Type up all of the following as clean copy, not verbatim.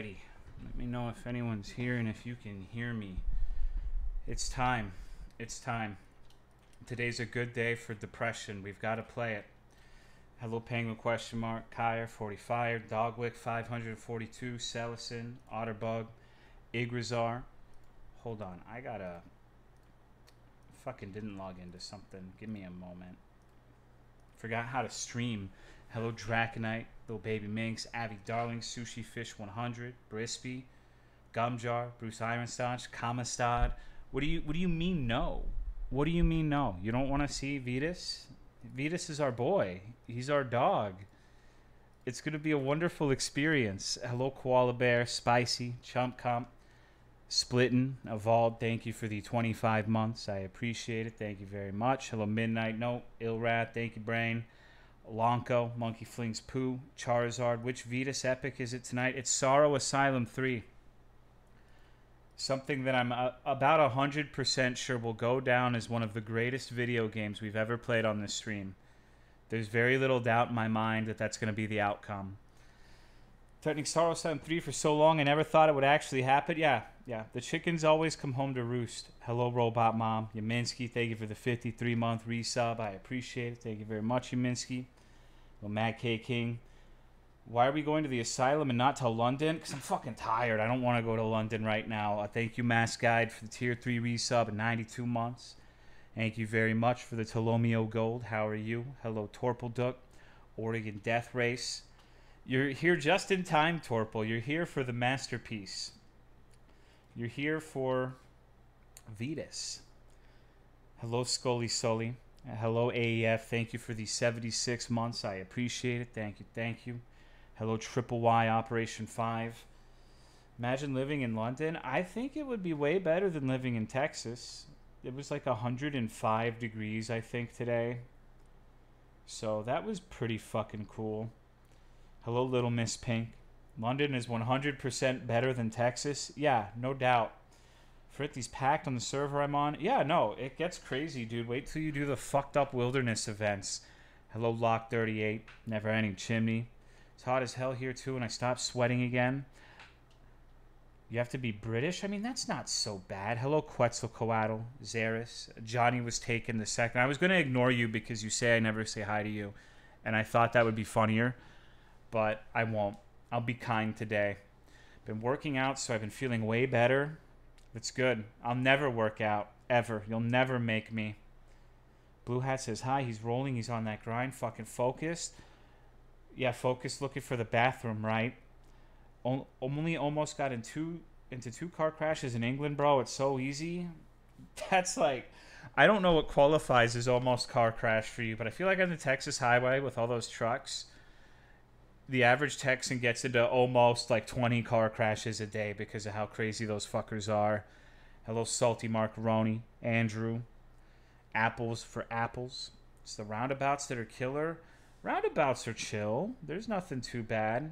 Alrighty. Let me know if anyone's here and if you can hear me. It's time. It's time. Today's a good day for depression. We've got to play it. Hello Penguin question mark, Kyer, 45, Dogwick 542, Celison, Otterbug, Igrazar. Hold on, I gotta fucking didn't log into something. Give me a moment. Forgot how to stream. Hello Draconite, Little Baby Minx, Abby Darling, Sushi Fish 100, Brispy, Gumjar, Bruce Ironstaunch, Kamastad. What do you mean no? What do you mean no? You don't want to see Vetus? Vetus is our boy. He's our dog. It's going to be a wonderful experience. Hello Koala Bear, Spicy, Chump Comp, Splittin', Evolved. Thank you for the 25 months. I appreciate it. Thank you very much. Hello Midnight Note, Illrat. Thank you Brain. Lonko, Monkey Flings Poo, Charizard. Which Vetus epic is it tonight? It's Sorrow Asylum 3. Something that I'm about 100% sure will go down as one of the greatest video games we've ever played on this stream. There's very little doubt in my mind that that's going to be the outcome. Threatening Sorrow Asylum 3 for so long, I never thought it would actually happen. Yeah. The chickens always come home to roost. Hello, Robot Mom. Yaminsky, thank you for the 53-month resub. I appreciate it. Thank you very much, Yaminsky. Well, Matt K. King. Why are we going to the Asylum and not to London? Because I'm fucking tired. I don't want to go to London right now. Thank you, Mass Guide, for the Tier 3 resub in 92 months. Thank you very much for the Tolomeo Gold. How are you? Hello, Torpleduck. Oregon Death Race. You're here just in time, Torple. You're here for the masterpiece. You're here for Vetus. Hello, Scully Sully. Hello, AEF. Thank you for the 76 months. I appreciate it. Thank you. Hello, Triple Y Operation 5. Imagine living in London. I think it would be way better than living in Texas. It was like 105 degrees, I think, today. So that was pretty fucking cool. Hello, Little Miss Pink. London is 100% better than Texas. Yeah, no doubt. Fritty's packed on the server I'm on. Yeah, no, it gets crazy, dude. Wait till you do the fucked up wilderness events. Hello, Lock 38. Never Ending Chimney. It's hot as hell here, too, and I stopped sweating again. You have to be British? I mean, that's not so bad. Hello, Quetzalcoatl, Zaris. Johnny was taken the second. I was going to ignore you because you say I never say hi to you, and I thought that would be funnier, but I won't. I'll be kind today. Been working out, so I've been feeling way better. It's good. I'll never work out, ever. You'll never make me. Blue Hat says hi. He's rolling. He's on that grind. Fucking focused. Yeah, focused looking for the bathroom, right? Only almost got into two car crashes in England, bro. It's so easy. That's like, I don't know what qualifies as almost car crash for you, but I feel like on the Texas highway with all those trucks, the average Texan gets into almost like 20 car crashes a day because of how crazy those fuckers are. Hello, Salty Macaroni. Andrew. Apples for apples. It's the roundabouts that are killer. Roundabouts are chill. There's nothing too bad.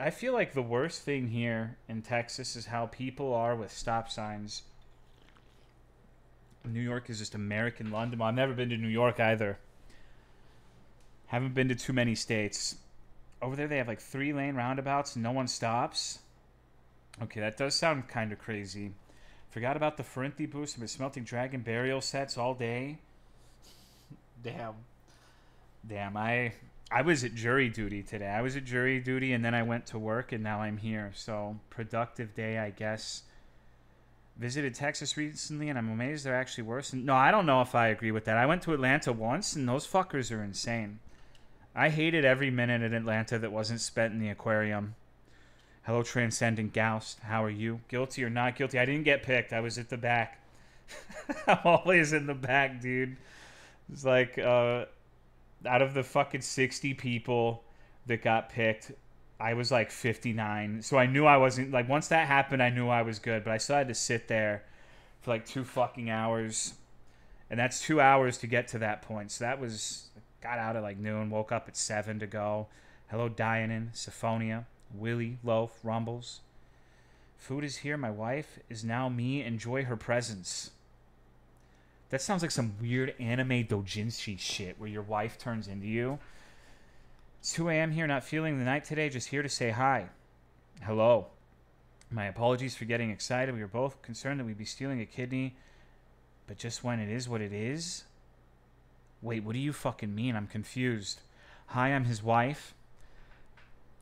I feel like the worst thing here in Texas is how people are with stop signs. New York is just American London. Well, I've never been to New York either. Haven't been to too many states. Over there they have like 3-lane roundabouts and no one stops. Okay, that does sound kind of crazy. Forgot about the Farinthi boost. I've been smelting dragon burial sets all day. Damn, I was at jury duty today. I was at jury duty and then I went to work and now I'm here. So, productive day, I guess. Visited Texas recently and I'm amazed they're actually worse. No, I don't know if I agree with that. I went to Atlanta once and those fuckers are insane. I hated every minute in Atlanta that wasn't spent in the aquarium. Hello, Transcendent Goust. How are you? Guilty or not guilty? I didn't get picked. I was at the back. I'm always in the back, dude. It's like, out of the fucking 60 people that got picked, I was like 59. So I knew I wasn't, like, once that happened, I knew I was good. But I still had to sit there for like 2 fucking hours. And that's 2 hours to get to that point. So that was, got out at like noon, woke up at 7 to go. Hello, Dianin, Syphonia, Willie, Loaf, Rumbles. Food is here. My wife is now me. Enjoy her presence. That sounds like some weird anime doujinshi shit where your wife turns into you. It's 2 a.m. here, not feeling the night today, just here to say hi. Hello. My apologies for getting excited. We were both concerned that we'd be stealing a kidney, but just when it is what it is? Wait, what do you fucking mean? I'm confused. Hi, I'm his wife.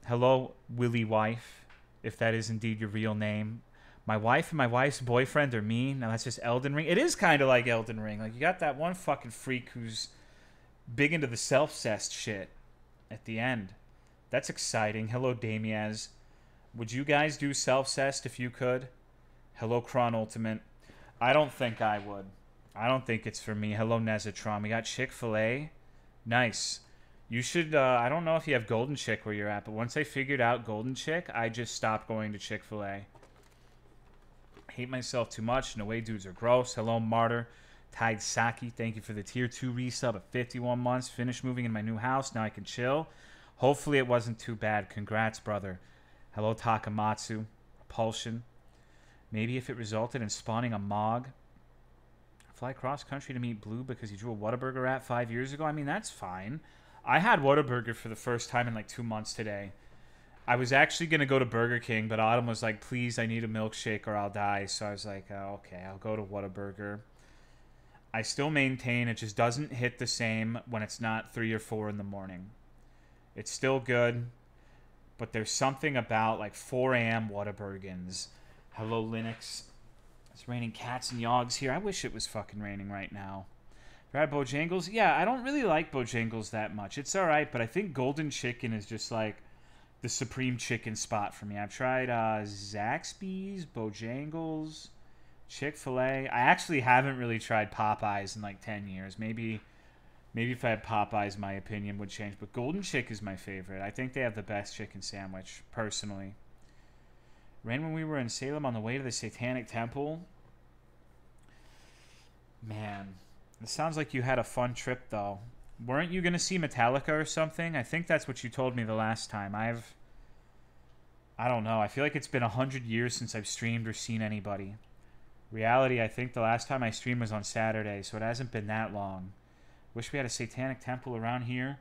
Hello, Willie wife, if that is indeed your real name. My wife and my wife's boyfriend are me. Now that's just Elden Ring. It is kind of like Elden Ring. Like, you got that one fucking freak who's big into the self-cest shit at the end. That's exciting. Hello, Damiaz. Would you guys do self-cest if you could? Hello, Kron Ultimate. I don't think I would. I don't think it's for me. Hello, Nezatron. We got Chick-fil-A. Nice. You should, I don't know if you have Golden Chick where you're at, but once I figured out Golden Chick, I just stopped going to Chick-fil-A. Hate myself too much. No way, dudes are gross. Hello, Martyr. Tide Saki, thank you for the tier 2 resub at 51 months. Finished moving in my new house. Now I can chill. Hopefully it wasn't too bad. Congrats, brother. Hello, Takamatsu. Repulsion. Maybe if it resulted in spawning a Mog. Fly cross country to meet Blue because he drew a Whataburger at 5 years ago. I mean, that's fine. I had Whataburger for the first time in like 2 months today. I was actually going to go to Burger King, but Autumn was like, please, I need a milkshake or I'll die. So I was like, oh, okay, I'll go to Whataburger. I still maintain it just doesn't hit the same when it's not 3 or 4 in the morning. It's still good, but there's something about like 4 a.m. Whataburgers. Hello, Linux. It's raining cats and yogs here. I wish it was fucking raining right now. Right, Bojangles? Yeah, I don't really like Bojangles that much. It's alright, but I think Golden Chicken is just like the supreme chicken spot for me. I've tried Zaxby's, Bojangles, Chick-fil-A. I actually haven't really tried Popeyes in like 10 years. Maybe if I had Popeyes, my opinion would change. But Golden Chick is my favorite. I think they have the best chicken sandwich, personally. Rain when we were in Salem on the way to the Satanic Temple. Man, it sounds like you had a fun trip, though. Weren't you going to see Metallica or something? I think that's what you told me the last time. I don't know. I feel like it's been 100 years since I've streamed or seen anybody. Reality, I think the last time I streamed was on Saturday, so it hasn't been that long. Wish we had a Satanic Temple around here.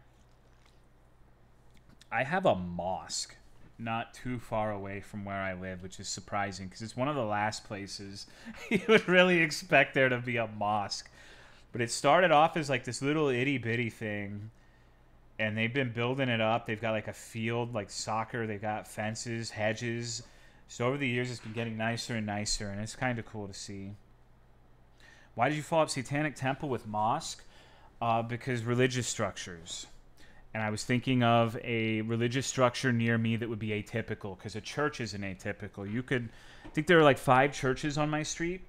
I have a mosque not too far away from where I live, which is surprising because it's one of the last places you would really expect there to be a mosque. But it started off as like this little itty-bitty thing, and they've been building it up. They've got like a field, like soccer. They've got fences, hedges. So over the years, it's been getting nicer and nicer, and it's kind of cool to see. Why did you follow up Satanic Temple with mosque? Because religious structures. And I was thinking of a religious structure near me that would be atypical, because a church isn't atypical. I think there are like 5 churches on my street.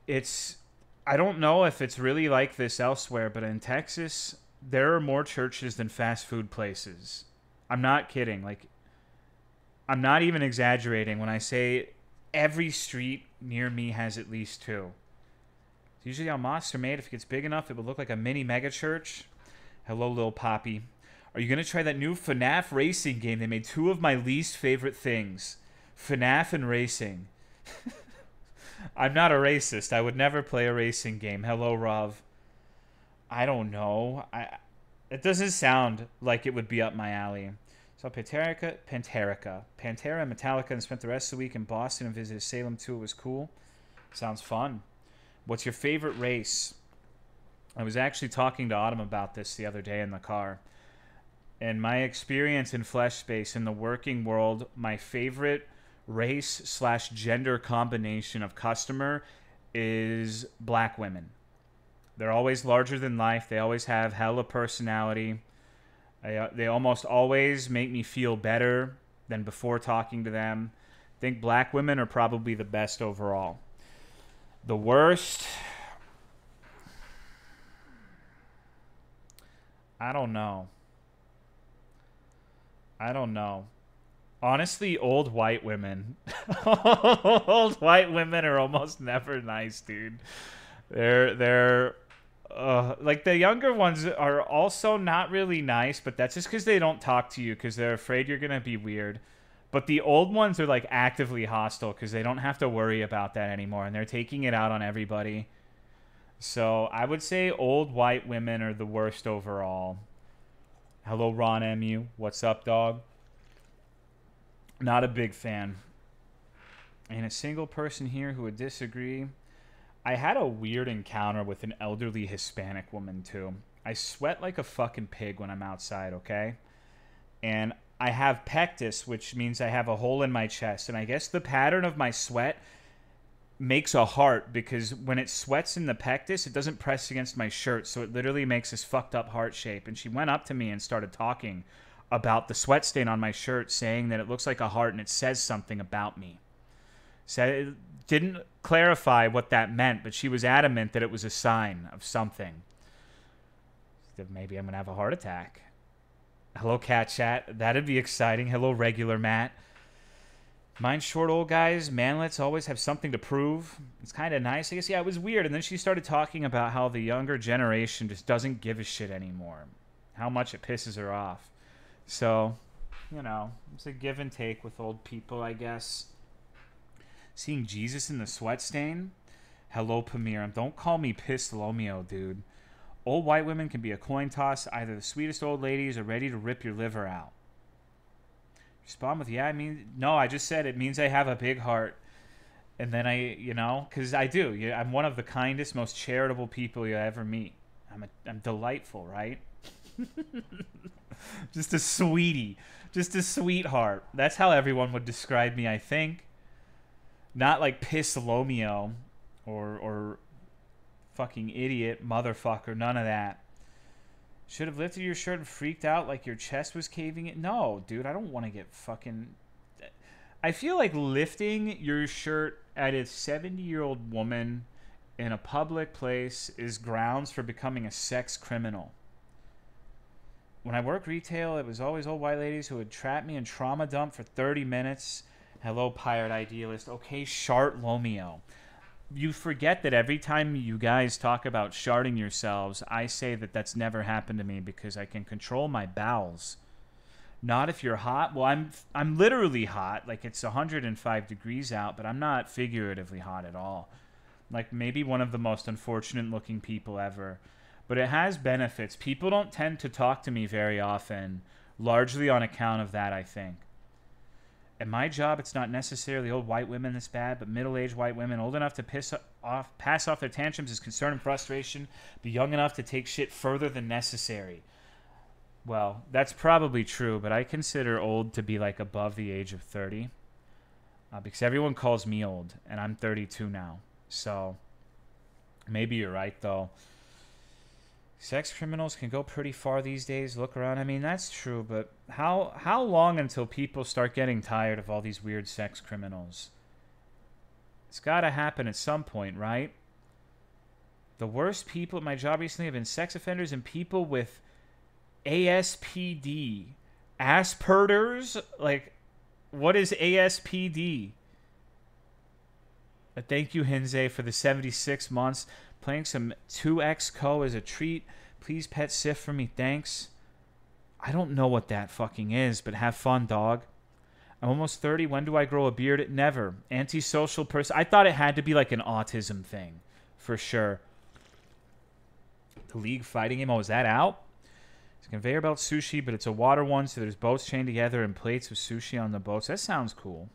I don't know if it's really like this elsewhere, but in Texas, there are more churches than fast food places. I'm not kidding. Like, I'm not even exaggerating when I say every street near me has at least 2. It's usually how mosques are made. If it gets big enough, it would look like a mini mega church. Hello, Lil Poppy. Are you going to try that new FNAF racing game? They made 2 of my least favorite things. FNAF and racing. I'm not a racist. I would never play a racing game. Hello, Rav. I don't know. It doesn't sound like it would be up my alley. So Pantera, and Metallica, and spent the rest of the week in Boston and visited Salem too. It was cool. Sounds fun. What's your favorite race? I was actually talking to Autumn about this the other day in the car. In my experience in Flesh Space, in the working world, my favorite race/gender combination of customer is black women. They're always larger than life. They always have hella personality. They almost always make me feel better than before talking to them. I think black women are probably the best overall. The worst, I don't know. Honestly, old white women. Old white women are almost never nice, dude. They're like the younger ones are also not really nice, but that's just because they don't talk to you because they're afraid you're gonna be weird. But the old ones are like actively hostile because they don't have to worry about that anymore, and they're taking it out on everybody. So I would say old white women are the worst overall. Hello, Ron MU. What's up, dog? Not a big fan. And a single person here who would disagree. I had a weird encounter with an elderly Hispanic woman, too. I sweat like a fucking pig when I'm outside, okay? And I have pectus, which means I have a hole in my chest. And I guess the pattern of my sweat makes a heart, because when it sweats in the pectus, it doesn't press against my shirt. So it literally makes this fucked up heart shape. And she went up to me and started talking about the sweat stain on my shirt, saying that it looks like a heart and it says something about me. So it didn't clarify what that meant, but she was adamant that it was a sign of something. That maybe I'm going to have a heart attack. Hello, Cat Chat. That'd be exciting. Hello, regular Matt. Mine's short old guys. Manlets always have something to prove. It's kind of nice. I guess, yeah, it was weird. And then she started talking about how the younger generation just doesn't give a shit anymore. How much it pisses her off. So, you know, it's a give and take with old people, I guess. Seeing Jesus in the sweat stain? Hello, Pamir. Don't call me Tolomeo, dude. Old white women can be a coin toss. Either the sweetest old ladies are ready to rip your liver out. Respond with, yeah, I mean, no, I just said it means I have a big heart. And then you know, because I do. Yeah, I'm one of the kindest, most charitable people you ever meet. I'm delightful, right? Just a sweetie. Just a sweetheart. That's how everyone would describe me, I think. Not like Tolomeo or fucking idiot, motherfucker, none of that. Should have lifted your shirt and freaked out like your chest was caving in. No, dude, I don't want to get fucking... I feel like lifting your shirt at a 70-year-old woman in a public place is grounds for becoming a sex criminal. When I worked retail, it was always old white ladies who would trap me and trauma dump for 30 minutes. Hello, pirate idealist. Okay, Chartlomeo. You forget that every time you guys talk about sharding yourselves, I say that that's never happened to me because I can control my bowels. Not if you're hot. Well, I'm literally hot. Like, it's 105 degrees out, but I'm not figuratively hot at all. Like, maybe one of the most unfortunate-looking people ever. But it has benefits. People don't tend to talk to me very often, largely on account of that, I think. At my job, it's not necessarily old white women that's bad, but middle-aged white women old enough to pass off their tantrums as concern and frustration, but young enough to take shit further than necessary. Well, that's probably true, but I consider old to be like above the age of 30. Because everyone calls me old, and I'm 32 now. So, maybe you're right, though. Sex criminals can go pretty far these days. Look around. I mean, that's true, but how long until people start getting tired of all these weird sex criminals? It's got to happen at some point, right? The worst people at my job recently have been sex offenders and people with ASPD. Asperger's? Like, what is ASPD? Thank you, Hinze, for the 76 months. Playing some 2X Co as a treat. Please pet Sif for me, thanks. I don't know what that fucking is, but have fun, dog. I'm almost 30. When do I grow a beard? Never. Antisocial person. I thought it had to be like an autism thing, for sure. The League fighting game. Oh, is that out? It's a conveyor belt sushi, but it's a water one, so there's boats chained together and plates of sushi on the boats. That sounds cool.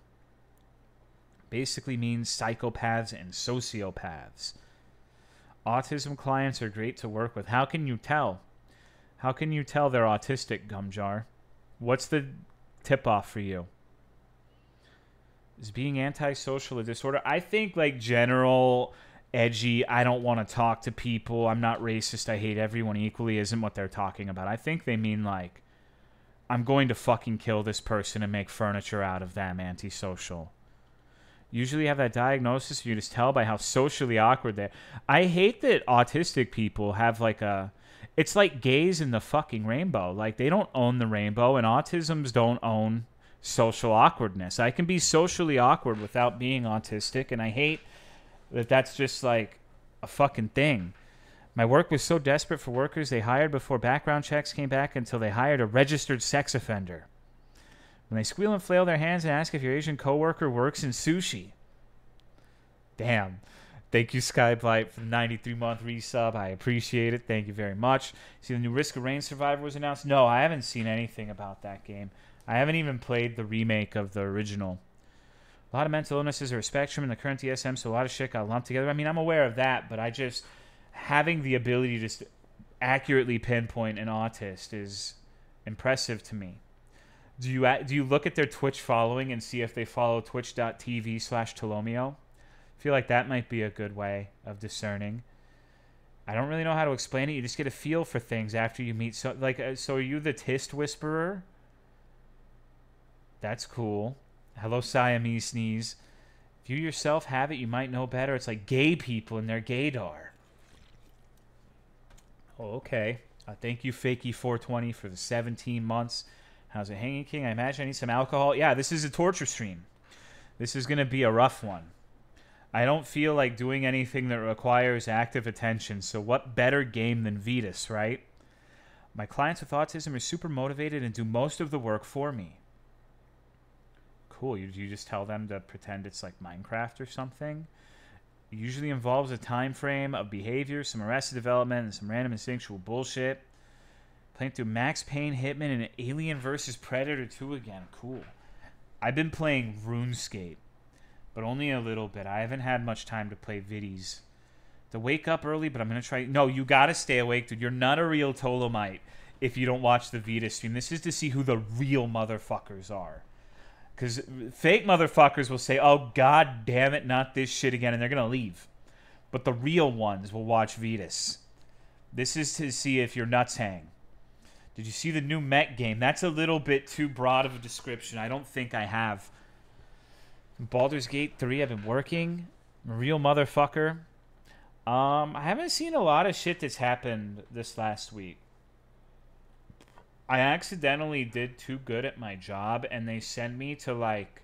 Basically means psychopaths and sociopaths. Autism clients are great to work with. How can you tell? How can you tell they're autistic, Gumjar? What's the tip-off for you? Is being antisocial a disorder? I think, like, general, edgy, I don't want to talk to people, I'm not racist, I hate everyone equally isn't what they're talking about. I think they mean, like, I'm going to fucking kill this person and make furniture out of them, antisocial. Usually have that diagnosis, you just tell by how socially awkward they're. I hate that autistic people have like a... It's like gays in the fucking rainbow. Like, they don't own the rainbow, and autisms don't own social awkwardness. I can be socially awkward without being autistic, and I hate that that's just like a fucking thing. My work was so desperate for workers they hired before background checks came back until they hired a registered sex offender. When they squeal and flail their hands and ask if your Asian coworker works in sushi. Damn. Thank you, Skyblight, for the 93-month resub. I appreciate it. Thank you very much. See, the new Risk of Rain Survivor was announced? No, I haven't seen anything about that game. I haven't even played the remake of the original. A lot of mental illnesses are a spectrum in the current DSM, so a lot of shit got lumped together. I mean, I'm aware of that, but I just... having the ability to accurately pinpoint an autist is impressive to me. Do you look at their Twitch following and see if they follow twitch.tv/Tolomeo? I feel like that might be a good way of discerning. I don't really know how to explain it. You just get a feel for things after you meet. So are you the Tist Whisperer? That's cool. Hello, Siamese Sneeze. If you yourself have it, you might know better. It's like gay people and their gaydar. Oh, okay. Thank you, Fakey420, for the 17 months. How's it hanging, King? I imagine I need some alcohol. Yeah, this is a torture stream. This is going to be a rough one. I don't feel like doing anything that requires active attention, so what better game than Vetus, right? My clients with autism are super motivated and do most of the work for me. Cool. You just tell them to pretend it's like Minecraft or something? It usually involves a time frame of behavior, some arrested development, and some random instinctual bullshit. Playing through Max Payne, Hitman, and Alien vs. Predator 2 again. Cool. I've been playing RuneScape, but only a little bit. I haven't had much time to play viddies. To wake up early, but I'm going to try... No, you got to stay awake, dude. You're not a real Tolomite if you don't watch the Vita stream. This is to see who the real motherfuckers are. Because fake motherfuckers will say, oh, god damn it, not this shit again, and they're going to leave. But the real ones will watch Vetus. This is to see if your nuts hang. Did you see the new mech game? That's a little bit too broad of a description. I don't think I have. Baldur's Gate 3, I've been working. I'm a real motherfucker. I haven't seen a lot of shit that's happened this last week. I accidentally did too good at my job, and they sent me to, like...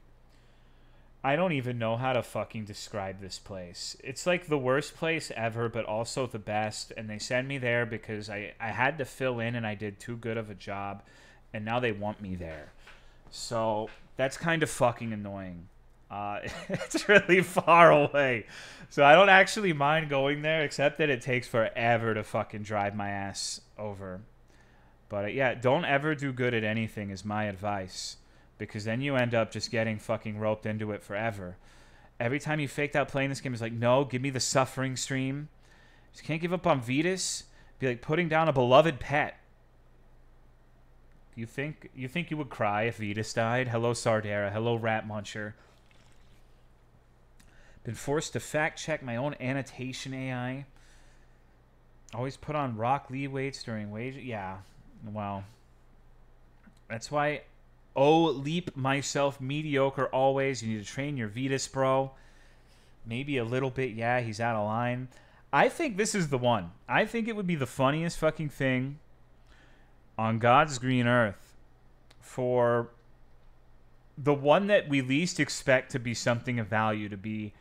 I don't even know how to fucking describe this place. It's, like, the worst place ever, but also the best, and they send me there because I had to fill in, and I did too good of a job, and now they want me there. So, that's kind of fucking annoying. It's really far away. So, I don't actually mind going there, except that it takes forever to fucking drive my ass over. But yeah, don't ever do good at anything is my advice. Because then you end up just getting fucking roped into it forever. Every time you faked out playing this game, it's like, no, give me the suffering stream. Just can't give up on Vetus. Be like putting down a beloved pet. You think you would cry if Vetus died? Hello, Sardera. Hello, Rat Muncher. Been forced to fact check my own annotation AI. Always put on Rock Lee weights during wage. Yeah. Well, that's why. Oh, leap myself mediocre always. You need to train your Vetus, bro. Maybe a little bit. Yeah, he's out of line. I think this is the one. I think it would be the funniest fucking thing on God's green earth for the one that we least expect to be something of value to be.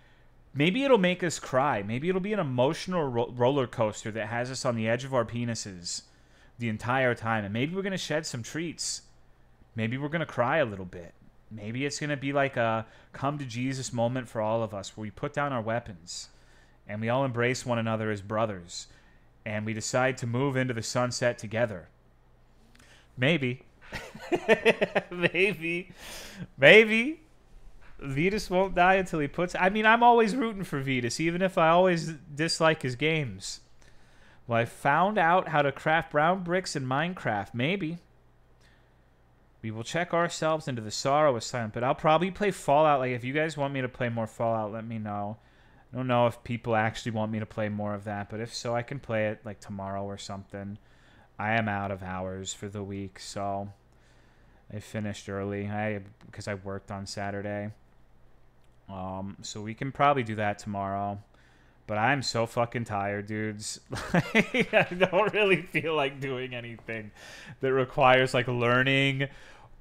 Maybe it'll make us cry. Maybe it'll be an emotional roller coaster that has us on the edge of our penises the entire time, and maybe we're going to shed some treats. Maybe we're going to cry a little bit. Maybe it's going to be like a come to Jesus moment for all of us where we put down our weapons and we all embrace one another as brothers and we decide to move into the sunset together. Maybe. Maybe. Vetus won't die until he puts... I mean, I'm always rooting for Vetus, even if I always dislike his games. Well, I found out how to craft brown bricks in Minecraft. Maybe. We will check ourselves into the sorrow of Asylum, but I'll probably play Fallout. Like, if you guys want me to play more Fallout, let me know. I don't know if people actually want me to play more of that, but if so, I can play it, like, tomorrow or something. I am out of hours for the week, so I finished early because I worked on Saturday. So we can probably do that tomorrow. But I'm so fucking tired, dudes. I don't really feel like doing anything that requires like learning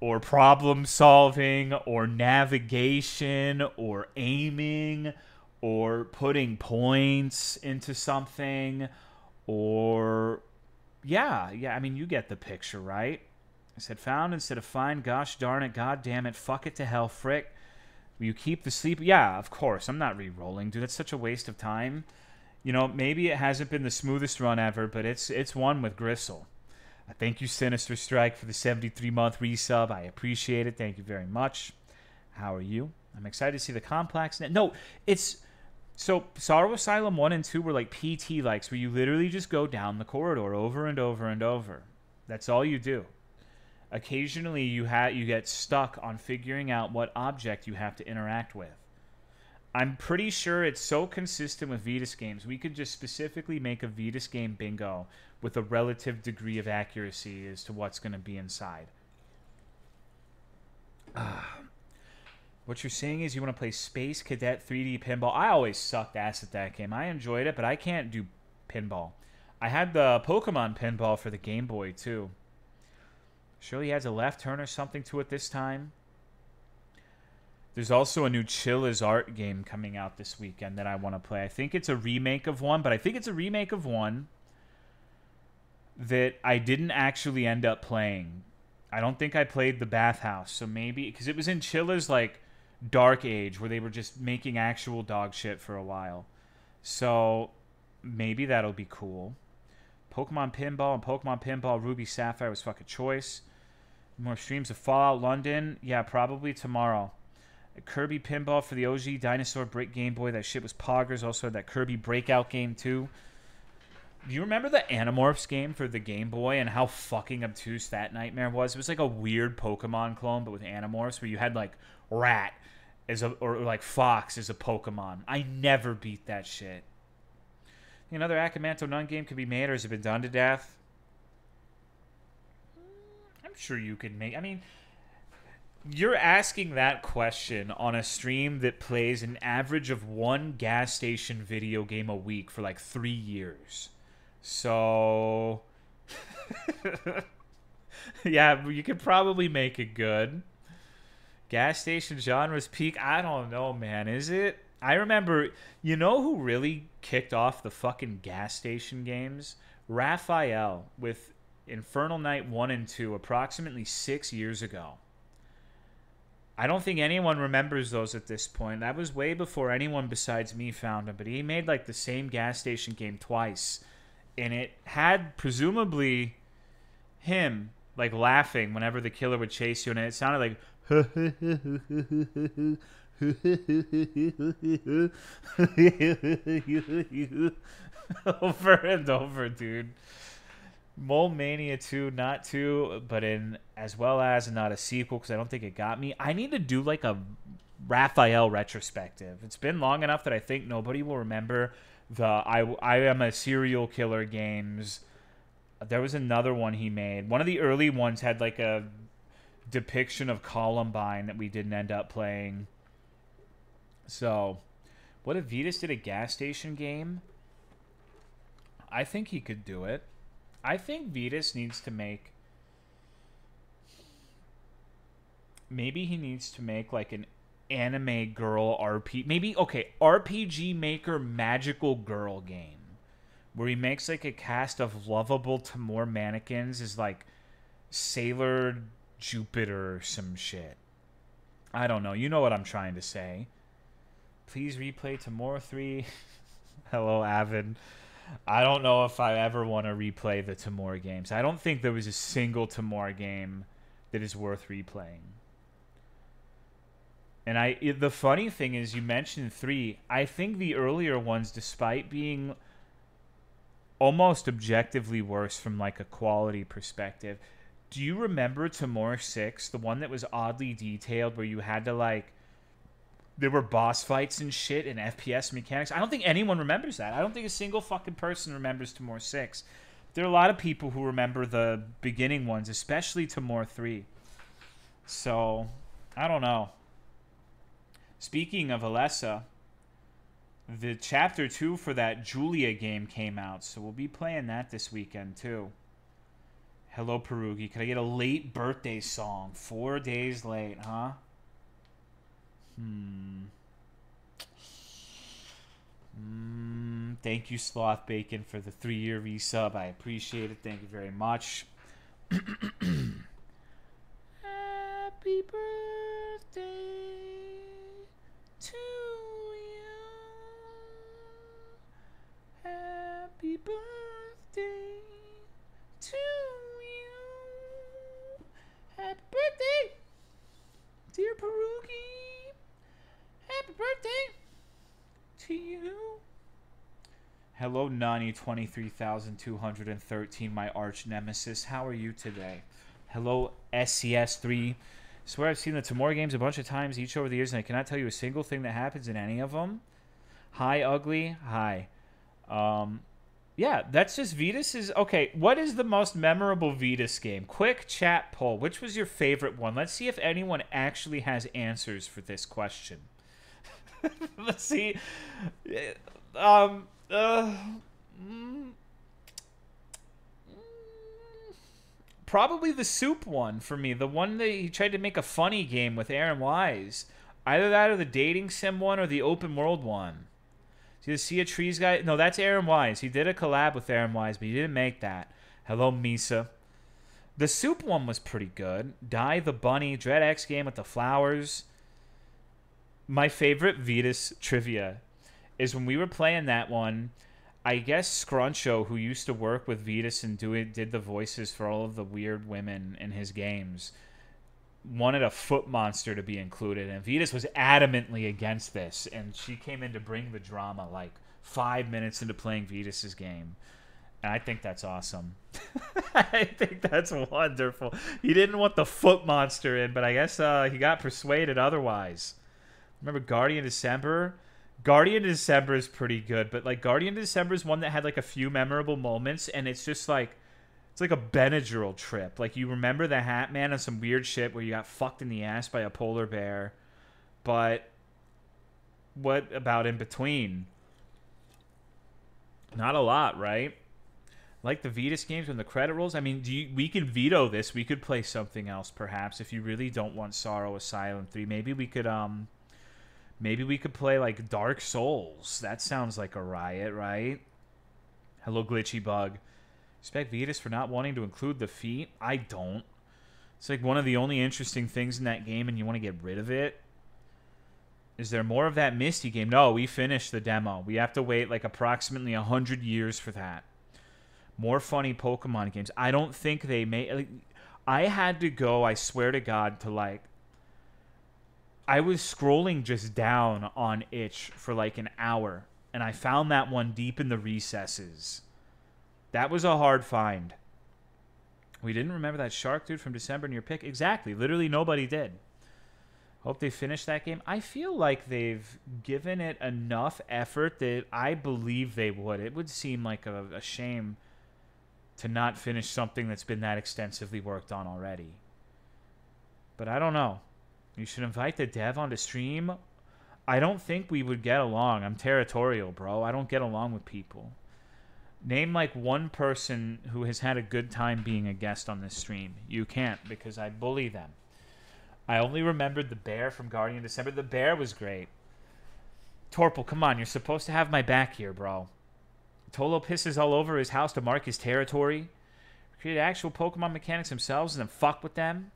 or problem solving or navigation or aiming or putting points into something or yeah, I mean you get the picture, right? I said found instead of find, gosh darn it, god damn it, fuck it to hell, frick. You keep the sleep. Yeah, of course. I'm not re-rolling, dude. That's such a waste of time. You know, maybe it hasn't been the smoothest run ever, but it's one with Gristle. Thank you, Sinister Strike, for the 73-month resub. I appreciate it. Thank you very much. How are you? I'm excited to see the complex. No, it's... So, Sorrow Asylum 1 and 2 were like PT likes, where you literally just go down the corridor over and over and over. That's all you do. Occasionally, you get stuck on figuring out what object you have to interact with. I'm pretty sure it's so consistent with Vetus games. We could just specifically make a Vetus game bingo with a relative degree of accuracy as to what's going to be inside. What you're saying is you want to play Space Cadet 3D Pinball. I always sucked ass at that game. I enjoyed it, but I can't do pinball. I had the Pokemon pinball for the Game Boy, too. Surely has a left turn or something to it this time. There's also a new Chilla's Art game coming out this weekend that I want to play. I think it's a remake of one, but I think it's a remake of one that I didn't actually end up playing. I don't think I played the Bathhouse, so maybe... Because it was in Chilla's, like, dark age, where they were just making actual dog shit for a while. So, maybe that'll be cool. Pokemon Pinball and Pokemon Pinball Ruby Sapphire was fucking choice. More streams of Fallout London? Yeah, probably tomorrow. Kirby Pinball for the OG Dinosaur Brick Game Boy. That shit was poggers. Also had that Kirby Breakout game, too. Do you remember the Animorphs game for the Game Boy and how fucking obtuse that nightmare was? It was like a weird Pokemon clone, but with Animorphs, where you had, like, Rat as a, or like Fox as a Pokemon. I never beat that shit. Another Akamanto Nun game could be made, or has it been done to death? I'm sure you could make... I mean... You're asking that question on a stream that plays an average of one gas station video game a week for like 3 years. So... yeah, you could probably make it good. Gas station genres peak? I don't know, man. Is it? I remember... You know who really kicked off the fucking gas station games? Raphael with Infernal Night 1 and 2 approximately 6 years ago. I don't think anyone remembers those at this point. That was way before anyone besides me found him. But he made like the same gas station game twice. And it had presumably him like laughing whenever the killer would chase you. And it sounded like... over and over, dude. Mole Mania 2, not 2, but in as well as and not a sequel because I don't think it got me. I need to do like a Raphael retrospective. It's been long enough that I think nobody will remember the I Am a Serial Killer games. There was another one he made. One of the early ones had like a depiction of Columbine that we didn't end up playing. So, what if Vetus did a gas station game? I think he could do it. I think Vetus needs to make... Maybe he needs to make like an anime girl RPG... Maybe, okay, RPG Maker Magical Girl game. Where he makes like a cast of lovable Timur mannequins as like Sailor Jupiter or some shit. I don't know. You know what I'm trying to say. Please replay Timur 3. Hello, Avid. I don't know if I ever want to replay the Timur games. I don't think there was a single Timur game that is worth replaying. And the funny thing is, you mentioned 3. I think the earlier ones, despite being almost objectively worse from like a quality perspective, do you remember Timur 6, the one that was oddly detailed, where you had to like... There were boss fights and shit and FPS mechanics. I don't think anyone remembers that. I don't think a single fucking person remembers Timur 6. There are a lot of people who remember the beginning ones, especially Timur 3. So, I don't know. Speaking of Alessa, the Chapter 2 for that Julia game came out, so we'll be playing that this weekend, too. Hello, Perugi. Could I get a late birthday song? 4 days late, huh? Thank you, Sloth Bacon, for the 3-year resub. I appreciate it. Thank you very much. Happy birthday to you. Happy birthday to you. Hello, Nani 23,213, my arch nemesis. How are you today? Hello, SCS3. Swear I've seen the Tomorrow games a bunch of times each over the years, and I cannot tell you a single thing that happens in any of them. Hi, ugly. Hi. Yeah, that's just Vetus's. Okay, what is the most memorable Vetus game? Quick chat poll. Which was your favorite one? Let's see if anyone actually has answers for this question. Let's see. Probably the soup one for me. The one that he tried to make a funny game with Aaron Wise. Either that or the dating sim one or the open world one. See the Sea of Trees guy? No, that's Aaron Wise. He did a collab with Aaron Wise, but he didn't make that. Hello, Misa. The soup one was pretty good. Die the Bunny, Dread X game with the flowers. My favorite Vetus trivia is when we were playing that one, I guess Scruncho, who used to work with Vetus and did the voices for all of the weird women in his games, wanted a foot monster to be included, and Vetus was adamantly against this, and she came in to bring the drama like 5 minutes into playing Vetus's game. And I think that's awesome. I think that's wonderful. He didn't want the foot monster in, but I guess he got persuaded otherwise. Remember Guardian December? Guardian December is pretty good, but like Guardian December is one that had like a few memorable moments, and it's just like, it's like a Benadryl trip. Like, you remember the Hat Man and some weird shit where you got fucked in the ass by a polar bear, but what about in between? Not a lot, right? Like the Vetus games when the credit rolls. I mean, we could veto this. We could play something else, perhaps, if you really don't want Sorrow Asylum 3. Maybe we could play like Dark Souls. That sounds like a riot, right? Hello, Glitchy Bug. Respect Vetus for not wanting to include the feet. I don't. It's like one of the only interesting things in that game, and you want to get rid of it. Is there more of that Misty game? No, we finished the demo. We have to wait like approximately 100 years for that. More funny Pokemon games. I don't think they made... Like, I had to go, I swear to God, to like... I was scrolling just down on itch for like an hour, and I found that one deep in the recesses. That was a hard find. We didn't remember that shark dude from December in your pick. Exactly. Literally nobody did. Hope they finished that game. I feel like they've given it enough effort that I believe they would. It would seem like a shame to not finish something that's been that extensively worked on already. But I don't know. You should invite the dev onto stream. I don't think we would get along. I'm territorial, bro. I don't get along with people. Name like one person who has had a good time being a guest on this stream. You can't, because I bully them. I only remembered the bear from Guardian December. The bear was great. Torple, come on. You're supposed to have my back here, bro. Tolo pisses all over his house to mark his territory. Create actual Pokemon mechanics themselves and then fuck with them.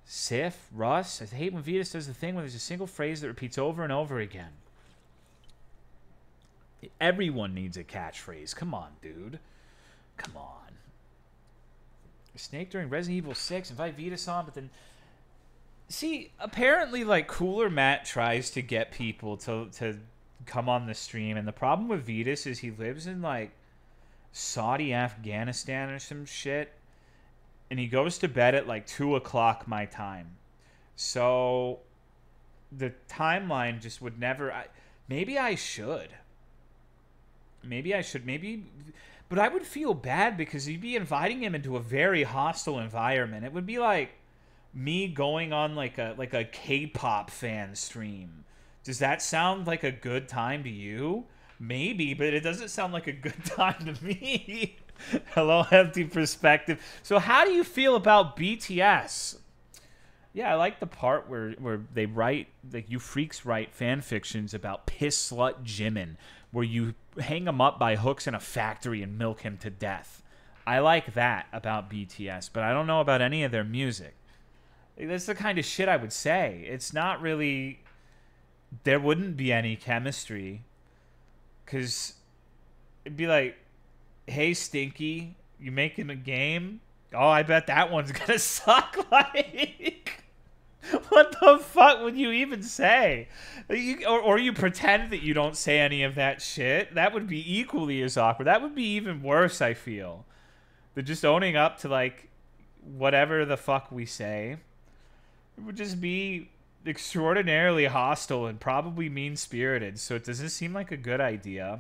Sif, Russ. I hate when Vetus does the thing where there's a single phrase that repeats over and over again. Everyone needs a catchphrase. Come on, dude. Come on. Snake during Resident Evil 6. Invite Vetus on, but then... See, apparently, like, Cooler Matt tries to get people to come on the stream, and the problem with Vetus is he lives in, like, Saudi Afghanistan or some shit, and he goes to bed at, like, 2 o'clock my time. So, the timeline just would never... maybe I should. But I would feel bad because you'd be inviting him into a very hostile environment. It would be like me going on like a K-pop fan stream. Does that sound like a good time to you? Maybe, but it doesn't sound like a good time to me. Hello, Empty Perspective. So how do you feel about BTS? Yeah, I like the part where they write, like, you freaks write fan fictions about piss slut Jimin, where you hang him up by hooks in a factory and milk him to death. I like that about BTS, but I don't know about any of their music. That's the kind of shit I would say. It's not really... There wouldn't be any chemistry. Because it'd be like, hey, Stinky, you making a game? Oh, I bet that one's gonna suck, like... What the fuck would you even say? Or you pretend that you don't say any of that shit. That would be equally as awkward. That would be even worse, I feel. Than just owning up to, like, whatever the fuck we say. It would just be extraordinarily hostile and probably mean-spirited, so it doesn't seem like a good idea.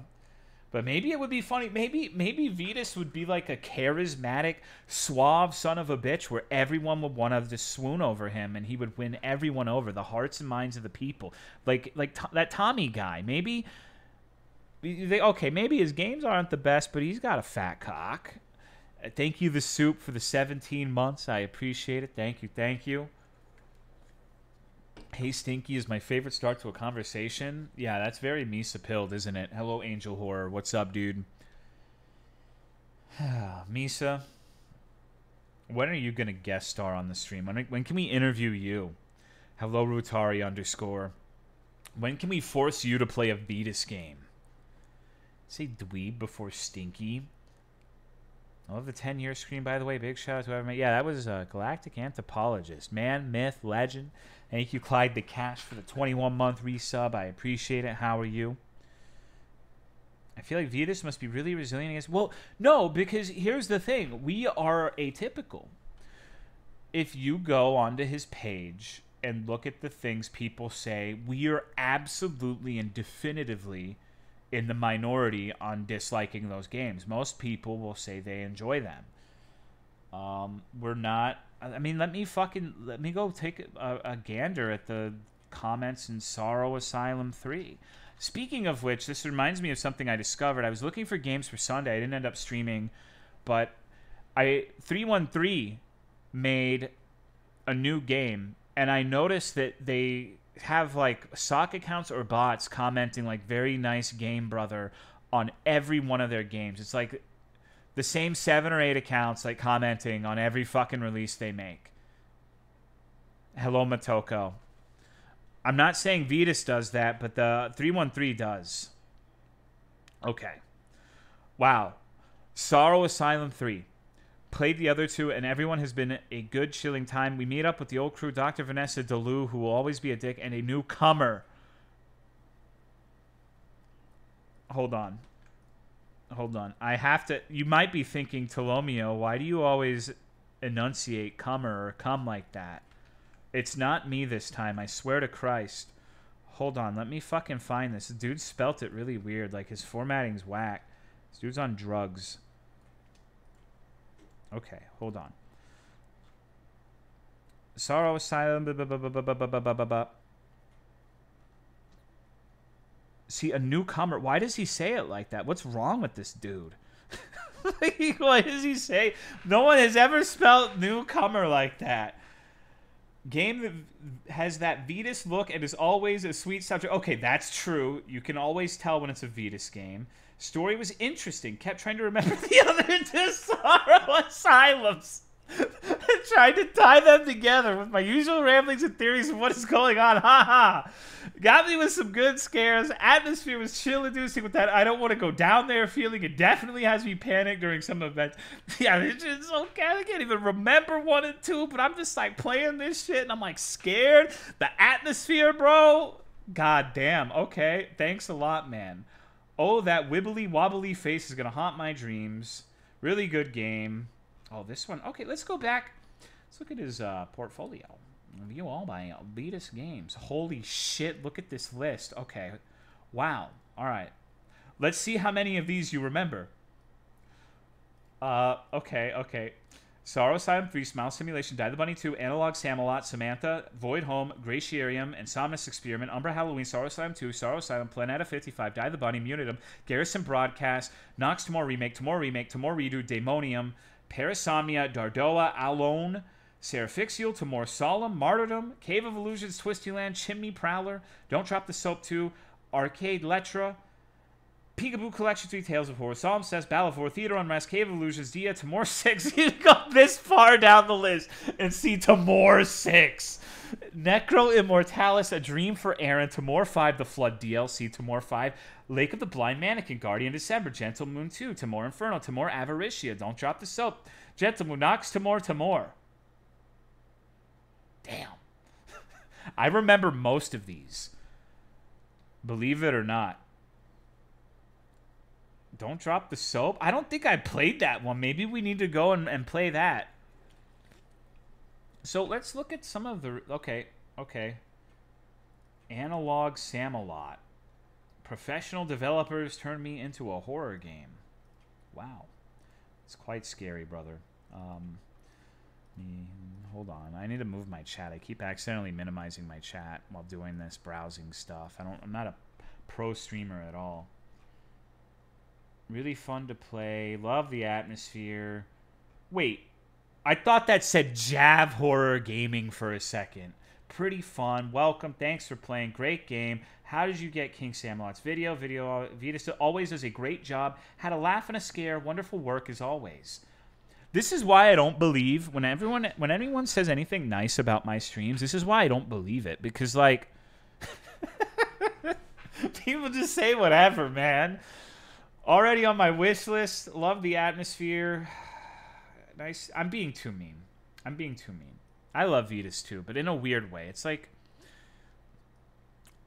But maybe it would be funny. Maybe Vetus would be like a charismatic, suave son of a bitch where everyone would want to just swoon over him and he would win everyone over, the hearts and minds of the people. Like that Tommy guy. Maybe maybe his games aren't the best, but he's got a fat cock. Thank you, The Soup, for the 17 months. I appreciate it. Thank you. Hey, Stinky is my favorite start to a conversation. Yeah, that's very Misa-pilled, isn't it? Hello, Angel Horror. What's up, dude? Misa, when are you going to guest star on the stream? When can we interview you? Hello, Rutari _. When can we force you to play a Vetus game? Say dweeb before Stinky. I love the 10-year screen, by the way. Big shout out to whoever made. Yeah, that was Galactic Anthropologist. Man, myth, legend. Thank you, Clyde the Cash, for the 21-month resub. I appreciate it. How are you? I feel like Vetus must be really resilient against... Well, no, because here's the thing. We are atypical. If you go onto his page and look at the things people say, we are absolutely and definitively in the minority on disliking those games. Most people will say they enjoy them. We're not... I mean, let me go take a gander at the comments in Sorrow Asylum 3. Speaking of which, this reminds me of something I discovered. I was looking for games for Sunday. I didn't end up streaming, but 313 made a new game, and I noticed that they have like sock accounts or bots commenting like very nice game brother on every one of their games. It's like the same 7 or 8 accounts like commenting on every fucking release they make. Hello, Matoko. I'm not saying Vetus does that, but the 313 does. Okay. Wow. Sorrow Asylum 3. Played the other 2, and everyone has been a good chilling time. We meet up with the old crew, Dr. Vanessa DeLu, who will always be a dick, and a newcomer. Hold on. I have to... You might be thinking, Tolomeo, why do you always enunciate comer or come like that? It's not me this time, I swear to Christ. Hold on, let me fucking find this. The dude spelt it really weird. Like, his formatting's whack. This dude's on drugs. Okay, hold on. Sorrow Asylum. See, a newcomer. Why does he say it like that? What's wrong with this dude? Why does he say? No one has ever spelled newcomer like that. Game that has that Vetus look and is always a sweet subject. Okay, that's true. You can always tell when it's a Vetus game. Story was interesting. Kept trying to remember the other two Sorrow Asylums. Tried to tie them together with my usual ramblings and theories of what is going on. Ha. Got me with some good scares. Atmosphere was chill-inducing with that I don't want to go down there feeling. It definitely has me panic during some events. Yeah, it's okay. I can't even remember 1 and 2, but I'm just like playing this shit and I'm like scared. The atmosphere, bro. God damn. Okay. Thanks a lot, man. Oh, that wibbly wobbly face is going to haunt my dreams. Really good game. Oh, this one. Okay, let's go back. Let's look at his portfolio. Review all my Vetus games. Holy shit, look at this list. Okay. Wow. All right. Let's see how many of these you remember. Okay. Sorrow Asylum 3, Smile Simulation, Die the Bunny 2, Analog Samalot, Samantha, Void Home, Glaciarium, Insomnus Experiment, Umbra Halloween, Sorrow Asylum 2, Sorrow Asylum, Planeta 55, Die the Bunny, Munitum, Garrison Broadcast, Nox Tomorrow Remake, Tomorrow Redo, Daemonium, Parasomnia, Dardoa, Alone, Serafixial, Tomorrow Solemn, Martyrdom, Cave of Illusions, Twistyland, Chimney Prowler, Don't Drop the Soap 2, Arcade Letra, Peekaboo Collection 3, Tales of Horror, Solemn Says, Balivore, Theater Unrest, Cave of Illusions, Dia, Tomorrow 6. You go this far down the list and see Tomorrow 6. Necro Immortalis, A Dream for Aaron, Tomorrow 5, The Flood DLC, Tomorrow 5, Lake of the Blind Mannequin, Guardian December, Gentle Moon 2, Tomorrow Inferno, Tomorrow Avaricia, Don't Drop the Soap, Gentle Moon Nox, Tomorrow. Damn. I remember most of these. Believe it or not. Don't drop the soap? I don't think I played that one. Maybe we need to go and play that. So let's look at some of the... Okay. Analog Samalot. Professional developers turned me into a horror game. Wow. It's quite scary, brother. Hold on. I need to move my chat. I keep accidentally minimizing my chat while doing this browsing stuff. I'm not a pro streamer at all. Really fun to play. Love the atmosphere. Wait. I thought that said Jav Horror Gaming for a second. Pretty fun. Welcome. Thanks for playing. Great game. How did you get King Samalot's video? Vitas always does a great job. Had a laugh and a scare. Wonderful work as always. This is why I don't believe when anyone says anything nice about my streams. This is why I don't believe it, because like people just say whatever, man. Already on my wish list. Love the atmosphere. Nice. I'm being too mean. I love Vitas too, but in a weird way. It's like,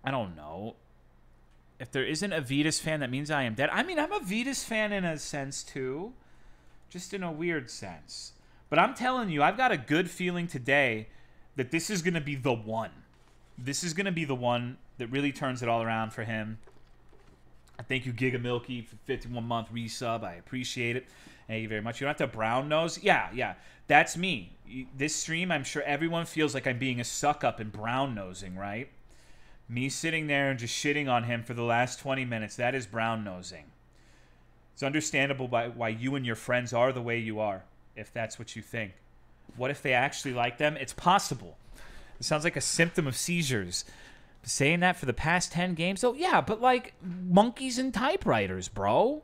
I don't know. If there isn't a Vitas fan, that means I am dead. I mean, I'm a Vitas fan in a sense too. Just in a weird sense. But I'm telling you, I've got a good feeling today that this is going to be the one. This is going to be the one that really turns it all around for him. Thank you, Giga Milky, for 51-month resub. I appreciate it. Thank you very much. You don't have to brown nose. Yeah. That's me. This stream, I'm sure everyone feels like I'm being a suck-up and brown nosing, right? Me sitting there and just shitting on him for the last 20 minutes. That is brown nosing. It's understandable why you and your friends are the way you are, if that's what you think. What if they actually like them? It's possible. It sounds like a symptom of seizures. Saying that for the past 10 games? Oh, yeah, but like monkeys and typewriters, bro.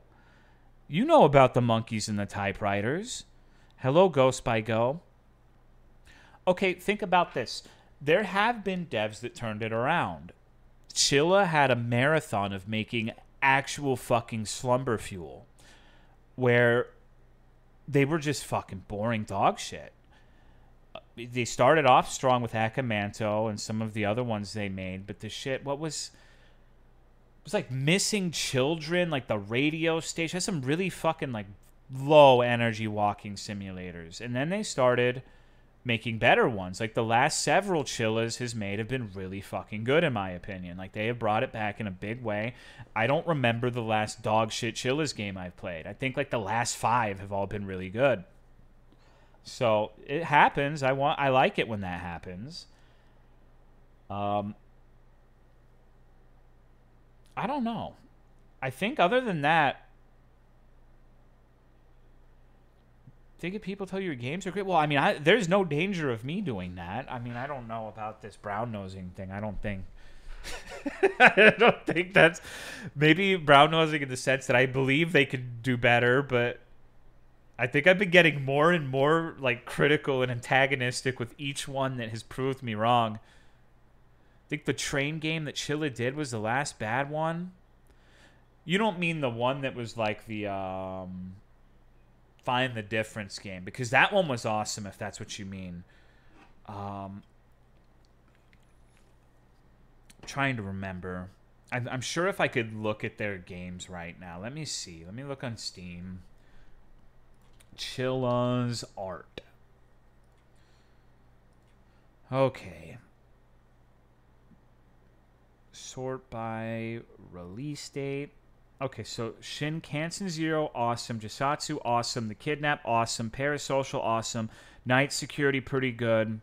You know about the monkeys and the typewriters. Hello, Ghost by Go. Okay, think about this. There have been devs that turned it around. Chilla had a marathon of making actual fucking slumber fuel where they were just fucking boring dog shit. They started off strong with Akamanto and some of the other ones they made, but the shit, it was like Missing Children, like the radio station, has some really fucking like low energy walking simulators. And then they started making better ones. Like the last several Chillas has made have been really fucking good in my opinion. Like they have brought it back in a big way. I don't remember the last dog shit Chillas game I've played. I think like the last 5 have all been really good. So it happens. I like it when that happens. I don't know. I think other than that, think if people tell you your games are great. Well, I mean, there's no danger of me doing that. I mean, I don't know about this brown nosing thing. I don't think. I don't think that's maybe brown nosing in the sense that I believe they could do better, but I think I've been getting more and more like critical and antagonistic with each one that has proved me wrong. I think the train game that Chilla did was the last bad one. You don't mean the one that was like the Find the Difference game, because that one was awesome if that's what you mean. Trying to remember. I'm sure if I could look at their games right now. Let me see. Let me look on Steam. Chilla's art. Okay. Sort by release date. Okay, so Shinkansen Zero, awesome. Jisatsu, awesome. The Kidnap, awesome. Parasocial, awesome. Night Security, pretty good.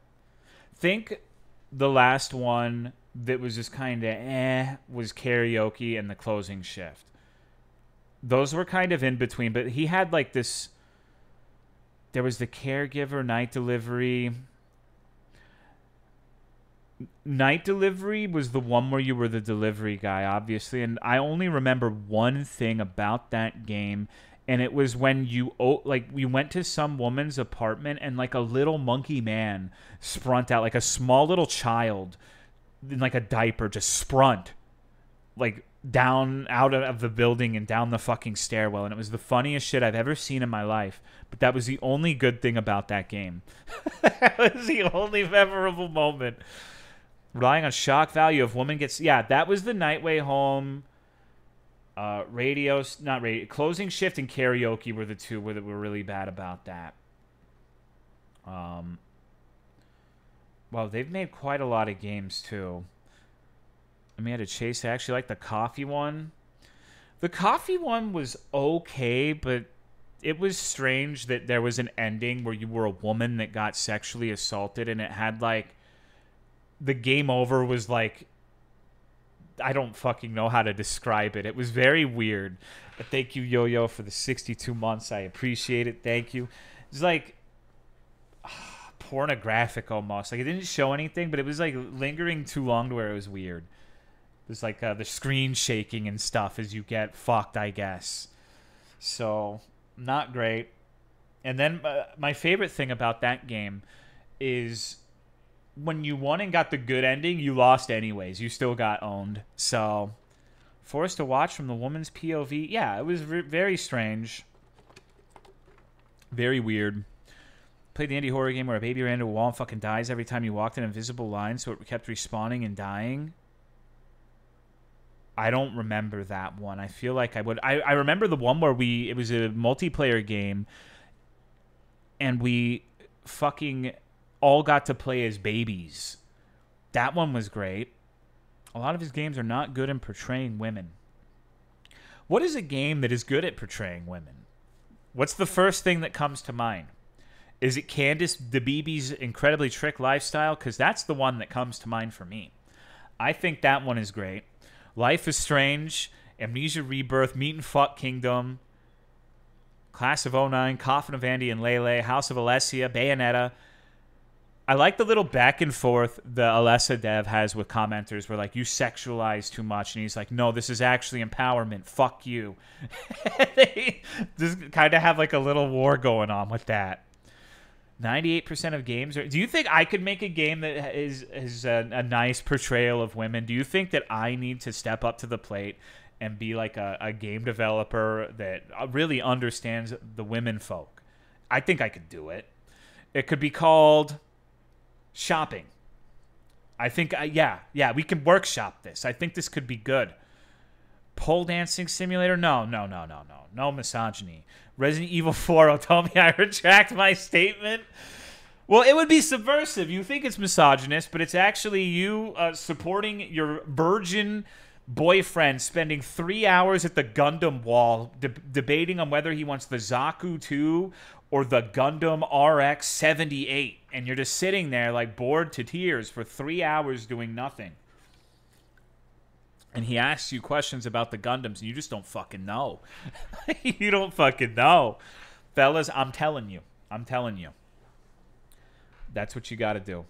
Think the last one that was just kind of was Karaoke and The Closing Shift. Those were kind of in between, but he had like this... There was The Caregiver, Night Delivery. Night Delivery was the one where you were the delivery guy, obviously. And I only remember one thing about that game. And it was when we went to some woman's apartment and like a little monkey man sprunt out, like a small little child in like a diaper, just sprunt. Like down out of the building and down the fucking stairwell, and it was the funniest shit I've ever seen in my life. But that was the only good thing about that game. That was the only memorable moment. Relying on shock value of woman gets... Yeah, that was the Night Way Home. Not radio. Closing Shift and Karaoke were the two that were really bad about that. Well, they've made quite a lot of games, too. I mean, I had to chase. I actually like the coffee one. The coffee one was okay, but it was strange that there was an ending where you were a woman that got sexually assaulted, and it had, like... The game over was, like... I don't fucking know how to describe it. It was very weird. But thank you, Yo-Yo, for the 62 months. I appreciate it. Thank you. It's like... pornographic almost. Like, it didn't show anything, but it was like lingering too long to where it was weird. There's like the screen shaking and stuff as you get fucked, I guess. So, not great. And then my favorite thing about that game is when you won and got the good ending, you lost anyways. You still got owned. So, forced to watch from the woman's POV. Yeah, it was very strange. Very weird. Played the indie horror game where a baby ran into a wall and fucking dies every time you walked an invisible line, so it kept respawning and dying. I don't remember that one. I feel like I would. I remember the one where it was a multiplayer game, and we fucking all got to play as babies. That one was great. A lot of his games are not good in portraying women. What is a game that is good at portraying women? What's the first thing that comes to mind? Is it Candace DeBeebe's Incredibly Trick Lifestyle? Because that's the one that comes to mind for me. I think that one is great. Life is Strange, Amnesia Rebirth, Meat and Fuck Kingdom, Class of '09, Coffin of Andy and Lele, House of Alessia, Bayonetta. I like the little back and forth the Alessa dev has with commenters where, like, you sexualize too much. And he's like, no, this is actually empowerment. Fuck you. They just kind of have, like, a little war going on with that. 98% of games are... Do you think I could make a game that is a nice portrayal of women? Do you think that I need to step up to the plate and be like a game developer that really understands the women folk? I think I could do it. It could be called shopping. I think, yeah, we can workshop this. I think this could be good. Pole dancing simulator? No misogyny. Resident Evil 4, tell me I retract my statement. Well, it would be subversive. You think it's misogynist, but it's actually you supporting your virgin boyfriend spending 3 hours at the Gundam wall debating on whether he wants the Zaku 2 or the Gundam RX 78. And you're just sitting there like bored to tears for 3 hours doing nothing. And he asks you questions about the Gundams, and you just don't fucking know. You don't fucking know. Fellas, I'm telling you. That's what you got to do.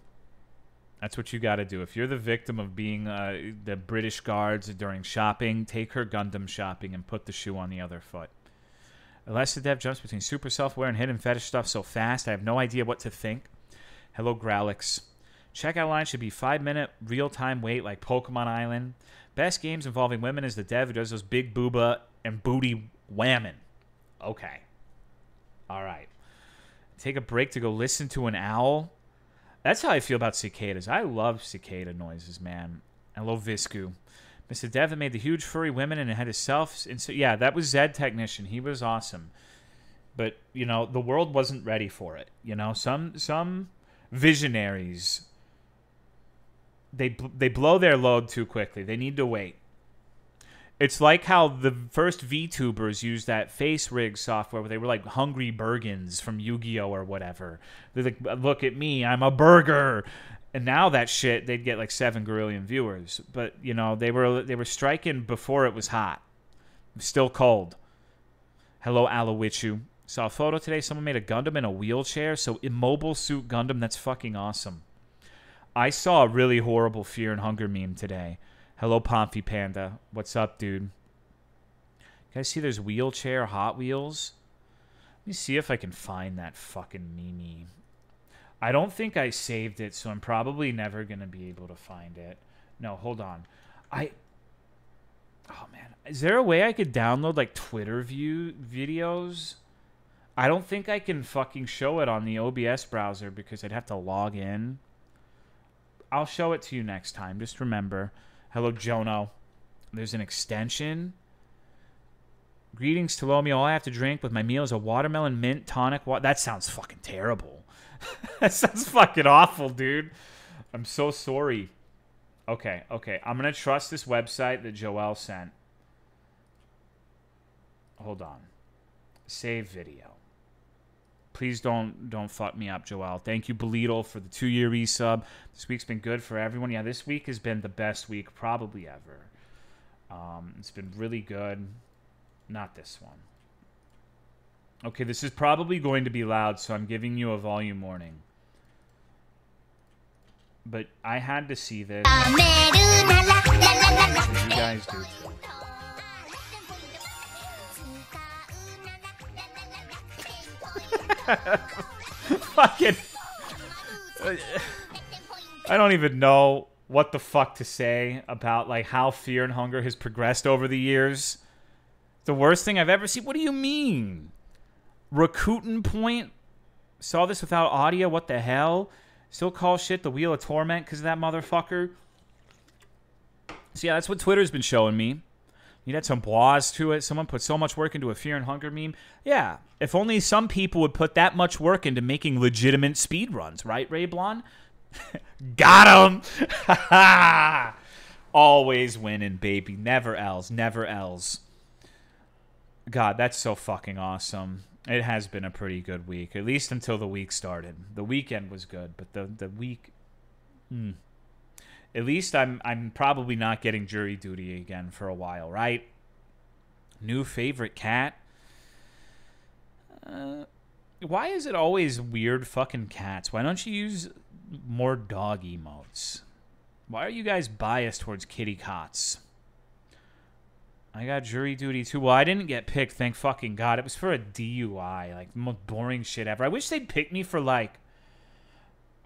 That's what you got to do. If you're the victim of being the British guards during shopping, take her Gundam shopping and put the shoe on the other foot. Alessa Dev jumps between super self-aware and hidden fetish stuff so fast, I have no idea what to think. Hello, Growlix. Checkout line should be 5-minute real-time wait like Pokemon Island. Best games involving women is the dev who does those big booba and booty whamming. Okay. All right. Take a break to go listen to an owl. That's how I feel about cicadas. I love cicada noises, man. Hello, Visku. Mr. Dev that made the huge furry women and it had his self... Yeah, that was Zed Technician. He was awesome. But, you know, the world wasn't ready for it. You know, some visionaries... They blow their load too quickly. They need to wait. It's like how the first VTubers used that face rig software where they were like Hungry Bergens from Yu-Gi-Oh! Or whatever. They're like, look at me, I'm a burger. And now that shit, they'd get like 7 Gorillion viewers. But, you know, they were striking before it was hot. It was still cold. Hello, Alowichu. Saw a photo today. Someone made a Gundam in a wheelchair. So, immobile suit Gundam, that's fucking awesome. I saw a really horrible Fear and Hunger meme today. Hello, Pomfy Panda. What's up, dude? You guys see there's wheelchair Hot Wheels? Let me see if I can find that fucking meme. I don't think I saved it, so I'm probably never going to be able to find it. No, hold on. Oh, man. Is there a way I could download, like, Twitter view videos? I don't think I can fucking show it on the OBS browser because I'd have to log in. I'll show it to you next time. Just remember. Hello, Jono. There's an extension. Greetings, Tolomeo. All I have to drink with my meal is a watermelon mint tonic. That sounds fucking terrible. That sounds fucking awful, dude. I'm so sorry. Okay. I'm going to trust this website that Joel sent. Hold on. Save video. Please don't fuck me up, Joel. Thank you, Belittle, for the 2-year resub. This week's been good for everyone. Yeah, this week has been the best week probably ever. It's been really good. Not this one. Okay, this is probably going to be loud, so I'm giving you a volume warning. But I had to see this. So you guys do too. Fucking... I don't even know what the fuck to say about like how Fear and Hunger has progressed over the years. The worst thing I've ever seen. What do you mean? Rakuten Point saw this without audio. What the hell? Still call shit the Wheel of Torment because of that motherfucker. So yeah, that's what Twitter's been showing me. You had some blahs to it. Someone put so much work into a Fear and Hunger meme. Yeah, if only some people would put that much work into making legitimate speedruns, right, Ray Blonde? Got him! Always winning, baby. Never else. Never else. God, that's so fucking awesome. It has been a pretty good week, at least until the week started. The weekend was good, but the week... At least I'm probably not getting jury duty again for a while, right? New favorite cat? Why is it always weird fucking cats? Why don't you use more dog emotes? Why are you guys biased towards kitty cats? I got jury duty too. Well, I didn't get picked, thank fucking God. It was for a DUI. Like, the most boring shit ever. I wish they'd pick me for, like,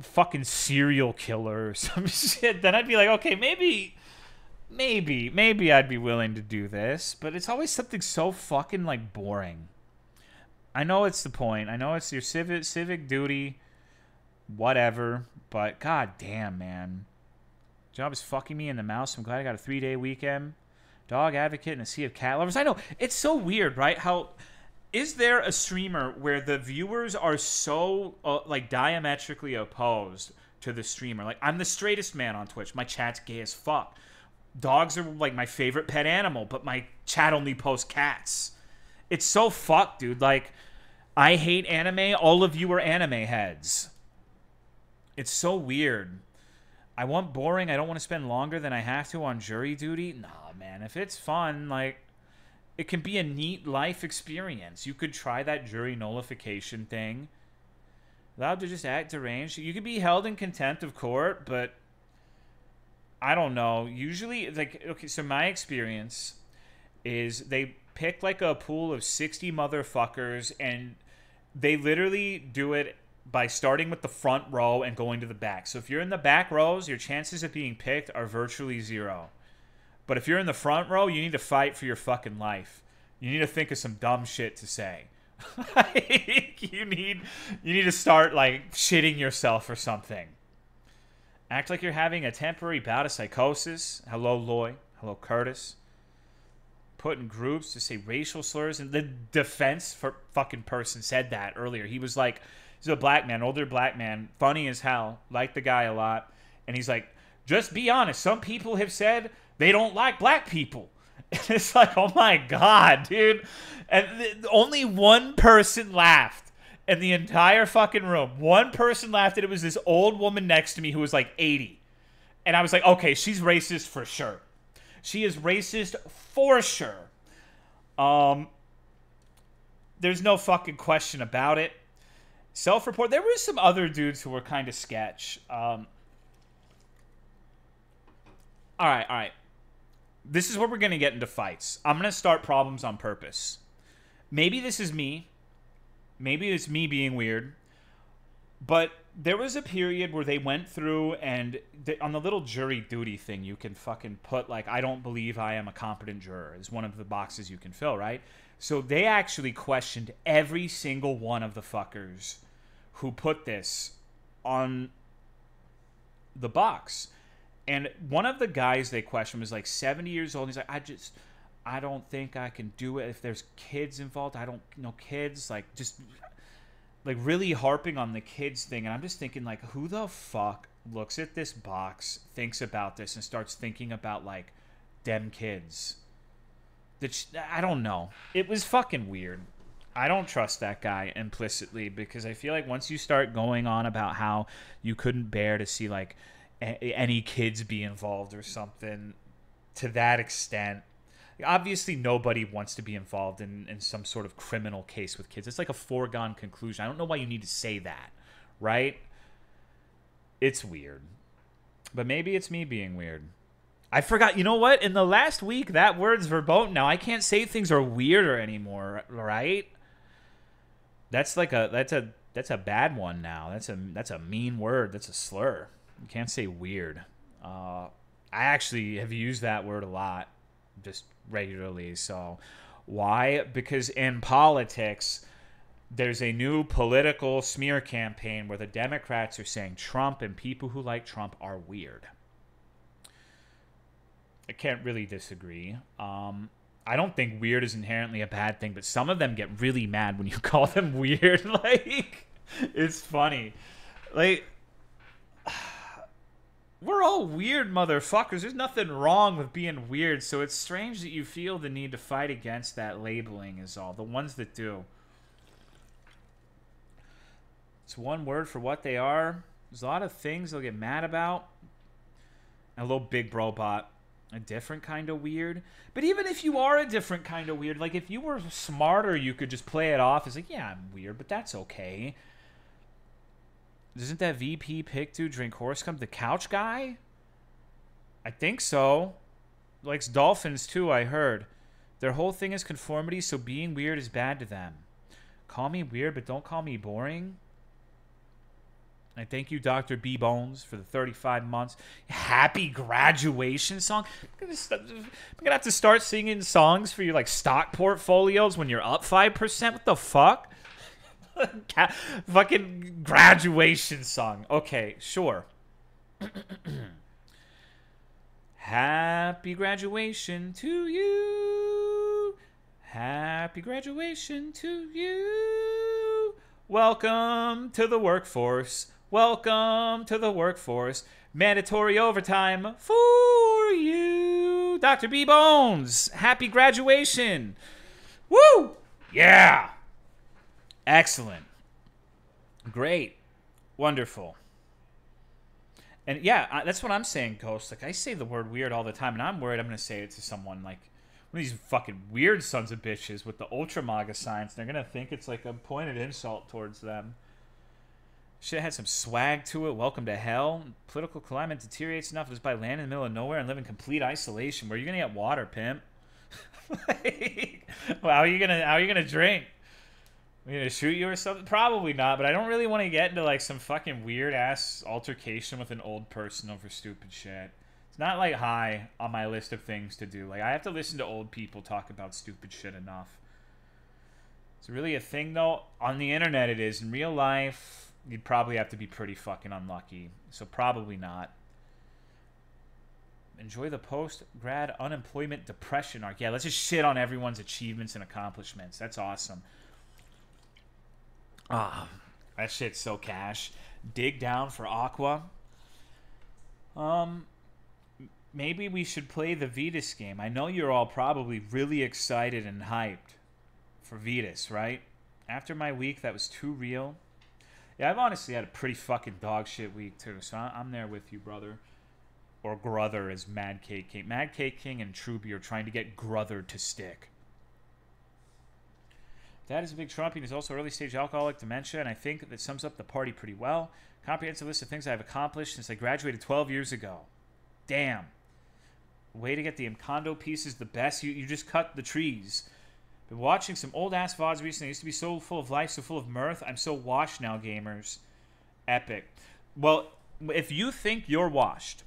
fucking serial killer or some shit. Then I'd be like, okay, maybe I'd be willing to do this. But it's always something so fucking, like, boring. I know it's the point. I know it's your civic duty, whatever. But god damn, man. Job is fucking me in the mouth. So I'm glad I got a 3-day weekend. Dog advocate and a sea of cat lovers. I know. It's so weird, right? How... Is there a streamer where the viewers are so, like, diametrically opposed to the streamer? Like, I'm the straightest man on Twitch. My chat's gay as fuck. Dogs are, like, my favorite pet animal, but my chat only posts cats. It's so fucked, dude. Like, I hate anime. All of you are anime heads. It's so weird. I want boring. I don't want to spend longer than I have to on jury duty. Nah, man. If it's fun, like... It can be a neat life experience. You could try that jury nullification thing. Allowed to just act deranged. You could be held in contempt of court, but I don't know. Usually, like, okay, so my experience is they pick like a pool of 60 motherfuckers, and they literally do it by starting with the front row and going to the back. So if you're in the back rows, your chances of being picked are virtually zero. But if you're in the front row, you need to fight for your fucking life. You need to think of some dumb shit to say. you need to start, like, shitting yourself or something. Act like you're having a temporary bout of psychosis. Hello, Loy. Hello, Curtis. Put in groups to say racial slurs. And the defense for fucking person said that earlier. He was like, he's a black man, older black man, funny as hell, liked the guy a lot. And he's like, just be honest. Some people have said... They don't like black people. It's like, oh my God, dude. And only one person laughed in the entire fucking room. One person laughed, and it was this old woman next to me who was like 80. And I was like, okay, she's racist for sure. She is racist for sure. There's no fucking question about it. Self-report. There were some other dudes who were kind of sketch. All right. This is where we're going to get into fights. I'm going to start problems on purpose. Maybe this is me. Maybe it's me being weird. But there was a period where they went through and on the little jury duty thing, you can fucking put, like, I don't believe I am a competent juror is one of the boxes you can fill, right? So they actually questioned every single one of the fuckers who put this on the box. And one of the guys they questioned was like 70 years old. He's like, I don't think I can do it if there's kids involved. I don't know kids, like just like really harping on the kids thing. And I'm just thinking like, who the fuck looks at this box, thinks about this, and starts thinking about like them kids? I don't know. It was fucking weird. I don't trust that guy implicitly, because I feel like once you start going on about how you couldn't bear to see like any kids be involved or something to that extent, obviously nobody wants to be involved in some sort of criminal case with kids. It's like a foregone conclusion. I don't know why you need to say that, right? It's weird. But maybe it's me being weird. I forgot. You know what? In the last week, that word's verboten now. I can't say things are weirder anymore, right? That's like that's a bad one now. That's a mean word. That's a slur. You can't say weird. I actually have used that word a lot, just regularly. So why? Because in politics, there's a new political smear campaign where the Democrats are saying Trump and people who like Trump are weird. I can't really disagree. I don't think weird is inherently a bad thing, but some of them get really mad when you call them weird. Like, it's funny. Like, we're all weird motherfuckers. There's nothing wrong with being weird, so it's strange that you feel the need to fight against that labeling is all. The ones that do. It's one word for what they are. There's a lot of things they'll get mad about. A little big bro bot. A different kind of weird. But even if you are a different kind of weird, like if you were smarter, you could just play it off as like, yeah, I'm weird, but that's okay. Doesn't that VP pick to drink horse cum? The couch guy? I think so. Likes dolphins too, I heard. Their whole thing is conformity, so being weird is bad to them. Call me weird, but don't call me boring. I thank you, Dr. B Bones, for the 35 months. Happy graduation song. I'm gonna have to start singing songs for your like stock portfolios when you're up 5%. What the fuck? Fucking graduation song. Okay, sure. Happy graduation to you. Happy graduation to you. Welcome to the workforce. Welcome to the workforce. Mandatory overtime for you. Dr. B Bones, happy graduation. Woo! Yeah. Excellent. Great. Wonderful. And yeah, that's what I'm saying, Ghost. Like, I say the word weird all the time, and I'm worried I'm going to say it to someone like one of these fucking weird sons of bitches with the ultra MAGA signs. They're going to think it's like a pointed insult towards them. Shit had some swag to it. Welcome to hell. Political climate deteriorates enough just by landing in the middle of nowhere and living in complete isolation. Where are you gonna get water, pimp? Like, well, how are you gonna drink? Are you gonna shoot you or something? Probably not. But I don't really want to get into like some fucking weird ass altercation with an old person over stupid shit. It's not like high on my list of things to do. Like, I have to listen to old people talk about stupid shit enough. It's really a thing though. On the internet, it is. In real life, you'd probably have to be pretty fucking unlucky. So probably not. Enjoy the post-grad unemployment depression arc. Yeah, let's just shit on everyone's achievements and accomplishments. That's awesome. Ah, that shit's so cash. Dig down for Aqua. Maybe we should play the Vetus game. I know you're all probably really excited and hyped for Vetus, right? After my week, that was too real. Yeah, I've honestly had a pretty fucking dog shit week too, so I'm there with you, brother. Or Gruther, as Mad Cake King. Mad Cake King and Truby are trying to get Gruther to stick. Dad is a big Trump. He's also early stage alcoholic dementia, and I think that sums up the party pretty well. Comprehensive list of things I've accomplished since I graduated 12 years ago. Damn. Way to get the Encanto pieces the best. You just cut the trees. Been watching some old ass VODs recently. I used to be so full of life, so full of mirth. I'm so washed now, gamers. Epic. Well, if you think you're washed,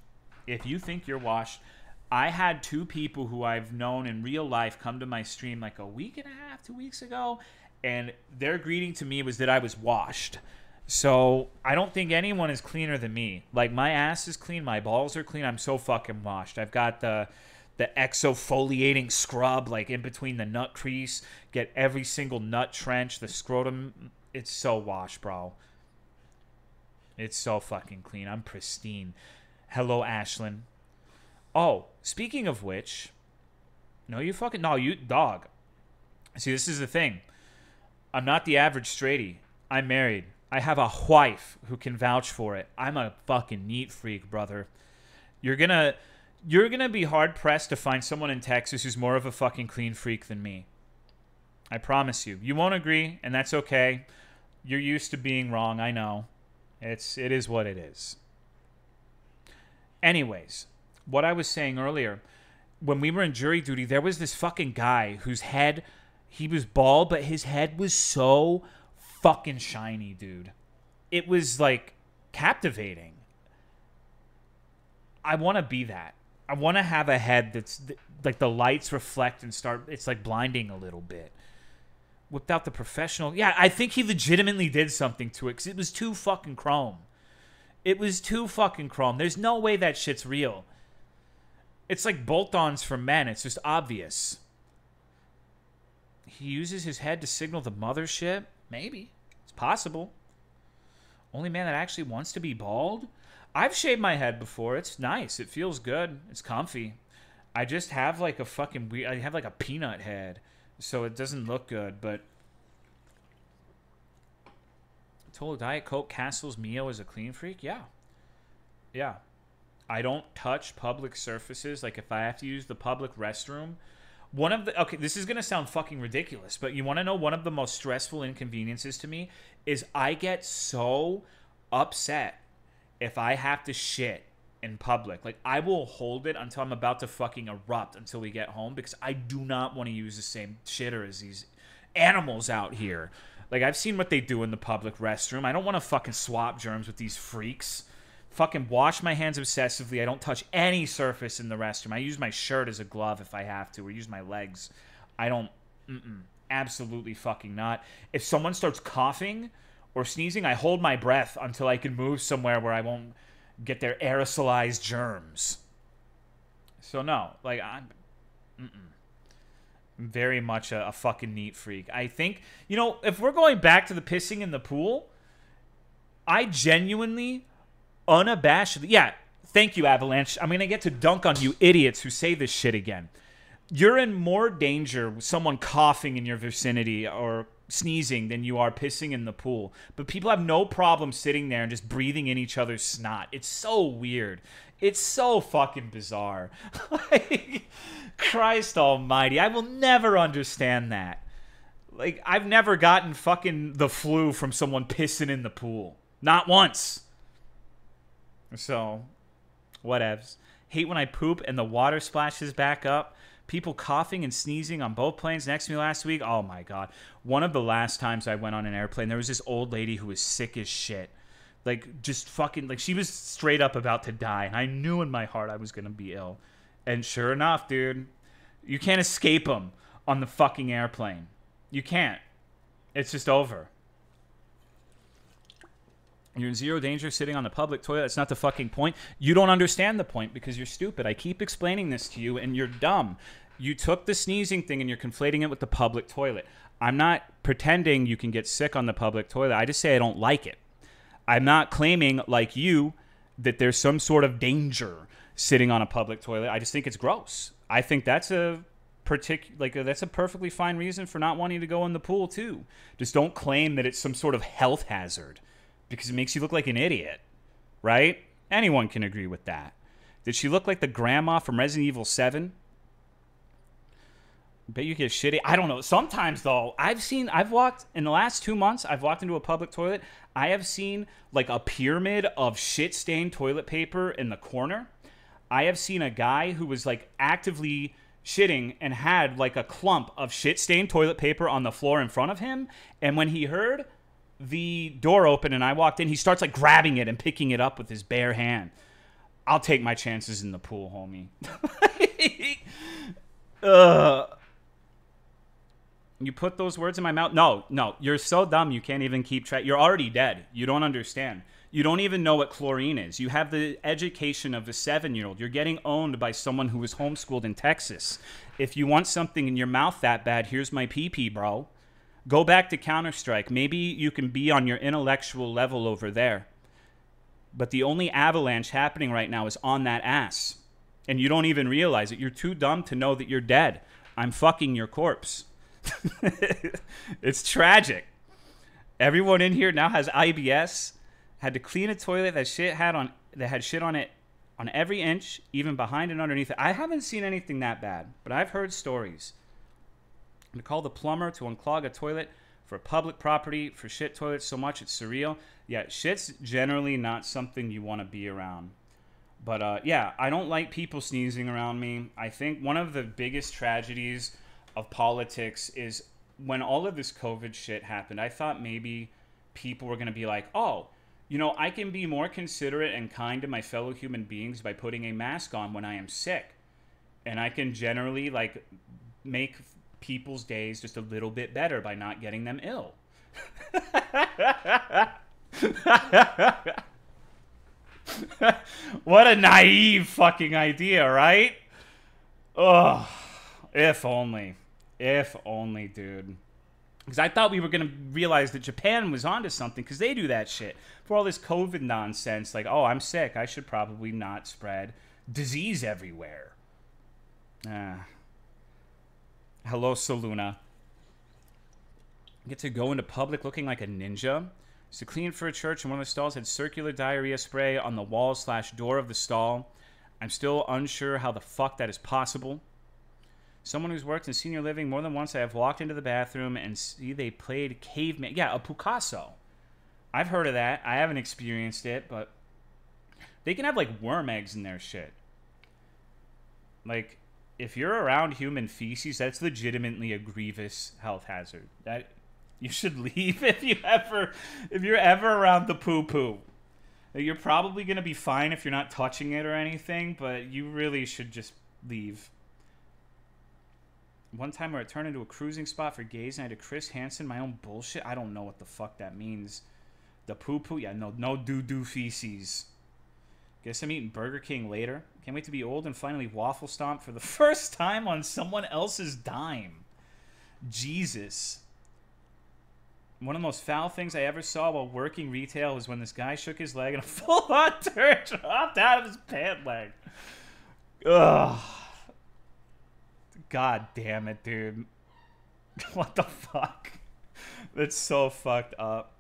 I had two people who I've known in real life come to my stream like a week and a half, 2 weeks ago, and their greeting to me was that I was washed. So I don't think anyone is cleaner than me. Like, my ass is clean, my balls are clean. I'm so fucking washed. I've got the exfoliating scrub, like, in between the nut crease. Get every single nut trench, the scrotum. It's so washed, bro. It's so fucking clean. I'm pristine. Hello, Ashlyn. Oh, speaking of which, no, you dog. See, this is the thing. I'm not the average straighty. I'm married. I have a wife who can vouch for it. I'm a fucking neat freak, brother. You're gonna be hard pressed to find someone in Texas who's more of a fucking clean freak than me. I promise you. You won't agree, and that's okay. You're used to being wrong. I know. It is what it is. Anyways, what I was saying earlier, when we were in jury duty, there was this fucking guy whose head, he was bald, but his head was so fucking shiny, dude. It was, like, captivating. I want to be that. I want to have a head that's, like, the lights reflect and it's, like, blinding a little bit. Whipped out the professional. Yeah, I think he legitimately did something to it because it was too fucking chrome. It was too fucking chrome. There's no way that shit's real. It's like bolt-ons for men. It's just obvious. He uses his head to signal the mothership? Maybe. It's possible. Only man that actually wants to be bald? I've shaved my head before. It's nice. It feels good. It's comfy. I just have like a fucking weird... I have like a peanut head. So it doesn't look good, but... Total Diet Coke Castles Mio is a clean freak? Yeah. Yeah. I don't touch public surfaces. Like, if I have to use the public restroom... Okay, this is going to sound fucking ridiculous, but you want to know one of the most stressful inconveniences to me is I get so upset if I have to shit in public. Like, I will hold it until I'm about to fucking erupt until we get home because I do not want to use the same shitter as these animals out here. Like, I've seen what they do in the public restroom. I don't want to fucking swap germs with these freaks. Fucking wash my hands obsessively. I don't touch any surface in the restroom. I use my shirt as a glove if I have to, or use my legs. I don't... Absolutely fucking not. If someone starts coughing or sneezing, I hold my breath until I can move somewhere where I won't get their aerosolized germs. So no, like, I'm very much a fucking neat freak. I think, you know, if we're going back to the pissing in the pool, I genuinely, unabashedly, yeah, thank you, Avalanche. I'm going to get to dunk on you idiots who say this shit again. You're in more danger with someone coughing in your vicinity or sneezing than you are pissing in the pool. But people have no problem sitting there and just breathing in each other's snot. It's so weird. It's so fucking bizarre. Like, Christ almighty. I will never understand that. Like, I've never gotten fucking the flu from someone pissing in the pool. Not once. So, whatevs. Hate when I poop and the water splashes back up. People coughing and sneezing on both planes next to me last week. Oh, my God. One of the last times I went on an airplane, there was this old lady who was sick as shit. Like, just fucking... Like, she was straight up about to die. And I knew in my heart I was going to be ill. And sure enough, dude, you can't escape them on the fucking airplane. You can't. It's just over. You're in zero danger sitting on the public toilet. That's not the fucking point. You don't understand the point because you're stupid. I keep explaining this to you, and you're dumb. You took the sneezing thing, and you're conflating it with the public toilet. I'm not pretending you can get sick on the public toilet. I just say I don't like it. I'm not claiming, like you, that there's some sort of danger sitting on a public toilet. I just think it's gross. I think that's a that's a perfectly fine reason for not wanting to go in the pool, too. Just don't claim that it's some sort of health hazard. Because it makes you look like an idiot, right? Anyone can agree with that. Did she look like the grandma from Resident Evil 7? Bet you get shitty. I don't know. Sometimes, though, I've walked, in the last 2 months, I've walked into a public toilet. I have seen, like, a pyramid of shit-stained toilet paper in the corner. I have seen a guy who was, like, actively shitting and had, like, a clump of shit-stained toilet paper on the floor in front of him. And when he heard the door open and I walked in, he starts like grabbing it and picking it up with his bare hand. I'll take my chances in the pool, homie. You put those words in my mouth? No, no. You're so dumb you can't even keep track. You're already dead. You don't understand. You don't even know what chlorine is. You have the education of a 7-year-old. You're getting owned by someone who was homeschooled in Texas. If you want something in your mouth that bad, here's my pee-pee, bro. Go back to Counter-Strike. Maybe you can be on your intellectual level over there. But the only avalanche happening right now is on that ass. And you don't even realize it. You're too dumb to know that you're dead. I'm fucking your corpse. It's tragic. Everyone in here now has IBS. Had to clean a toilet that had shit on it on every inch, even behind and underneath it. I haven't seen anything that bad, but I've heard stories. To call the plumber to unclog a toilet for public property for shit toilets so much it's surreal. Yeah, shit's generally not something you want to be around. But yeah, I don't like people sneezing around me. I think one of the biggest tragedies of politics is when all of this COVID shit happened, I thought maybe people were going to be like, oh, you know, I can be more considerate and kind to my fellow human beings by putting a mask on when I am sick. And I can generally, like, make people's days just a little bit better by not getting them ill. What a naive fucking idea, right? Ugh. If only. If only, dude. Because I thought we were going to realize that Japan was onto something because they do that shit. For all this COVID nonsense, like, oh, I'm sick. I should probably not spread disease everywhere. Hello, Saluna. Get to go into public looking like a ninja. Used to clean for a church, and one of the stalls had circular diarrhea spray on the wall/door of the stall. I'm still unsure how the fuck that is possible. Someone who's worked in senior living more than once, I have walked into the bathroom and see they played caveman. Yeah, a Picasso. I've heard of that. I haven't experienced it, but they can have, like, worm eggs in their shit. Like, if you're around human feces, that's legitimately a grievous health hazard. That you should leave if you're ever around the poo-poo. You're probably going to be fine if you're not touching it or anything, but you really should just leave. One time where it turned into a cruising spot for gays and I had to Chris Hansen my own bullshit. I don't know what the fuck that means. The poo-poo? Yeah, no doo-doo feces. Guess I'm eating Burger King later. Can't wait to be old and finally waffle stomp for the first time on someone else's dime. Jesus. One of the most foul things I ever saw while working retail was when this guy shook his leg and a full-on turd dropped out of his pant leg. Ugh. God damn it, dude. What the fuck? That's so fucked up.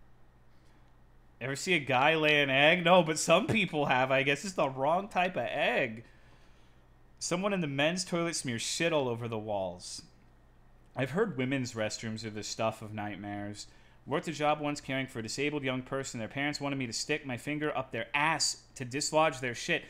Ever see a guy lay an egg? No, but some people have. I guess it's the wrong type of egg. Someone in the men's toilet smears shit all over the walls. I've heard women's restrooms are the stuff of nightmares. Worked a job once caring for a disabled young person. Their parents wanted me to stick my finger up their ass to dislodge their shit.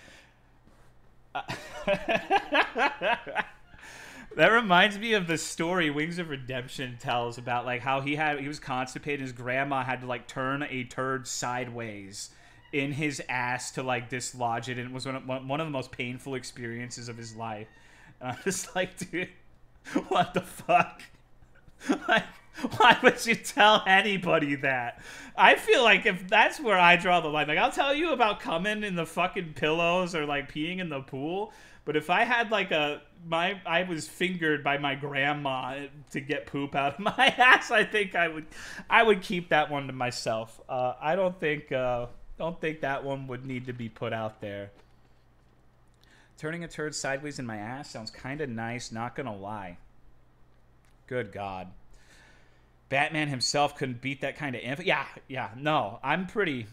That reminds me of the story Wings of Redemption tells about, like, how he was constipated and his grandma had to, like, turn a turd sideways in his ass to, like, dislodge it, and it was one of the most painful experiences of his life. And I'm just like, dude, what the fuck? Like, why would you tell anybody that? I feel like if that's where I draw the line, like, I'll tell you about coming in the fucking pillows or, like, peeing in the pool, but if I had, like, I was fingered by my grandma to get poop out of my ass, I think I would keep that one to myself. I don't think that one would need to be put out there. Turning a turd sideways in my ass sounds kind of nice, not gonna lie. Good God. Batman himself couldn't beat that kind of info. Yeah, no. I'm pretty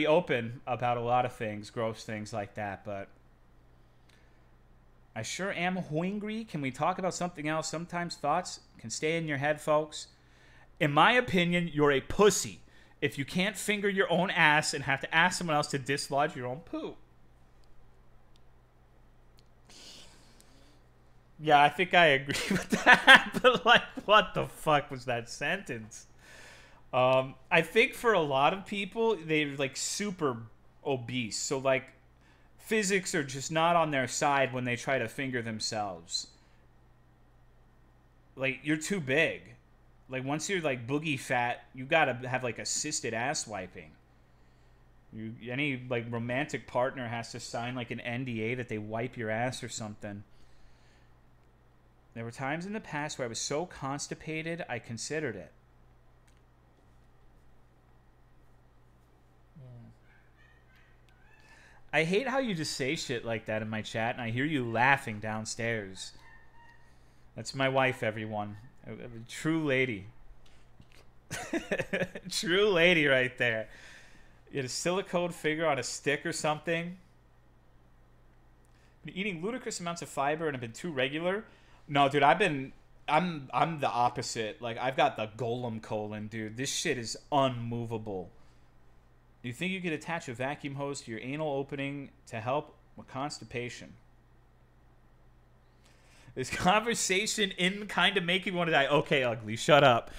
open about a lot of things, gross things like that, but I sure am hungry. Can we talk about something else? Sometimes thoughts can stay in your head, folks. In my opinion, you're a pussy if you can't finger your own ass and have to ask someone else to dislodge your own poo. Yeah, I think I agree with that. But, like, what the fuck was that sentence? I think for a lot of people, they're, like, super obese. So, like, physics are just not on their side when they try to finger themselves. Like, you're too big. Like, once you're, like, boogie fat, you gotta have, like, assisted ass wiping. Any, like, romantic partner has to sign, like, an NDA that they wipe your ass or something. There were times in the past where I was so constipated, I considered it. I hate how you just say shit like that in my chat, and I hear you laughing downstairs. That's my wife, everyone. A true lady. True lady right there. You had a silicone figure on a stick or something. Been eating ludicrous amounts of fiber and have been too regular. No, dude, I'm the opposite. Like, I've got the golem colon, dude. This shit is unmovable. Do you think you could attach a vacuum hose to your anal opening to help with constipation? This conversation in kind of making me want to die. Okay, ugly, shut up.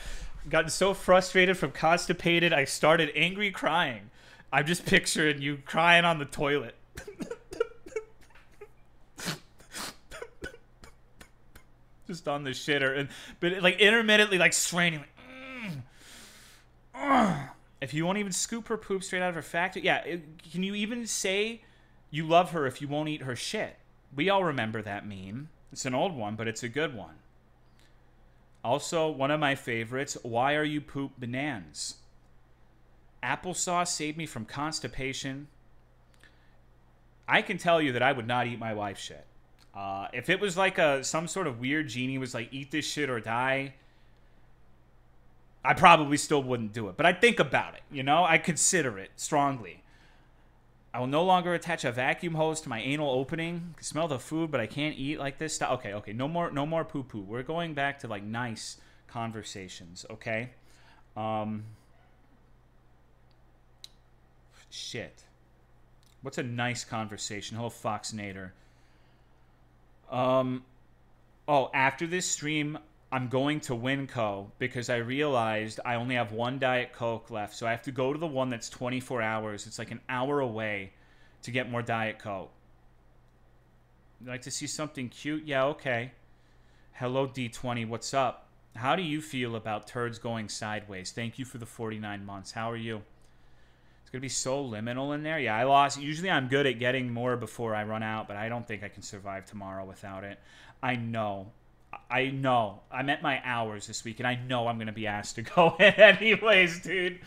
Gotten so frustrated from constipated, I started angry crying. I'm just picturing you crying on the toilet. Just on the shitter, but like intermittently, like straining. Like, if you won't even scoop her poop straight out of her factory, yeah. Can you even say you love her if you won't eat her shit? We all remember that meme. It's an old one, but it's a good one. Also, one of my favorites, why are you poop bananas? Applesauce saved me from constipation. I can tell you that I would not eat my wife's shit. If it was like some sort of weird genie was like, eat this shit or die, I probably still wouldn't do it. But I'd think about it, you know? I consider it strongly. I will no longer attach a vacuum hose to my anal opening. I can smell the food, but I can't eat like this stuff. Okay. No more poo-poo. We're going back to, like, nice conversations, okay? Shit. What's a nice conversation? Hello, Foxnator. After this stream, I'm going to Winco because I realized I only have one Diet Coke left. So I have to go to the one that's 24 hours. It's like an hour away to get more Diet Coke. You'd like to see something cute? Yeah, okay. Hello, D20. What's up? How do you feel about turds going sideways? Thank you for the 49 months. How are you? It's going to be so liminal in there. Yeah, I lost. Usually I'm good at getting more before I run out, but I don't think I can survive tomorrow without it. I know. I'm at my hours this week, and I know I'm going to be asked to go in anyways, dude.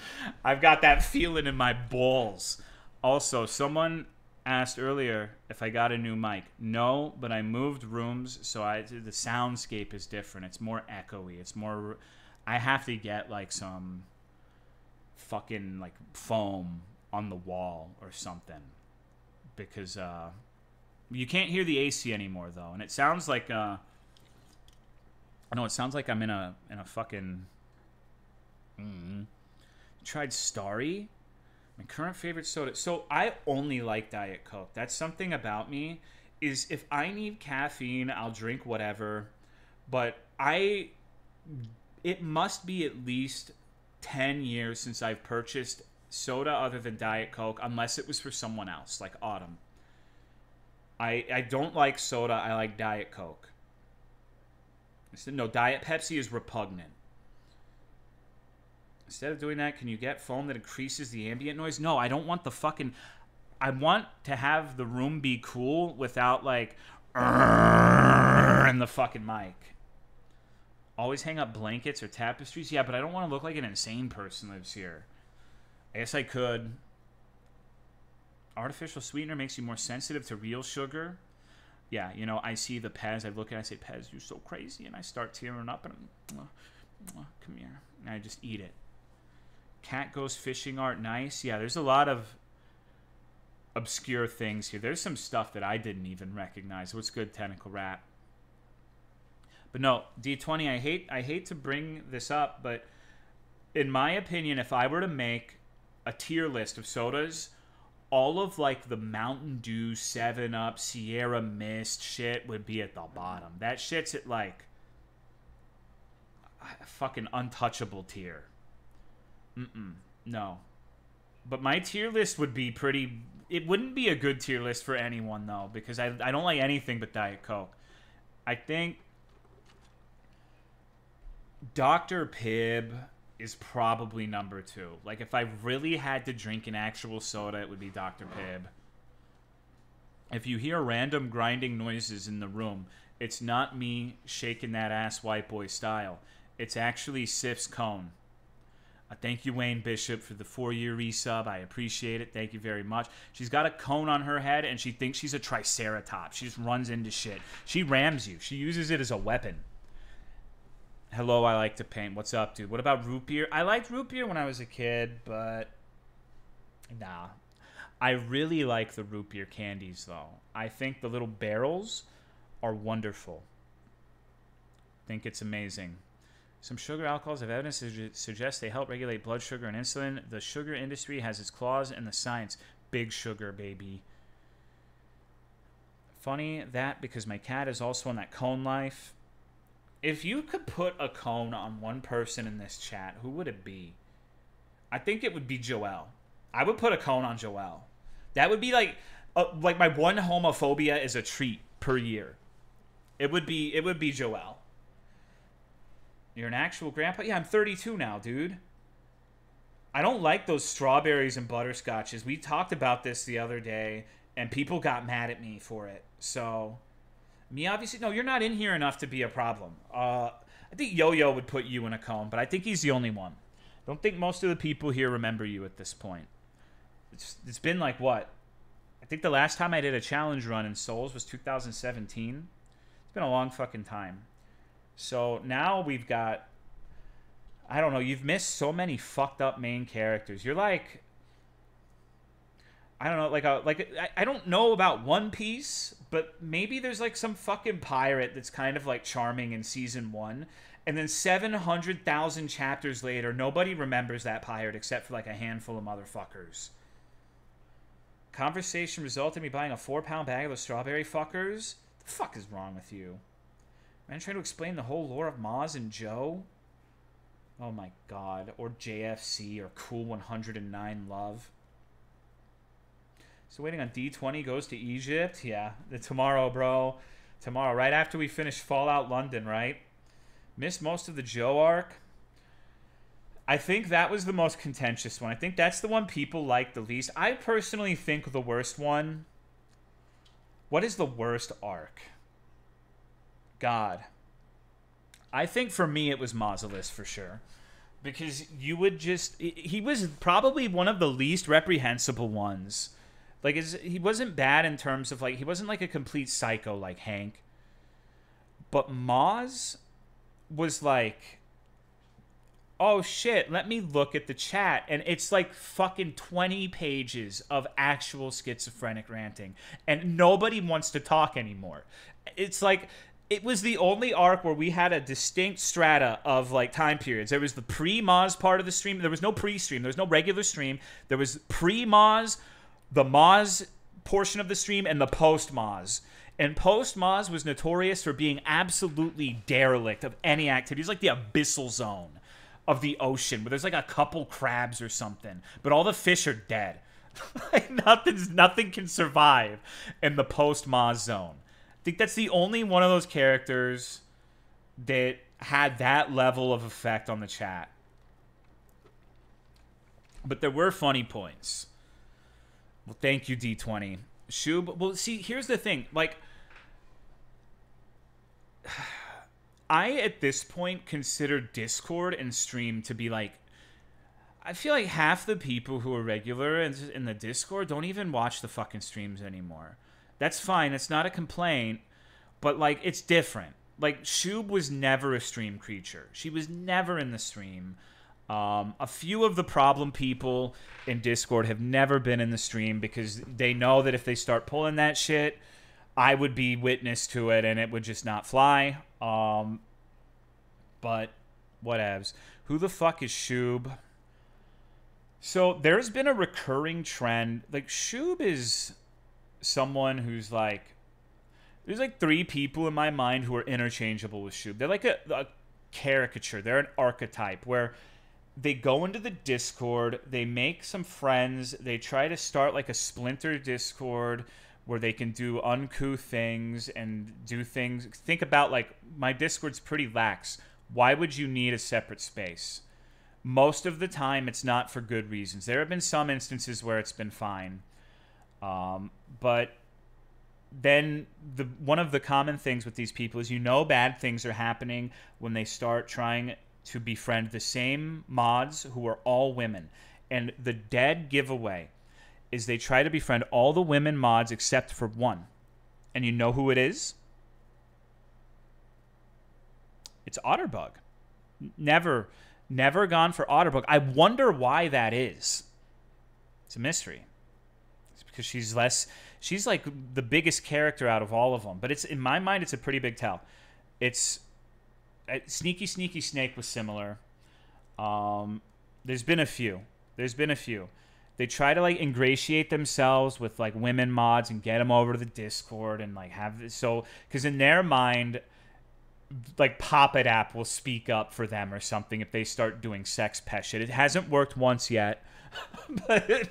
I've got that feeling in my balls. Also, someone asked earlier if I got a new mic. No, but I moved rooms, so the soundscape is different. It's more echoey. It's more... I have to get, like, some fucking, like, foam on the wall or something. Because, you can't hear the AC anymore, though. And it sounds like, No, it sounds like I'm in a fucking... Tried Starry? My current favorite soda. So I only like Diet Coke. That's something about me. Is if I need caffeine, I'll drink whatever. But it must be at least 10 years since I've purchased soda other than Diet Coke, unless it was for someone else, like Autumn. I don't like soda. I like Diet Coke. No, Diet Pepsi is repugnant. Instead of doing that, can you get foam that increases the ambient noise? No, I don't want the fucking... I want to have the room be cool without, like... and the fucking mic. Always hang up blankets or tapestries? Yeah, but I don't want to look like an insane person lives here. I guess I could. Artificial sweetener makes you more sensitive to real sugar. Yeah, you know, I see the Pez. I look at it, I say, Pez, you're so crazy. And I start tearing up and I'm, come here. And I just eat it. Cat goes fishing art, nice. Yeah, there's a lot of obscure things here. There's some stuff that I didn't even recognize. What's good, Tentacle Rat? But no, D20, I hate to bring this up, but in my opinion, if I were to make a tier list of sodas, all of, like, the Mountain Dew, 7-Up, Sierra Mist shit would be at the bottom. That shit's at, like, a fucking untouchable tier. No. But my tier list would be pretty... It wouldn't be a good tier list for anyone, though, because I don't like anything but Diet Coke. I think... Dr. Pibb is probably number 2. Like, if I really had to drink an actual soda, it would be Dr. Pibb. If you hear random grinding noises in the room, it's not me shaking that ass white boy style. It's actually Sif's cone. Thank you, Wayne Bishop, for the 4-year resub. I appreciate it. Thank you very much. She's got a cone on her head, and she thinks she's a triceratops. She just runs into shit. She rams you. She uses it as a weapon. Hello, I like to paint. What's up, dude? What about root beer? I liked root beer when I was a kid, but nah. I really like the root beer candies, though. I think the little barrels are wonderful. Think it's amazing. Some sugar alcohols have evidence to suggest they help regulate blood sugar and insulin. The sugar industry has its claws in the science. Big sugar, baby. Funny that because my cat is also on that cone life. If you could put a cone on one person in this chat, who would it be? I think it would be Joelle. I would put a cone on Joelle. That would be like my one homophobia is a treat per year. It would be Joelle. You're an actual grandpa? Yeah, I'm 32 now, dude. I don't like those strawberries and butterscotches. We talked about this the other day, and people got mad at me for it. So, me obviously... No, you're not in here enough to be a problem. I think Yo-Yo would put you in a cone, but I think he's the only one. I don't think most of the people here remember you at this point. It's been like, what? I think the last time I did a challenge run in Souls was 2017. It's been a long fucking time. So now we've got, I don't know, you've missed so many fucked up main characters. You're like, I don't know, I don't know about One Piece, but maybe there's like some fucking pirate that's kind of like charming in season 1. And then 700,000 chapters later, nobody remembers that pirate except for like a handful of motherfuckers. Conversation resulted in me buying a 4-pound bag of those strawberry fuckers. The fuck is wrong with you? Man, trying to explain the whole lore of Maz and Joe? Oh my god. Or JFC or Cool 109 Love. So waiting on D20 goes to Egypt? Yeah. Tomorrow, bro. Tomorrow. Right after we finish Fallout London, right? Missed most of the Joe arc. I think that was the most contentious one. I think that's the one people like the least. I personally think the worst one... What is the worst arc? God. I think for me it was Mausolus for sure. Because you would just... He was probably one of the least reprehensible ones. Like, he wasn't bad in terms of, like... He wasn't like a complete psycho like Hank. But Maz was like... Oh shit, let me look at the chat. And it's like fucking 20 pages of actual schizophrenic ranting. And nobody wants to talk anymore. It's like... It was the only arc where we had a distinct strata of like time periods. There was the pre-Maz part of the stream. There was no pre-stream. There was no regular stream. There was pre-Maz, the Maz portion of the stream, and the post-Maz. And post-Maz was notorious for being absolutely derelict of any activity. It was like the abyssal zone of the ocean where there's like a couple crabs or something, but all the fish are dead. Like nothing can survive in the post-Maz zone. I think that's the only one of those characters that had that level of effect on the chat. But there were funny points. Well, thank you, D20. Shub, well, see, here's the thing. Like, I, at this point, consider Discord and stream to be, like... I feel like half the people who are regular in the Discord don't even watch the fucking streams anymore. That's fine. It's not a complaint. But, like, it's different. Like, Shub was never a stream creature. She was never in the stream. A few of the problem people in Discord have never been in the stream because they know that if they start pulling that shit, I would be witness to it and it would just not fly. But, whatevs. Who the fuck is Shub? So, there's been a recurring trend. Like, Shub is... someone who's like... There's like 3 people in my mind who are interchangeable with Shub. They're like a caricature. They're an archetype where they go into the Discord, they make some friends, they try to start like a splinter Discord where they can do uncouth things and do things. Think about like, my Discord's pretty lax. Why would you need a separate space? Most of the time, it's not for good reasons. There have been some instances where it's been fine. But then one of the common things with these people is, bad things are happening when they start trying to befriend the same mods who are all women. And the dead giveaway is they try to befriend all the women mods except for one. And you know who it is? It's Otterbug. Never gone for Otterbug. I wonder why that is. It's a mystery. It's because she's like the biggest character out of all of them. But it's, in my mind, it's a pretty big tell. It's Sneaky Snake was similar. There's been a few. They try to like ingratiate themselves with like women mods and get them over to the Discord and like have this. So, because in their mind, like Pop It app will speak up for them or something if they start doing sex pet shit. It hasn't worked once yet, but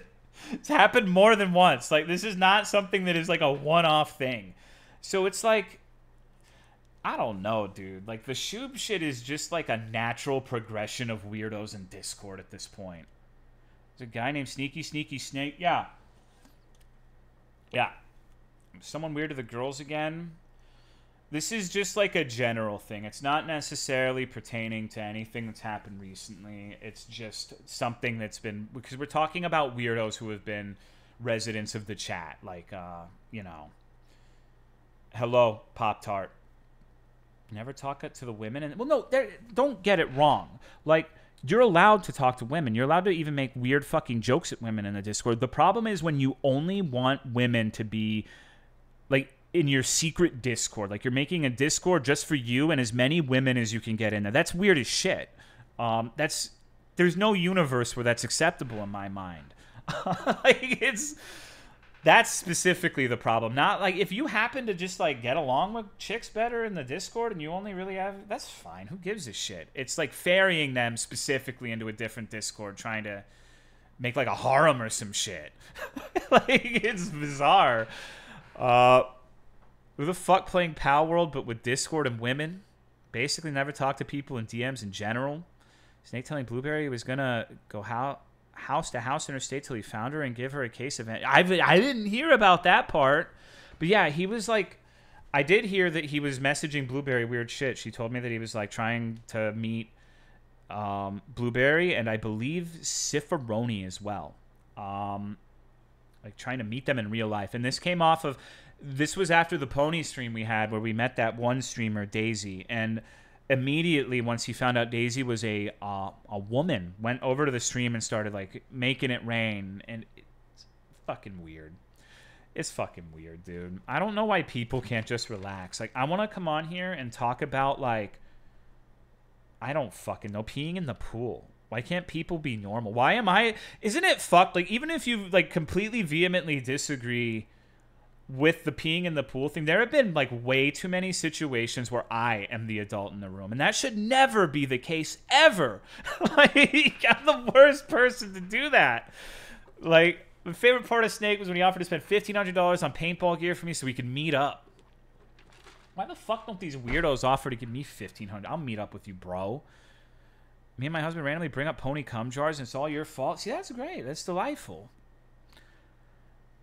it's happened more than once. Like, this is not something that is like a one-off thing. So it's like, I don't know, dude. Like, the Shoob shit is just like a natural progression of weirdos in Discord at this point. There's a guy named Sneaky Snake. Yeah. Someone weird to the girls again. This is just like a general thing. It's not necessarily pertaining to anything that's happened recently. It's just something that's been, because we're talking about weirdos who have been residents of the chat. Like, hello, Pop-Tart. Never talk to the women. And well, no, don't get it wrong. Like, you're allowed to talk to women. You're allowed to even make weird fucking jokes at women in the Discord. The problem is when you only want women to be, like, in your secret Discord. Like, you're making a Discord just for you and as many women as you can get in there. That's weird as shit. There's no universe where that's acceptable in my mind. That's specifically the problem. Not like, if you happen to just like get along with chicks better in the Discord and you only really have, that's fine. Who gives a shit? It's like ferrying them specifically into a different Discord, trying to make like a harem or some shit. Like, it's bizarre. Who the fuck playing Pal World but with Discord and women? Basically never talk to people in DMs in general. Snake telling Blueberry he was gonna go house to house in her state till he found her and give her a case of... I didn't hear about that part. But yeah, he was like... I did hear that he was messaging Blueberry weird shit. She told me that he was like trying to meet Blueberry and I believe Cifaroni as well. Like trying to meet them in real life. And this came off of... This was after the pony stream we had where we met that one streamer, Daisy. And immediately, once he found out Daisy was a woman, went over to the stream and started, like, making it rain. And it's fucking weird. It's fucking weird, dude. I don't know why people can't just relax. Like, I want to come on here and talk about, like, I don't fucking know, peeing in the pool. Why can't people be normal? Why am I... Isn't it fucked? Like, even if you, like, completely vehemently disagree with the peeing in the pool thing, there have been like way too many situations where I am the adult in the room, and that should never be the case ever. Like, I'm the worst person to do that. Like, my favorite part of Snake was when he offered to spend $1,500 on paintball gear for me so we could meet up. Why the fuck don't these weirdos offer to give me $1,500? I'll meet up with you, bro. Me and my husband randomly bring up pony cum jars and it's all your fault. See, that's great. That's delightful.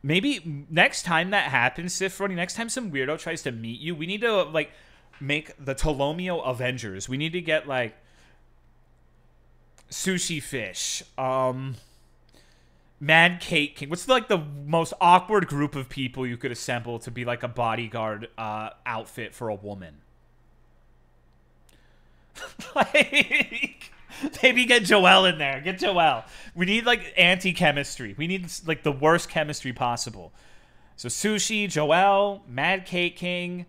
Maybe next time that happens, Sifroni, next time some weirdo tries to meet you, we need to, like, make the Tolomeo Avengers. We need to get, like, Sushi Fish, Mad Cake King. What's, like, the most awkward group of people you could assemble to be, like, a bodyguard outfit for a woman? Like... Maybe get Joelle in there. Get Joelle. We need, like, anti-chemistry. We need, like, the worst chemistry possible. So, Sushi, Joelle, Mad Cake King.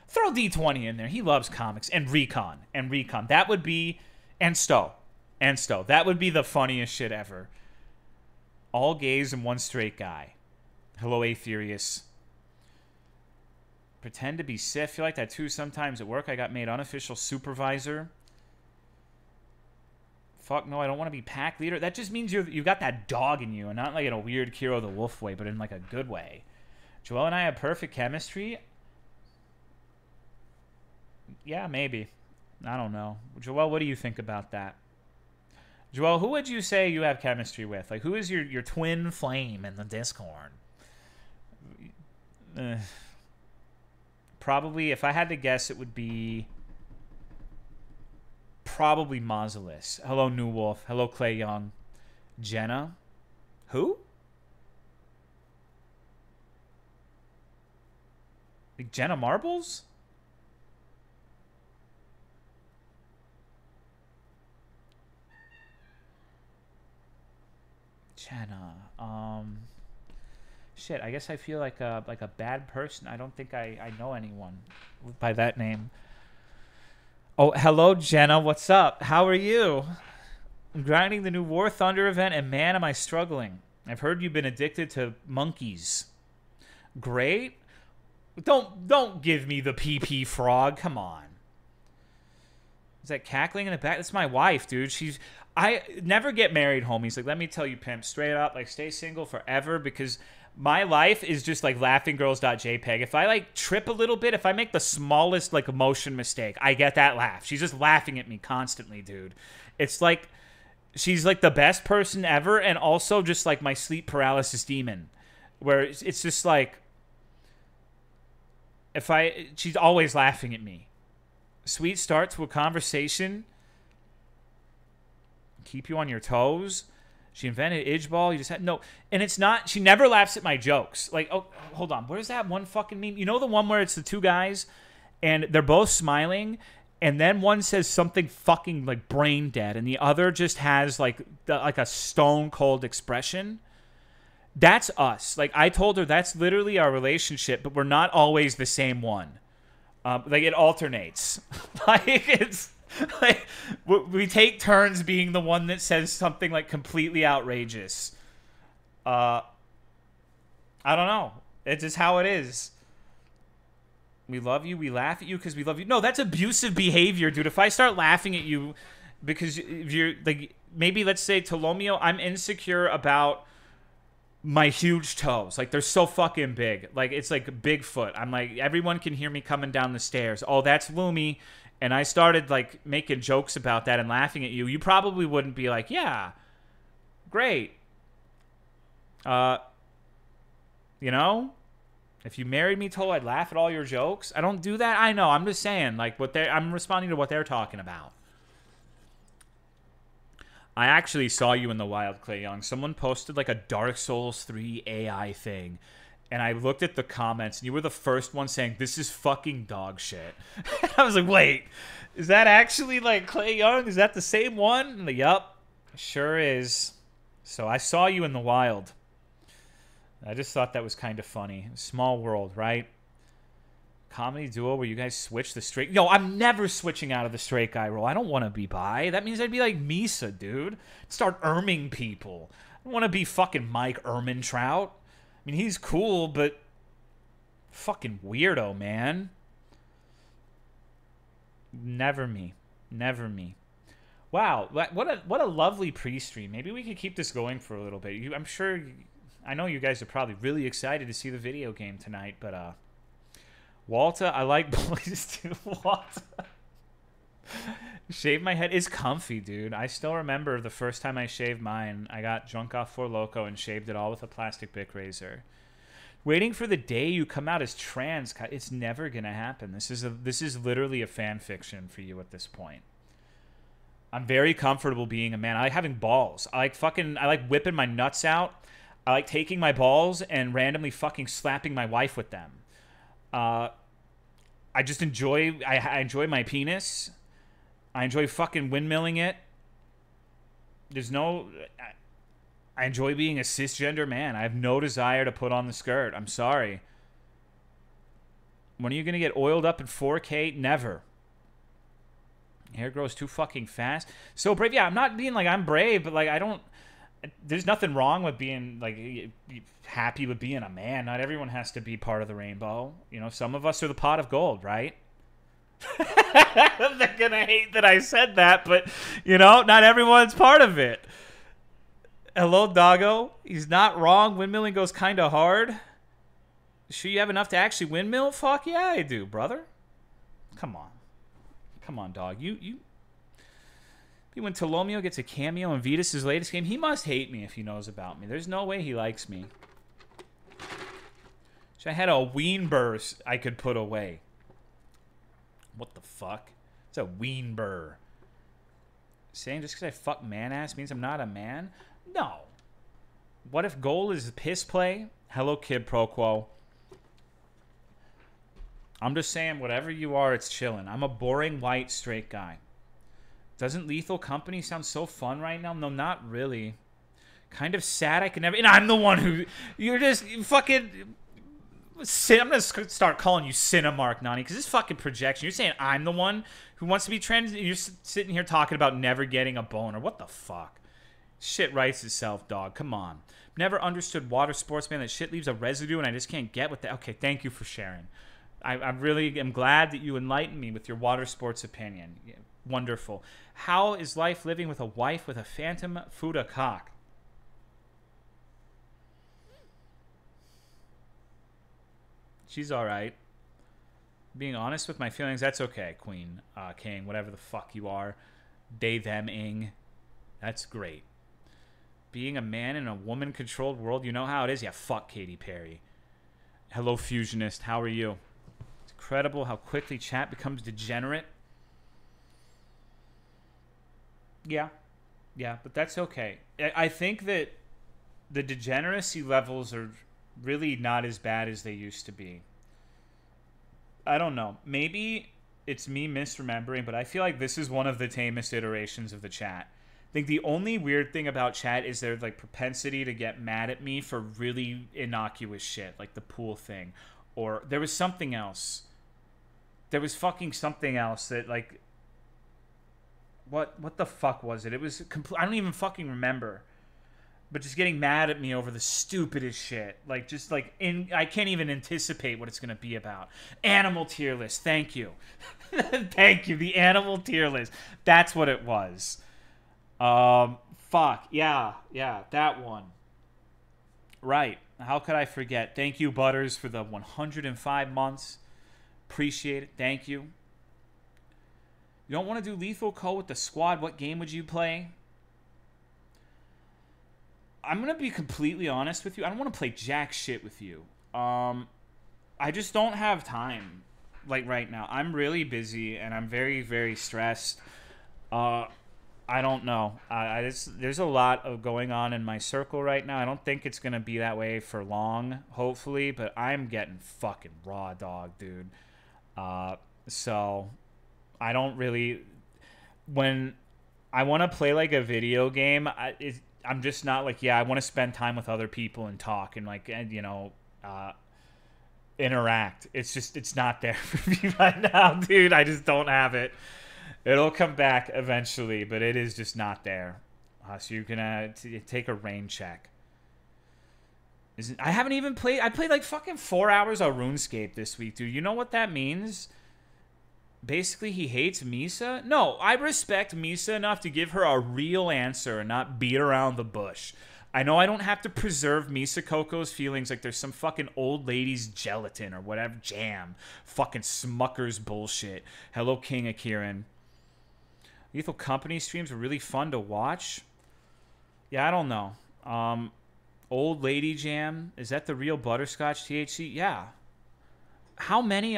Throw D20 in there. He loves comics. And Recon. That would be... And Stowe. That would be the funniest shit ever. All gays and one straight guy. Hello, Aetherius. Pretend to be Sif. Feel like that, too, sometimes at work. I got made unofficial supervisor. Fuck no, I don't want to be pack leader. That just means you've got that dog in you, and not like in a weird Kiro the Wolf way, but in like a good way. Joelle and I have perfect chemistry. Yeah, maybe. I don't know. Joel, what do you think about that? Joel, who would you say you have chemistry with? Like, who is your twin flame in the Discord? Probably, if I had to guess, it would be probably Mausolus. Hello, New Wolf. Hello, Clay Young. Jenna? Who? Like Jenna Marbles? Jenna. Shit, I guess I feel like a bad person. I don't think I know anyone by that name. Oh, hello, Jenna. What's up? How are you? I'm grinding the new War Thunder event, and man, am I struggling. I've heard you've been addicted to monkeys. Great. Don't give me the PP frog. Come on. Is that cackling in the back? That's my wife, dude. I never get married, homies. Like, let me tell you, pimp, straight up, like, stay single forever, because my life is just like laughing-girls.jpg. If I like trip a little bit, if I make the smallest like emotion mistake, I get that laugh. She's just laughing at me constantly, dude. It's like she's like the best person ever, and also just like my sleep paralysis demon, where it's just like she's always laughing at me. Sweet start to a conversation. Keep you on your toes. She invented Idgeball. You just had no, and it's not. She never laughs at my jokes. Like, oh, hold on. Where's that one fucking meme? You know the one where it's the two guys, and they're both smiling, and then one says something fucking like brain dead, and the other just has like a stone cold expression. That's us. Like, I told her that's literally our relationship, but we're not always the same one. Like, it alternates. Like, it's like we take turns being the one that says something like completely outrageous. I don't know. It's just how it is. We love you. We laugh at you because we love you. No, that's abusive behavior, dude. If I start laughing at you because you're like, maybe let's say Tolomeo, I'm insecure about my huge toes. Like, they're so fucking big. Like, it's like Bigfoot. I'm like, everyone can hear me coming down the stairs. Oh, that's Lumi. And I started like making jokes about that and laughing at you. You probably wouldn't be like, yeah, great. You know, if you married me, Tolo, I'd laugh at all your jokes. I don't do that. I know. I'm just saying, like, I'm responding to what they're talking about. I actually saw you in the wild, Clay Young. Someone posted like a Dark Souls 3 AI thing, and I looked at the comments, and you were the first one saying, this is fucking dog shit. I was like, wait, is that actually like Clay Young? Is that the same one? And like, yup, sure is. So I saw you in the wild. I just thought that was kind of funny. Small world, right? Comedy duo where you guys switch the straight... Yo, I'm never switching out of the straight guy role. I don't want to be bi. That means I'd be like Misa, dude. Start erming people. I don't want to be fucking Mike Ehrmantraut. I mean, he's cool, but... fucking weirdo, man. Never me. Never me. Wow, what a lovely pre-stream. Maybe we could keep this going for a little bit. I'm sure... I know you guys are probably really excited to see the video game tonight, but... Walter, I like boys too. Walter. Shave my head is comfy, dude. I still remember the first time I shaved mine. I got drunk off Four Loko and shaved it all with a plastic Bic razor. Waiting for the day you come out as trans, it's never gonna happen. This is literally a fan fiction for you at this point. I'm very comfortable being a man. I like having balls. I like whipping my nuts out. I like taking my balls and randomly fucking slapping my wife with them. I just enjoy, I enjoy my penis. I enjoy fucking windmilling it. There's no, I enjoy being a cisgender man. I have no desire to put on the skirt. I'm sorry. When are you going to get oiled up in 4K? Never. Hair grows too fucking fast. So brave. Yeah, I'm not being like I'm brave, but like I don't, there's nothing wrong with being like happy with being a man. Not everyone has to be part of the rainbow. You know, some of us are the pot of gold, right? They're gonna hate that I said that, but you know, not everyone's part of it. Hello, doggo. He's not wrong. Windmilling goes kind of hard. Sure you have enough to actually windmill? Fuck yeah, I do, brother. Come on. Come on, dog. When Tolomeo gets a cameo in VODs' latest game, he must hate me if he knows about me. There's no way he likes me. I had a ween burr I could put away. What the fuck? It's a ween burr. Saying just because I fuck man ass means I'm not a man? No. What if goal is piss play? Hello, Kid Pro Quo. I'm just saying, whatever you are, it's chilling. I'm a boring white straight guy. Doesn't Lethal Company sound so fun right now? No, not really. Kind of sad I can never... And I'm the one who... You're just fucking... I'm going to start calling you Cinemark, Nani, because this fucking projection. You're saying I'm the one who wants to be trans. You're sitting here talking about never getting a boner. What the fuck? Shit writes itself, dog. Come on. Never understood water sports, man. That shit leaves a residue, and I just can't get what the... Okay, thank you for sharing. I really am glad that you enlightened me with your water sports opinion. Yeah, wonderful. How is life living with a wife with a phantom Fuda cock? She's all right. Being honest with my feelings, that's okay, Queen, King, whatever the fuck you are. They, them, ing. That's great. Being a man in a woman-controlled world, you know how it is? Yeah, fuck Katy Perry. Hello, Fusionist. How are you? It's incredible how quickly chat becomes degenerate. Yeah. Yeah, but that's okay. I think that the degeneracy levels are really not as bad as they used to be. I don't know. Maybe it's me misremembering, but I feel like this is one of the tamest iterations of the chat. I think the only weird thing about chat is their like propensity to get mad at me for really innocuous shit, like the pool thing. Or there was something else. There was fucking something else that like... What the fuck was it? It was... I don't even fucking remember. But just getting mad at me over the stupidest shit. Like, just like... I can't even anticipate what it's going to be about. Animal tier list. Thank you. Thank you. The animal tier list. That's what it was. Fuck. Yeah. Yeah. That one. Right. How could I forget? Thank you, Butters, for the 105 months. Appreciate it. Thank you. You don't want to do Lethal Co. with the squad. What game would you play? I'm going to be completely honest with you. I don't want to play jack shit with you. I just don't have time, like, right now. I'm really busy, and I'm very, very stressed. I don't know. There's a lot of going on in my circle right now. I don't think it's going to be that way for long, hopefully, but I'm getting fucking raw dog, dude. So... I don't really... When I want to play, like, a video game, I'm just not, like, yeah, I want to spend time with other people and talk and, like, and, you know, interact. It's just, it's not there for me right now, dude. I just don't have it. It'll come back eventually, but it is just not there. So you can take a rain check. I haven't even played... I played, like, fucking 4 hours of RuneScape this week, dude. You know what that means? Basically, he hates Misa? No, I respect Misa enough to give her a real answer and not beat around the bush. I know I don't have to preserve Misa Coco's feelings like there's some fucking old lady's gelatin or whatever jam. Fucking Smucker's bullshit. Hello, King Akiran. Lethal Company streams are really fun to watch. Yeah, I don't know. Old lady jam. Is that the real butterscotch THC? Yeah. How many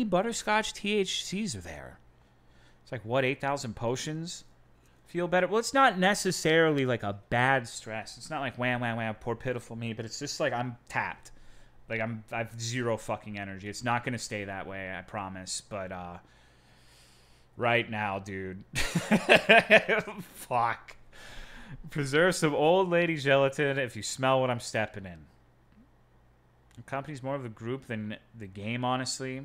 butterscotch THCs are there? It's like, what, 8,000 potions? Feel better? Well, it's not necessarily like a bad stress. It's not like wham, wham, wham, poor pitiful me, but it's just like I'm tapped. Like I have zero fucking energy. It's not going to stay that way, I promise. But right now, dude. Fuck. Preserve some old lady gelatin if you smell what I'm stepping in. The company's more of the group than the game, honestly.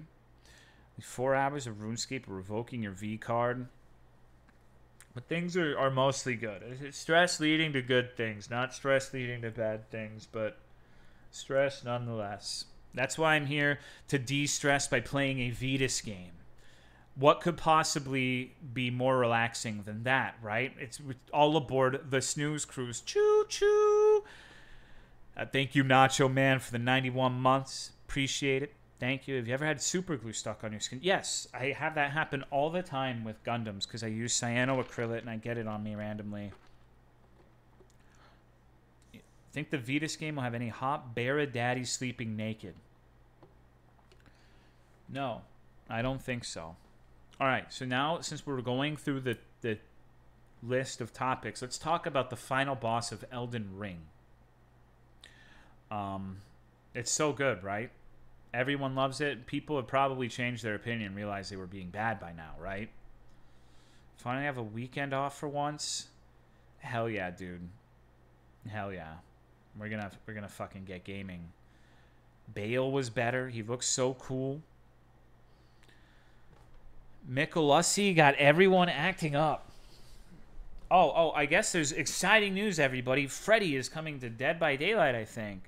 4 hours of RuneScape revoking your V card. But things are mostly good. It's stress leading to good things, not stress leading to bad things, but stress nonetheless. That's why I'm here to de-stress by playing a VODs game. What could possibly be more relaxing than that, right? It's all aboard the snooze cruise. Choo-choo! Thank you, Nacho Man, for the 91 months. Appreciate it. Thank you. Have you ever had super glue stuck on your skin? Yes, I have that happen all the time with Gundams because I use cyanoacrylate and I get it on me randomly. Think the Vetus game will have any hot Barra daddy sleeping naked? No, I don't think so. All right, so now since we're going through the list of topics, let's talk about the final boss of Elden Ring. It's so good, right? Everyone loves it. People have probably changed their opinion, realized they were being bad by now, right? Finally have a weekend off for once. Hell yeah, dude. Hell yeah. We're gonna fucking get gaming. Bale was better. He looks so cool. Mikolussi got everyone acting up. Oh, I guess there's exciting news, everybody. Freddy is coming to Dead by Daylight, I think.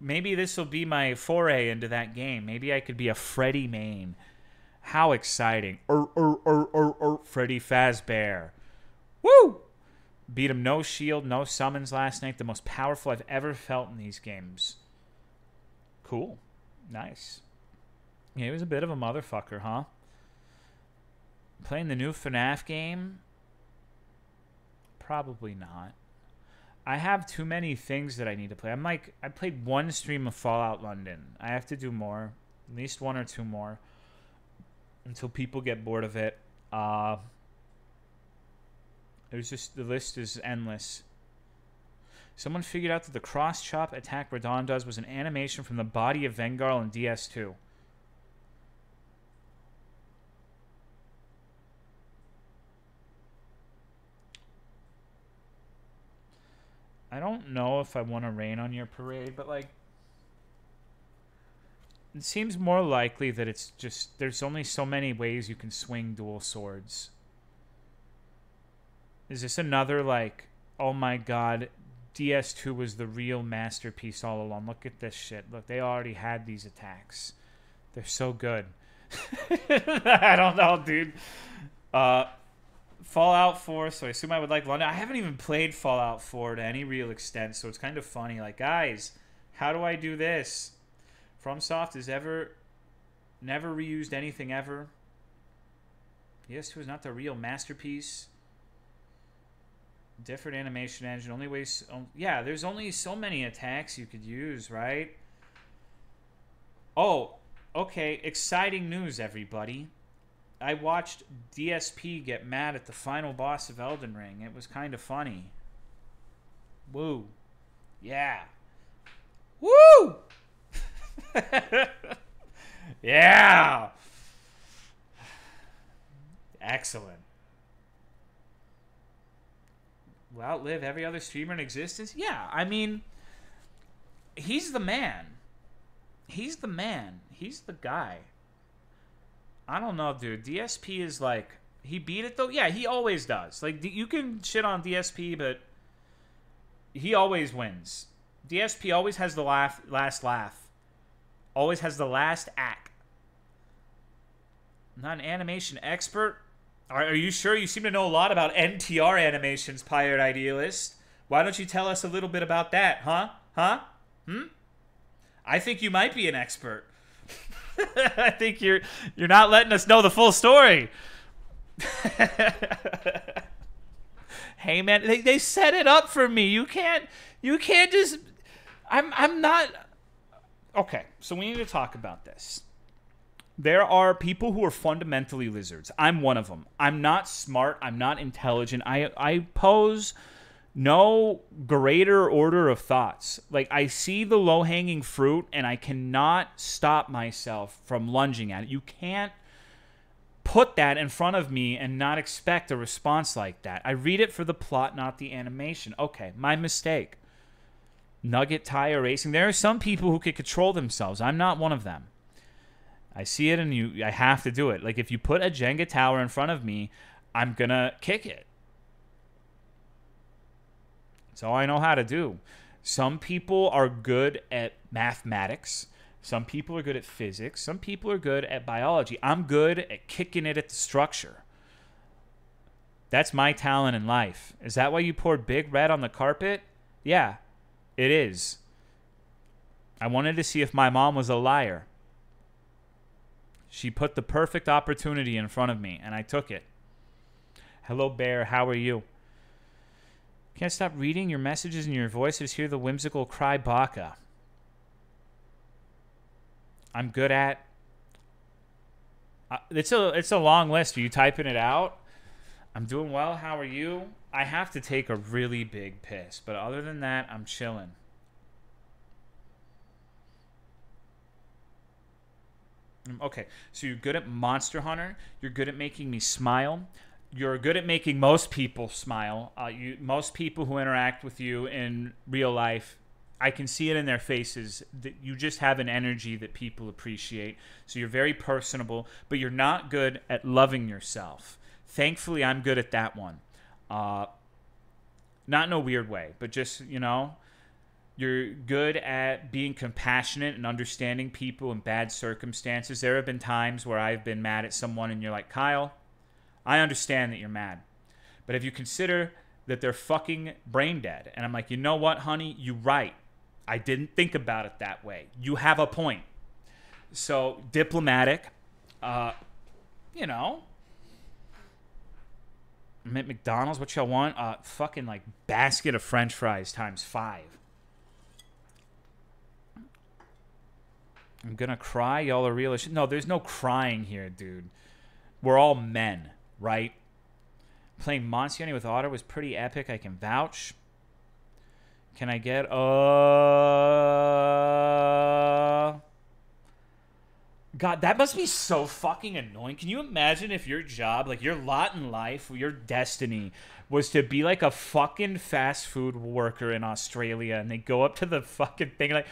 Maybe this will be my foray into that game. Maybe I could be a Freddy main. How exciting. Freddy Fazbear. Woo! Beat him no shield, no summons last night. The most powerful I've ever felt in these games. Cool. Nice. Yeah, he was a bit of a motherfucker, huh? Playing the new FNAF game? Probably not. I have too many things that I need to play. I played one stream of Fallout London. I have to do more. At least one or two more. Until people get bored of it. There's just, the list is endless. Someone figured out that the cross-chop attack Radon does was an animation from the body of Vengarl in DS2. I don't know if I want to rain on your parade, but, like, it seems more likely that it's just, there's only so many ways you can swing dual swords. Is this another, like, oh my god, DS2 was the real masterpiece all along. Look at this shit. Look, they already had these attacks. They're so good. I don't know, dude. Fallout 4, so I assume I would like London. I haven't even played Fallout 4 to any real extent, so it's kind of funny. Like, guys, how do I do this? FromSoft has never reused anything ever. PS2 is not the real masterpiece. Different animation engine. Only ways. Yeah, there's only so many attacks you could use, right? Oh, okay. Exciting news, everybody. I watched DSP get mad at the final boss of Elden Ring. It was kind of funny. Woo. Yeah. Woo! Yeah! Excellent. Will outlive every other streamer in existence? Yeah, I mean, he's the man. He's the man. He's the guy. I don't know, dude. DSP is like, he beat it though? Yeah, he always does. Like, you can shit on DSP, but he always wins. DSP always has the last laugh. Always has the last act. I'm not an animation expert. Are you sure? You seem to know a lot about NTR animations, Pirate Idealist. Why don't you tell us a little bit about that, huh? Huh? I think you might be an expert. I think you're not letting us know the full story. Hey man, they set it up for me. You can't just I'm not. Okay, so we need to talk about this. There are people who are fundamentally lizards. I'm one of them. I'm not smart. I'm not intelligent. I pose no greater order of thoughts. Like, I see the low-hanging fruit, and I cannot stop myself from lunging at it. You can't put that in front of me and not expect a response like that. I read it for the plot, not the animation. Okay, my mistake. Nugget tire racing. There are some people who can control themselves. I'm not one of them. I see it, and I have to do it. Like, if you put a Jenga tower in front of me, I'm gonna kick it. That's all I know how to do. Some people are good at mathematics. Some people are good at physics. Some people are good at biology. I'm good at kicking it at the structure. That's my talent in life. Is that why you poured Big Red on the carpet? Yeah, it is. I wanted to see if my mom was a liar. She put the perfect opportunity in front of me, and I took it. Hello, Bear. How are you? Can't stop reading your messages and your voices. Hear the whimsical cry baka. I'm good at... it's a long list. Are you typing it out? I'm doing well. How are you? I have to take a really big piss, but other than that, I'm chilling. Okay, so you're good at Monster Hunter. You're good at making me smile. You're good at making most people smile. Most people who interact with you in real life, I can see it in their faces that you just have an energy that people appreciate. So you're very personable, but you're not good at loving yourself. Thankfully, I'm good at that one. Not in a weird way, but just, you know, you're good at being compassionate and understanding people in bad circumstances. There have been times where I've been mad at someone and you're like, Kyle, I understand that you're mad, but if you consider that they're fucking brain dead, and I'm like, you know what, honey, you're right. I didn't think about it that way. You have a point. So diplomatic, you know. I'm at McDonald's. What y'all want? Fucking like basket of French fries times 5. I'm gonna cry. Y'all are real as shit. No, there's no crying here, dude. We're all men, right? Playing Monsioni with Otter was pretty epic. I can vouch. Can I get God, that must be so fucking annoying. Can you imagine if your job, like your lot in life, your destiny was to be like a fucking fast food worker in Australia, and they go up to the fucking thing like,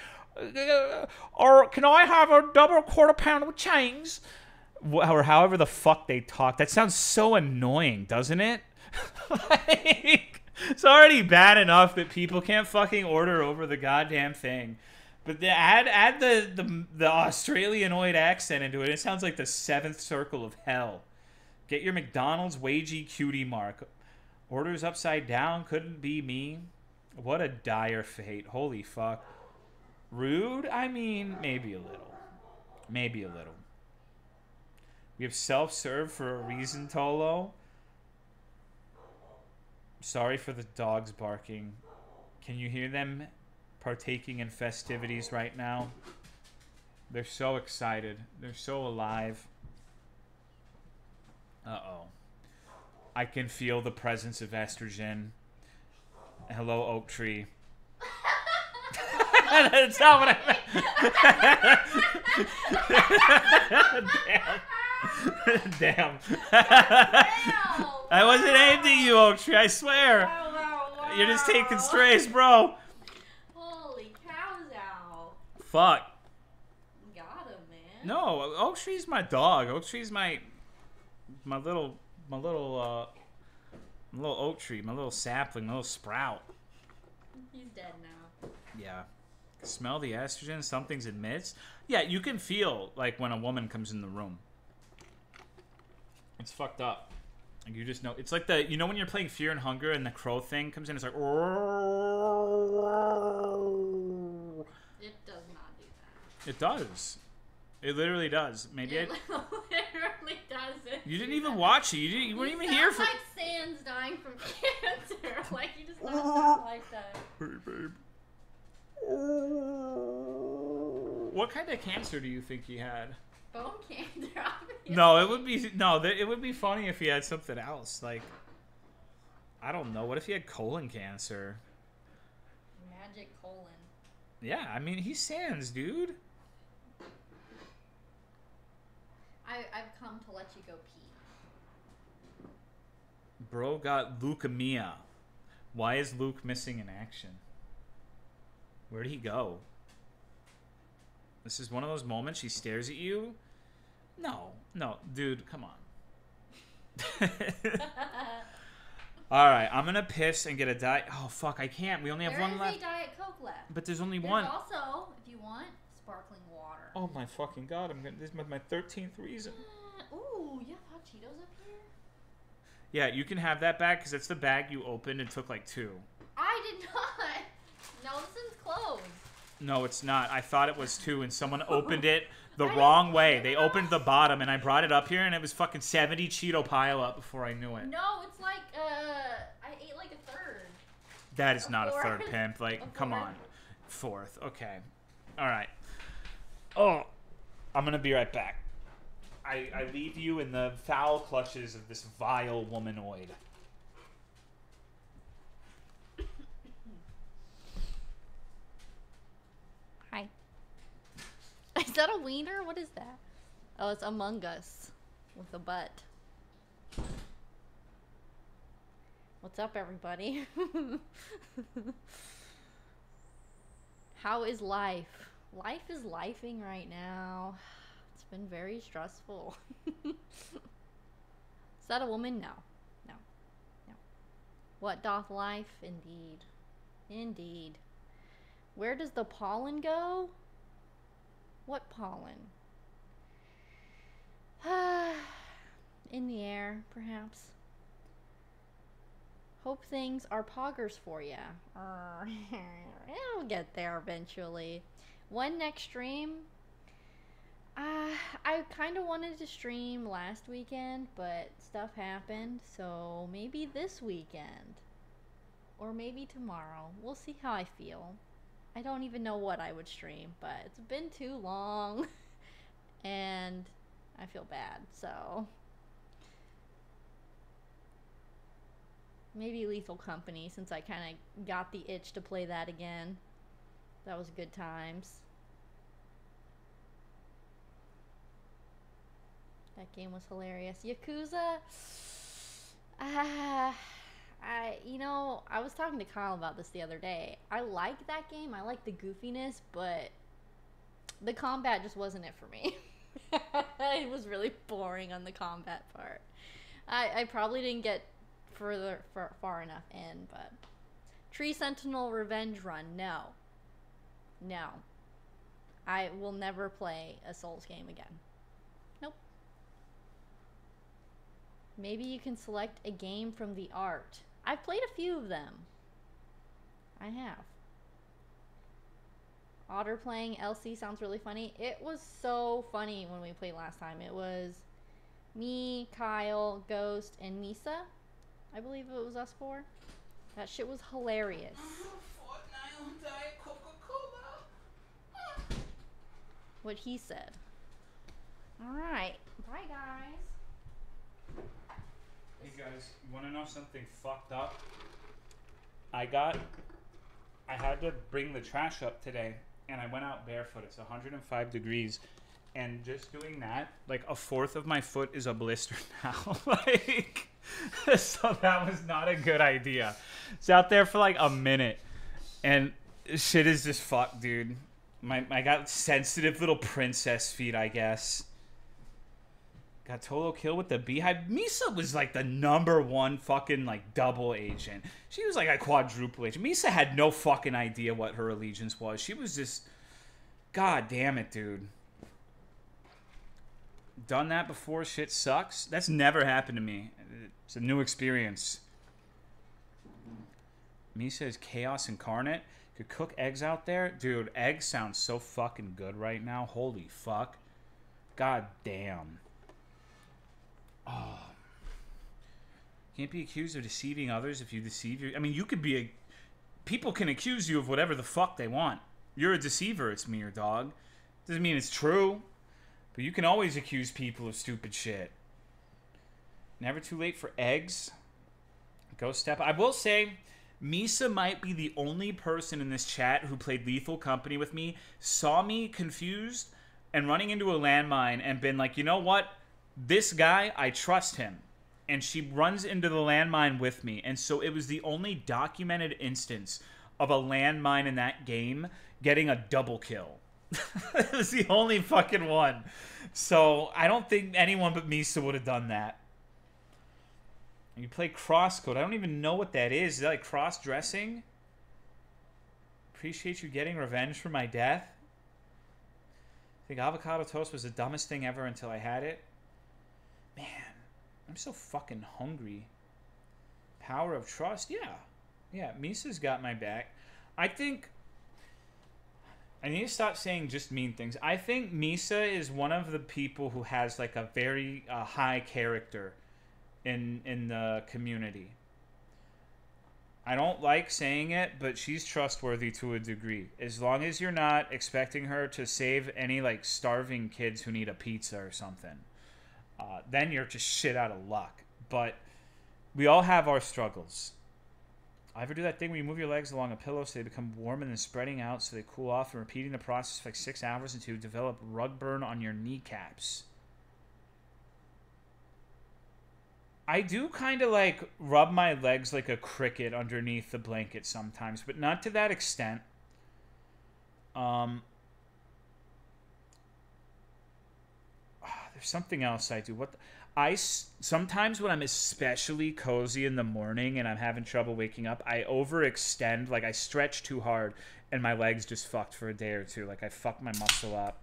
or can I have a double quarter pounder with change? Or however the fuck they talk. That sounds so annoying, doesn't it? Like, it's already bad enough that people can't fucking order over the goddamn thing. But add the Australianoid accent into it. It sounds like the 7th circle of hell. Get your McDonald's wagey cutie mark. Orders upside down. Couldn't be me. What a dire fate. Holy fuck. Rude? I mean, maybe a little. Maybe a little. We have self-serve for a reason, Tolo. Sorry for the dogs barking. Can you hear them partaking in festivities right now? They're so excited. They're so alive. Uh-oh. I can feel the presence of estrogen. Hello, oak tree. That's not what I meant. Damn. I wasn't aimed at you, oak tree. I swear. Wow. You're just taking strays, bro. Holy cows out. Fuck. Got him, man. No, oak tree's my dog. Oak tree's my little oak tree, my little sapling, my little sprout. He's dead now. Yeah. Smell the estrogen, something's in midst. Yeah, you can feel like when a woman comes in the room. It's fucked up. Like you just know. It's like the, you know when you're playing Fear and Hunger and the crow thing comes in, it's like, it does not do that. It does. It literally does. Maybe it literally doesn't. You didn't even watch it. You weren't even here for. Like Sans dying from cancer. Like you just let it sound like that. Hey, babe. What kind of cancer do you think he had? Bone cancer, obviously. No, it would be funny if he had something else. Like, I don't know. What if he had colon cancer? Magic colon. Yeah, I mean, he's Sans, dude. I've come to let you go pee. Bro got leukemia. Why is Luke missing in action? Where'd he go? This is one of those moments she stares at you. No, dude, come on. All right, I'm gonna piss and get a diet. Oh fuck, I can't. We only have one left. There's a Diet Coke left. But there's only there's one. Also, if you want, sparkling water. Oh my fucking god! This is my 13th reason. Ooh, you have hot Cheetos up here? Yeah, you can have that bag because it's the bag you opened and took like 2. I did not. No, this one's closed. No, it's not. I thought it was too, and someone opened it the wrong way. They opened the bottom, and I brought it up here, and it was fucking 70 Cheeto pile-up before I knew it. No, it's like, I ate like a third. That is not a third, pimp. Like, come on. Fourth. Okay. All right. Oh, I'm going to be right back. I leave you in the foul clutches of this vile womanoid. Hi. Is that a wiener? What is that? Oh, it's Among Us with a butt. What's up, everybody? How is life? Life is lifing right now. It's been very stressful. Is that a woman? No. No. No. What doth life? Indeed. Indeed. Where does the pollen go? What pollen? In the air, perhaps. Hope things are poggers for ya. It'll get there eventually. When next stream? I kind of wanted to stream last weekend, but stuff happened, so maybe this weekend. Or maybe tomorrow. We'll see how I feel. I don't even know what I would stream, but it's been too long. And I feel bad, so... Maybe Lethal Company, since I kind of got the itch to play that again. That was good times. That game was hilarious. Yakuza? You know, I was talking to Kyle about this the other day. I like that game. I like the goofiness, but the combat just wasn't it for me. It was really boring on the combat part. I probably didn't get far enough in, but Tree Sentinel Revenge Run, no. I will never play a Souls game again. Nope. Maybe you can select a game from the art. I've played a few of them. I have. Otter playing LC sounds really funny. It was so funny when we played last time. It was me, Kyle, Ghost, and Misa. I believe it was us four. That shit was hilarious. Diet Coca-Cola. What he said. Alright. Bye, guys. Hey, guys. You want to know something fucked up? I had to bring the trash up today, and I went out barefoot. It's 105 degrees. And just doing that, like, a fourth of my foot is a blister now. Like... So that was not a good idea. It's out there for like a minute, and shit is just fucked, dude. I got sensitive little princess feet, I guess. Got Tolo kill with the beehive. Misa was like the #1 fucking like double agent. She was like a quadruple agent. Misa had no fucking idea what her allegiance was. She was just, god damn it, dude. Done that before. Shit sucks. That's never happened to me. It's a new experience. Misa is chaos incarnate. Could cook eggs out there. Dude, eggs sound so fucking good right now. Holy fuck. God damn. Oh. Can't be accused of deceiving others if you deceive your... I mean, you could be a... People can accuse you of whatever the fuck they want. You're a deceiver, it's me or dog. Doesn't mean it's true. But you can always accuse people of stupid shit. Never too late for eggs. Go step. I will say, Misa might be the only person in this chat who played Lethal Company with me, saw me confused and running into a landmine and been like, you know what? This guy, I trust him. And she runs into the landmine with me. And so it was the only documented instance of a landmine in that game getting a double kill. It was the only fucking one. So I don't think anyone but Misa would have done that. You play crosscode. I don't even know what that is. Is that like cross-dressing? Appreciate you getting revenge for my death. I think avocado toast was the dumbest thing ever until I had it. Man, I'm so fucking hungry. Power of trust? Yeah. Yeah, Misa's got my back. I think I need to stop saying just mean things. I think Misa is one of the people who has like a very high character in the community. I don't like saying it, but she's trustworthy to a degree. As long as you're not expecting her to save any like starving kids who need a pizza or something, then you're just shit out of luck. But we all have our struggles. I ever do that thing where you move your legs along a pillow so they become warm and then spreading out so they cool off and repeating the process for like 6 hours until you develop rug burn on your kneecaps? I do kind of like rub my legs like a cricket underneath the blanket sometimes, but not to that extent. There's something else I do. Sometimes when I'm especially cozy in the morning and I'm having trouble waking up, I overextend, like I stretch too hard and my legs just fucked for a day or two. Like I fuck my muscle up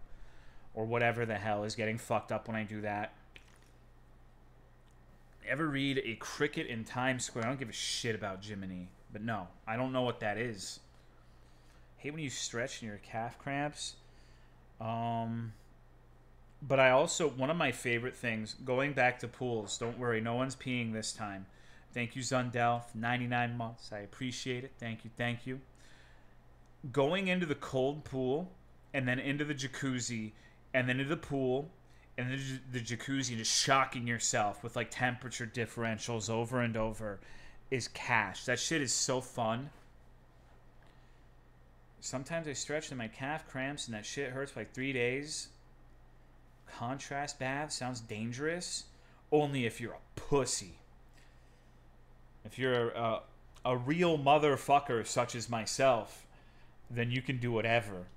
or whatever the hell is getting fucked up when I do that. Ever read A Cricket in Times Square? I don't give a shit about Jiminy, but no, I don't know what that is. Hate when you stretch and your calf cramps. But I also, one of my favorite things, going back to pools, don't worry, no one's peeing this time. Thank you, Zundel, for 99 months. I appreciate it. Thank you, thank you. Going into the cold pool, and then into the jacuzzi, and then into the pool, and then the jacuzzi, and just shocking yourself with, like, temperature differentials over and over is cash. That shit is so fun. Sometimes I stretch and my calf cramps, and that shit hurts for, like, 3 days. Contrast bath sounds dangerous only if you're a pussy. If you're a real motherfucker such as myself, then you can do whatever.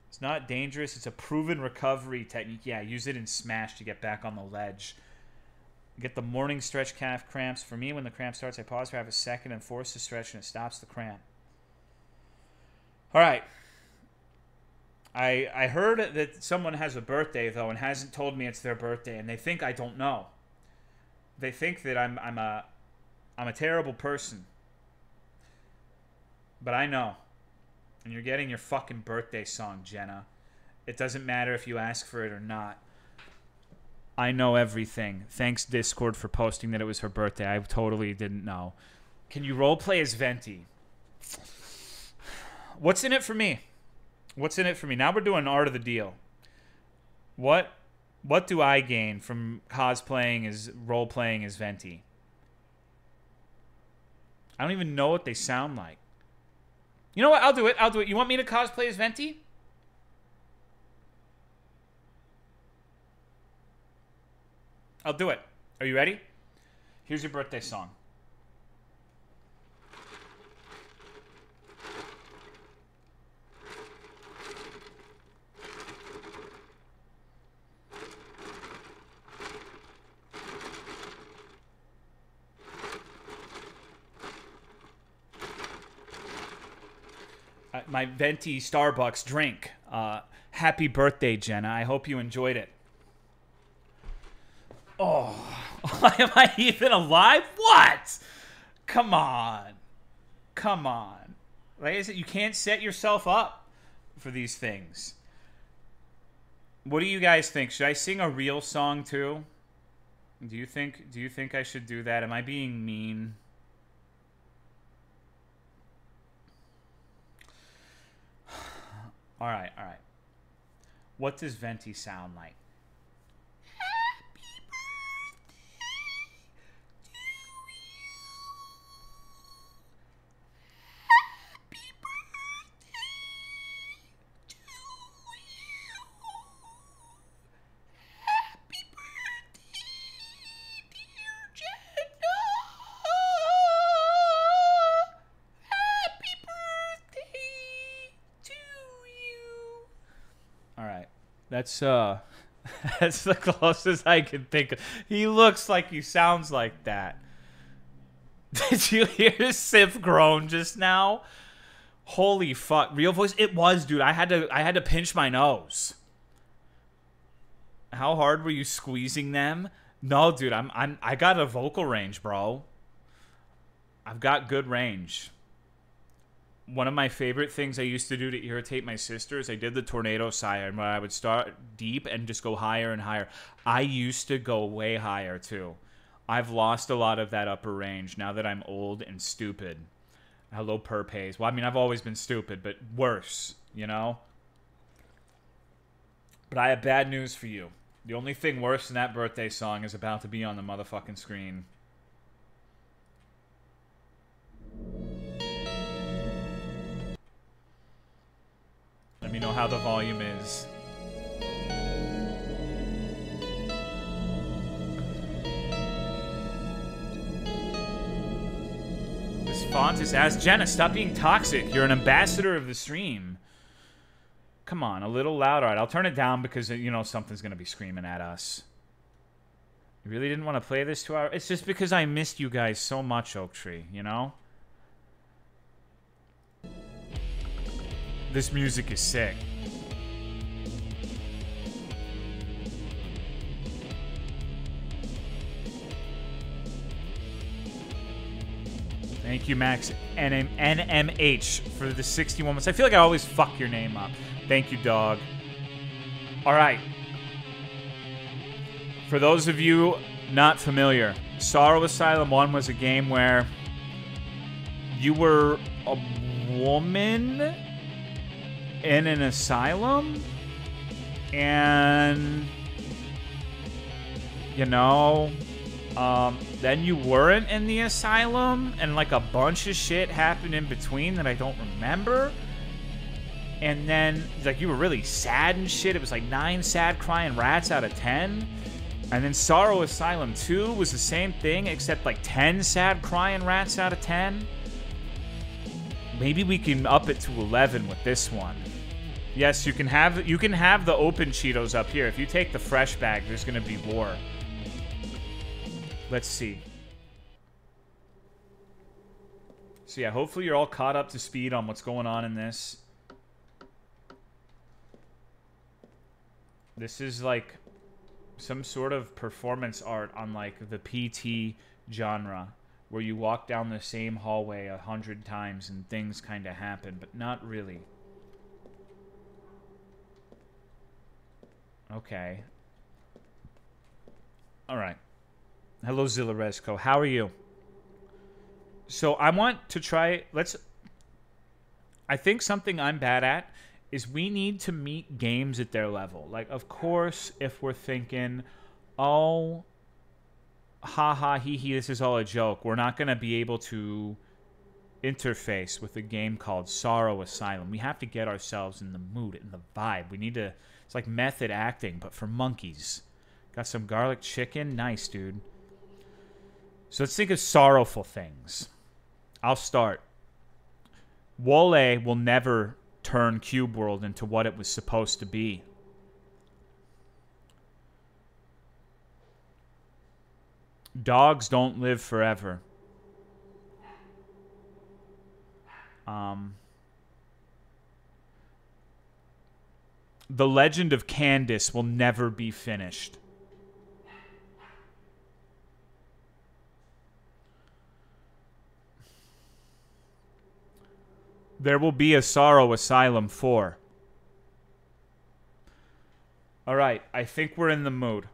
It's not dangerous. It's a proven recovery technique. Yeah, use it in Smash to get back on the ledge. Get the morning stretch calf cramps. For me, when the cramp starts, I pause for half a second and force the stretch and it stops the cramp. All right. I heard that someone has a birthday, though, and hasn't told me it's their birthday, and they think I don't know. They think that I'm a terrible person. But I know. And you're getting your fucking birthday song, Jenna. It doesn't matter if you ask for it or not. I know everything. Thanks, Discord, for posting that it was her birthday. I totally didn't know. Can you roleplay as Venti? What's in it for me? What's in it for me? Now we're doing art of the deal. What do I gain from cosplaying as role-playing as Venti? I don't even know what they sound like. You know what? I'll do it. I'll do it. You want me to cosplay as Venti? I'll do it. Are you ready? Here's your birthday song. My Venti Starbucks drink. Happy birthday, Jenna. I hope you enjoyed it. Oh, am I even alive? What? Come on. Come on. Like I said, you can't set yourself up for these things. What do you guys think? Should I sing a real song too? Do you think I should do that? Am I being mean? All right. What does Venti sound like? That's that's the closest I can think of. He looks like he sounds like that. Did you hear Sif groan just now? Holy fuck. Real voice? It was, dude. I had to pinch my nose. How hard were you squeezing them? No, dude, I got a vocal range, bro. I've got good range. one of my favorite things I used to do to irritate my sister is I did the tornado siren where I would start deep and just go higher and higher. I used to go way higher too. I've lost a lot of that upper range now that I'm old and stupid. Hello, Perpays. Well, I mean, I've always been stupid, but worse, you know? But I have bad news for you. The only thing worse than that birthday song is about to be on the motherfucking screen. Let me know how the volume is. This font is as Jenna, stop being toxic. You're an ambassador of the stream. Come on, a little louder. All right, I'll turn it down because, you know, something's going to be screaming at us. You really didn't want to play this 2 hours? It's just because I missed you guys so much, Oak Tree, you know? This music is sick. Thank you, Max NMH, for the 61 months. I feel like I always fuck your name up. Thank you, dog. All right. For those of you not familiar, Sorrow Asylum 1 was a game where you were a woman in an asylum, and, you know, then you weren't in the asylum, and like a bunch of shit happened in between that I don't remember. And then, like, you were really sad and shit. It was like 9 sad crying rats out of 10. And then Sorrow Asylum 2 was the same thing, except like 10 sad crying rats out of 10. Maybe we can up it to 11 with this one. Yes, you can have the open Cheetos up here. If you take the fresh bag, there's gonna be war. Let's see. So yeah, hopefully you're all caught up to speed on what's going on in this. This is like some sort of performance art on like the PT genre, where you walk down the same hallway 100 times and things kind of happen, but not really. Okay. All right. Hello, Zillaresco. How are you? So I want to try... I think something I'm bad at is we need to meet games at their level. Like, of course, if we're thinking, oh, haha, hee hee, this is all a joke, we're not going to be able to interface with a game called Sorrow Asylum. We have to get ourselves in the mood, in the vibe. We need to... It's like method acting, but for monkeys. Got some garlic chicken? Nice, dude. So let's think of sorrowful things. I'll start. Wole will never turn Cube World into what it was supposed to be. Dogs don't live forever. The Legend of Candace will never be finished. There will be a Sorrow Asylum 4. All right, I think we're in the mood.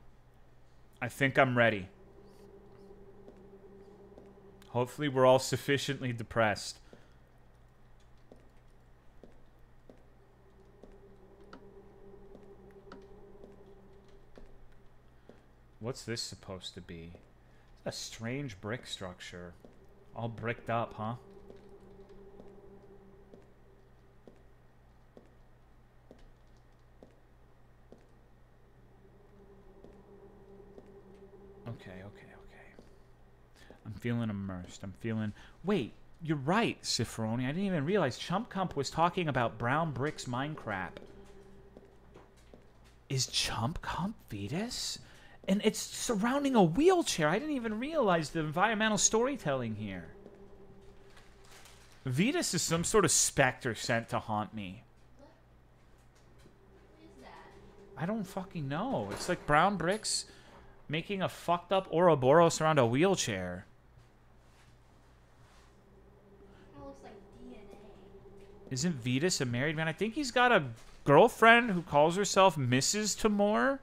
I think I'm ready. Hopefully we're all sufficiently depressed. What's this supposed to be? It's a strange brick structure. All bricked up, huh? Okay. I'm feeling immersed. I'm feeling... Wait, you're right, Cifroni. I didn't even realize Chump Cump was talking about Brown Bricks Minecraft. Is Chump Cump Vetus? And it's surrounding a wheelchair. I didn't even realize the environmental storytelling here. Vetus is some sort of specter sent to haunt me. What is that? I don't fucking know. It's like brown bricks making a fucked up Ouroboros around a wheelchair. That looks like DNA. Isn't Vetus a married man? I think he's got a girlfriend who calls herself Mrs. Tamor.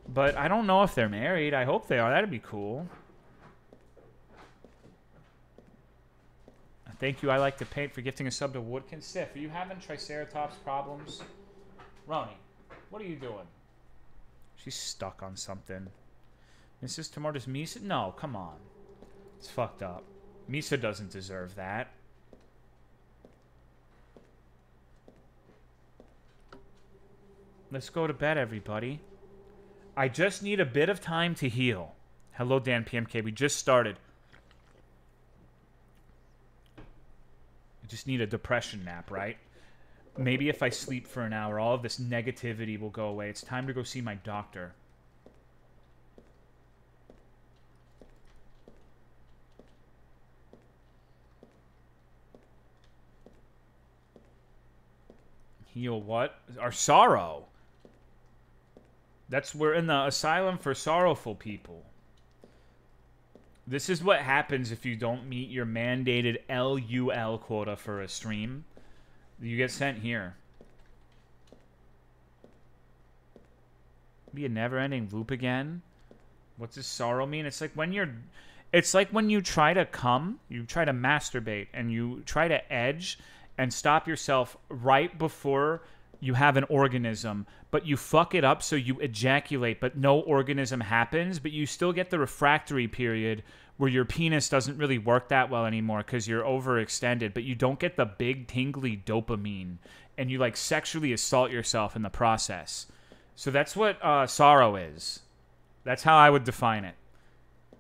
But I don't know if they're married. I hope they are. That'd be cool. Thank you, I like to paint, for gifting a sub to Woodkin. Sif, are you having Triceratops problems? Roni, what are you doing? She's stuck on something. Mrs. Tamor, does Misa? No, come on. It's fucked up. Misa doesn't deserve that. Let's go to bed, everybody. I just need a bit of time to heal. Hello, Dan PMK. We just started. I just need a depression nap, right? Maybe if I sleep for an hour, all of this negativity will go away. It's time to go see my doctor. Heal what? Our sorrow. We're in the asylum for sorrowful people. This is what happens if you don't meet your mandated LUL quota for a stream. You get sent here. Be a never-ending loop again. What's this sorrow mean? It's like when you try to come, you try to masturbate, and you try to edge and stop yourself right before you have an organism, but you fuck it up so you ejaculate, but no organism happens, but you still get the refractory period where your penis doesn't really work that well anymore because you're overextended, but you don't get the big tingly dopamine, and you like sexually assault yourself in the process. So that's what sorrow is. That's how I would define it.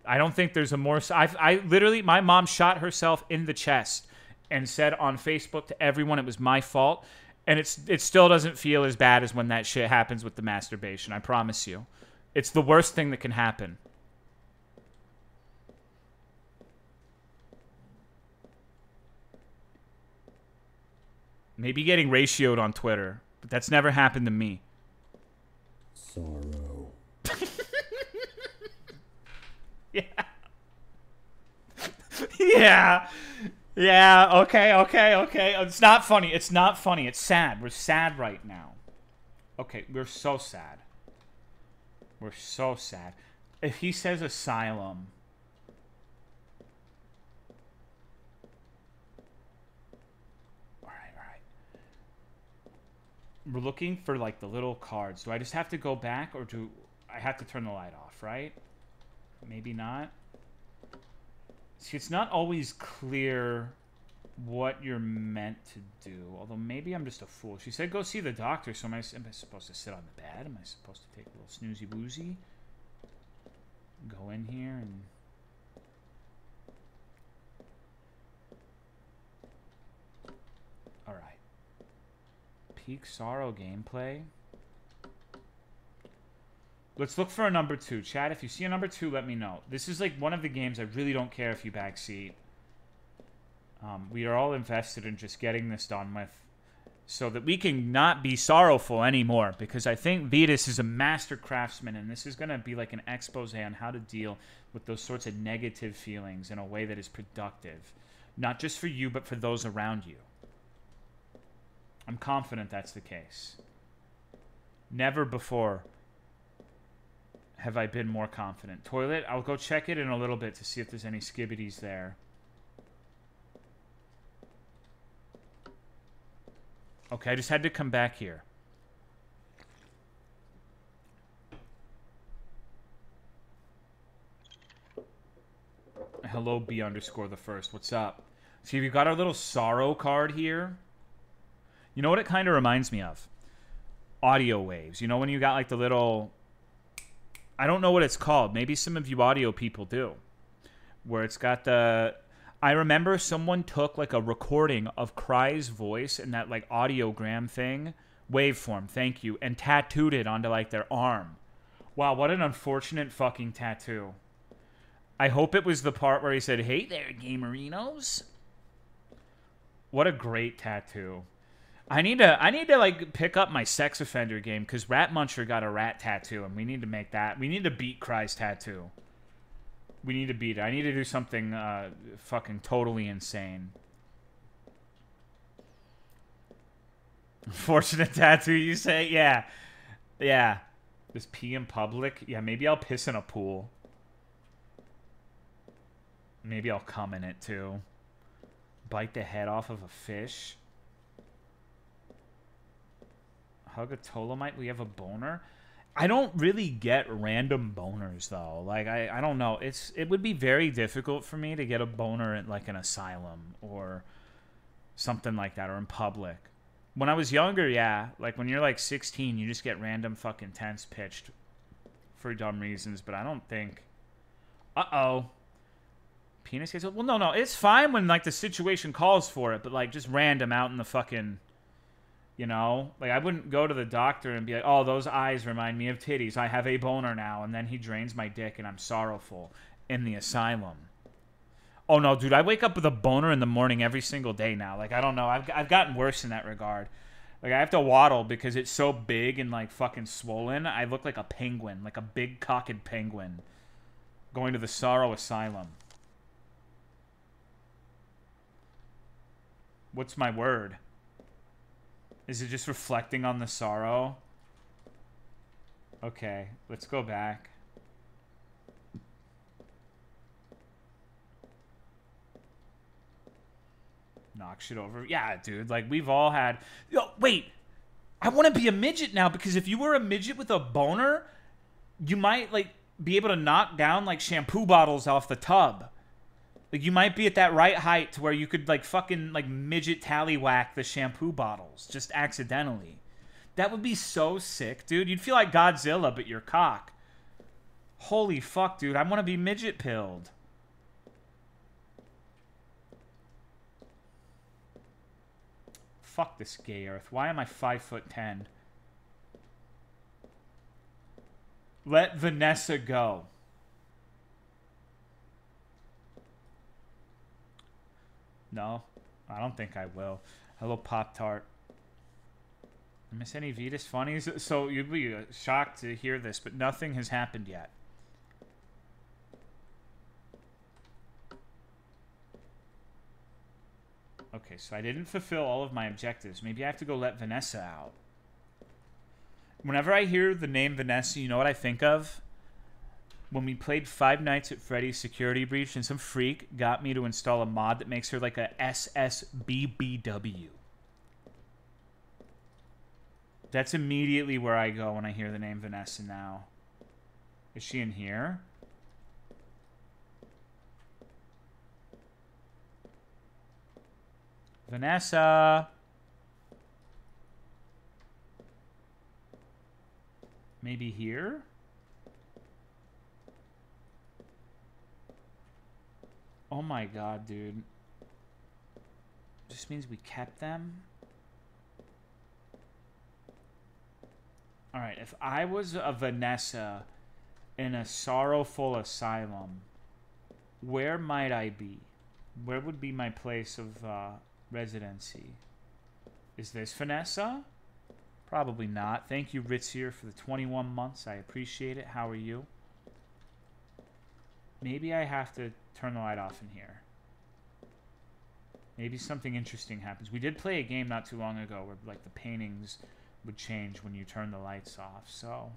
I don't think there's a more... I literally, my mom shot herself in the chest and said on Facebook to everyone it was my fault. And it still doesn't feel as bad as when that shit happens with the masturbation. I promise you. It's the worst thing that can happen. Maybe getting ratioed on Twitter. But that's never happened to me. Sorrow. Yeah. Yeah. Yeah, okay. It's not funny. It's not funny. It's sad. We're sad right now. Okay, we're so sad. We're so sad. If he says asylum... Alright. We're looking for, like, the little cards. Do I just have to go back, or do I have to turn the light off, right? Maybe not. See, it's not always clear what you're meant to do. Although maybe I'm just a fool. She said go see the doctor, so am I supposed to sit on the bed? Am I supposed to take a little snoozy-woozy? Go in here and... Alright. Peak Sorrow gameplay. Let's look for a number 2. Chat, if you see a number 2, let me know. This is like one of the games I really don't care if you backseat. We are all invested in just getting this done with so that we can not be sorrowful anymore, because I think Vetus is a master craftsman, and this is going to be like an expose on how to deal with those sorts of negative feelings in a way that is productive. Not just for you, but for those around you. I'm confident that's the case. Never before have I been more confident. Toilet, I'll go check it in a little bit to see if there's any skibbities there. Okay, I just had to come back here. Hello, B_the_first. What's up? See, we've got our little sorrow card here. You know what it kind of reminds me of? Audio waves. You know when you got like the little... I don't know what it's called. Maybe some of you audio people do. Where it's got the... I remember someone took like a recording of Cry's voice in that like audiogram thing. Waveform, thank you. And tattooed it onto like their arm. Wow, what an unfortunate fucking tattoo. I hope it was the part where he said, "Hey there, gamerinos." What a great tattoo. I need to like pick up my sex offender game, because Rat Muncher got a rat tattoo, and we need to make that. We need to beat Cry's tattoo. We need to beat it. I need to do something fucking totally insane. Unfortunate tattoo, you say? Yeah. Yeah. Just pee in public? Yeah, maybe I'll piss in a pool. Maybe I'll cum in it, too. Bite the head off of a fish. Hug a Tolomite? We have a boner? I don't really get random boners, though. Like, I don't know. It would be very difficult for me to get a boner at, like, an asylum or something like that, or in public. When I was younger, yeah. Like, when you're, like, 16, you just get random fucking tents pitched for dumb reasons. But I don't think... Uh-oh. Penis gets... Well, no. It's fine when, like, the situation calls for it. But, like, just random out in the fucking... You know? Like, I wouldn't go to the doctor and be like, oh, those eyes remind me of titties. I have a boner now. And then he drains my dick and I'm sorrowful in the asylum. Oh, no, dude, I wake up with a boner in the morning every single day now. Like, I don't know. I've gotten worse in that regard. Like, I have to waddle because it's so big and, like, fucking swollen. I look like a penguin, like a big-cocked penguin going to the sorrow asylum. What's my word? Is it just reflecting on the sorrow? Okay, let's go back. Knock shit over. Yeah, dude. Like, we've all had... Yo, wait. I want to be a midget now, because if you were a midget with a boner, you might, like, be able to knock down, like, shampoo bottles off the tub. Like, you might be at that right height to where you could, like, fucking, like, midget tallywhack the shampoo bottles just accidentally. That would be so sick, dude. You'd feel like Godzilla, but your cock. Holy fuck, dude. I want to be midget pilled. Fuck this gay earth. Why am I 5'10"? Let Vanessa go. No, I don't think I will. Hello, Pop-Tart. Miss any Vetus funnies? So you'd be shocked to hear this, but nothing has happened yet. Okay, so I didn't fulfill all of my objectives. Maybe I have to go let Vanessa out. Whenever I hear the name Vanessa, you know what I think of? When we played Five Nights at Freddy's Security Breach and some freak got me to install a mod that makes her like a SSBBW. That's immediately where I go when I hear the name Vanessa now. Is she in here? Vanessa! Maybe here? Oh my god, dude. Just means we kept them? Alright, if I was a Vanessa in a sorrowful asylum, where might I be? Where would be my place of residency? Is this Vanessa? Probably not. Thank you, Ritzier, for the 21 months. I appreciate it. How are you? Maybe I have to turn the light off in here. Maybe something interesting happens. We did play a game not too long ago where, like, the paintings would change when you turn the lights off, so...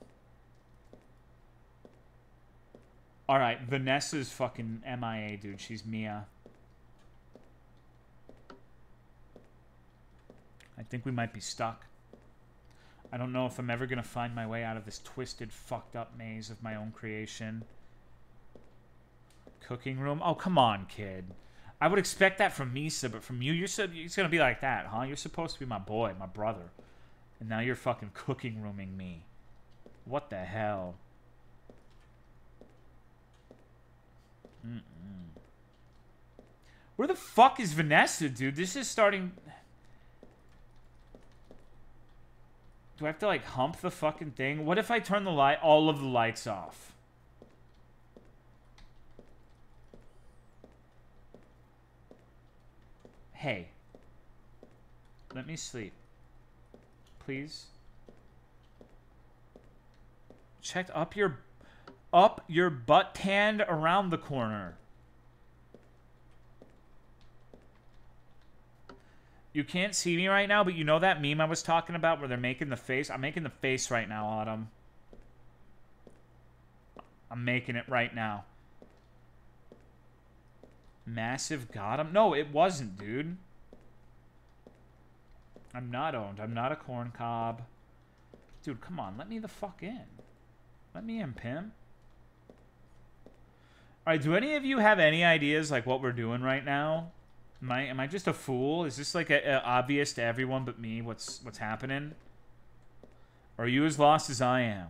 Alright, Vanessa's fucking MIA, dude. She's Mia. I think we might be stuck. I don't know if I'm ever gonna find my way out of this twisted, fucked up maze of my own creation. Cooking room? Oh, come on, kid. I would expect that from Misa, but from you, it's gonna be like that, huh? You're supposed to be my boy, my brother. And now you're fucking cooking rooming me. What the hell? Where the fuck is Vanessa, dude? This is starting... Do I have to, like, hump the fucking thing? What if I turn the light, all of the lights off? Hey. Let me sleep. Please. Checked up your butt tanned around the corner. You can't see me right now, but you know that meme I was talking about where they're making the face? I'm making the face right now, Autumn. I'm making it right now. Massive got him? No, it wasn't, dude. I'm not owned. I'm not a corn cob. Dude, come on. Let me the fuck in. Let me in, pimp. Alright, do any of you have any ideas like what we're doing right now? Am I just a fool? Is this like obvious to everyone but me what's happening? Or are you as lost as I am?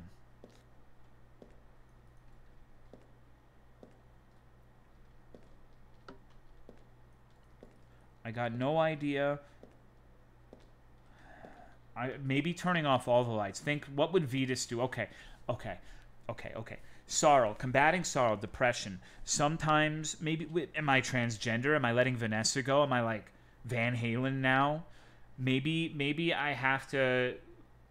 I got no idea. Maybe turning off all the lights. Think, what would Vetus do? Okay. Sorrow. Combating sorrow, depression. Sometimes, maybe, am I transgender? Am I letting Vanessa go? Am I like Van Halen now? Maybe I have to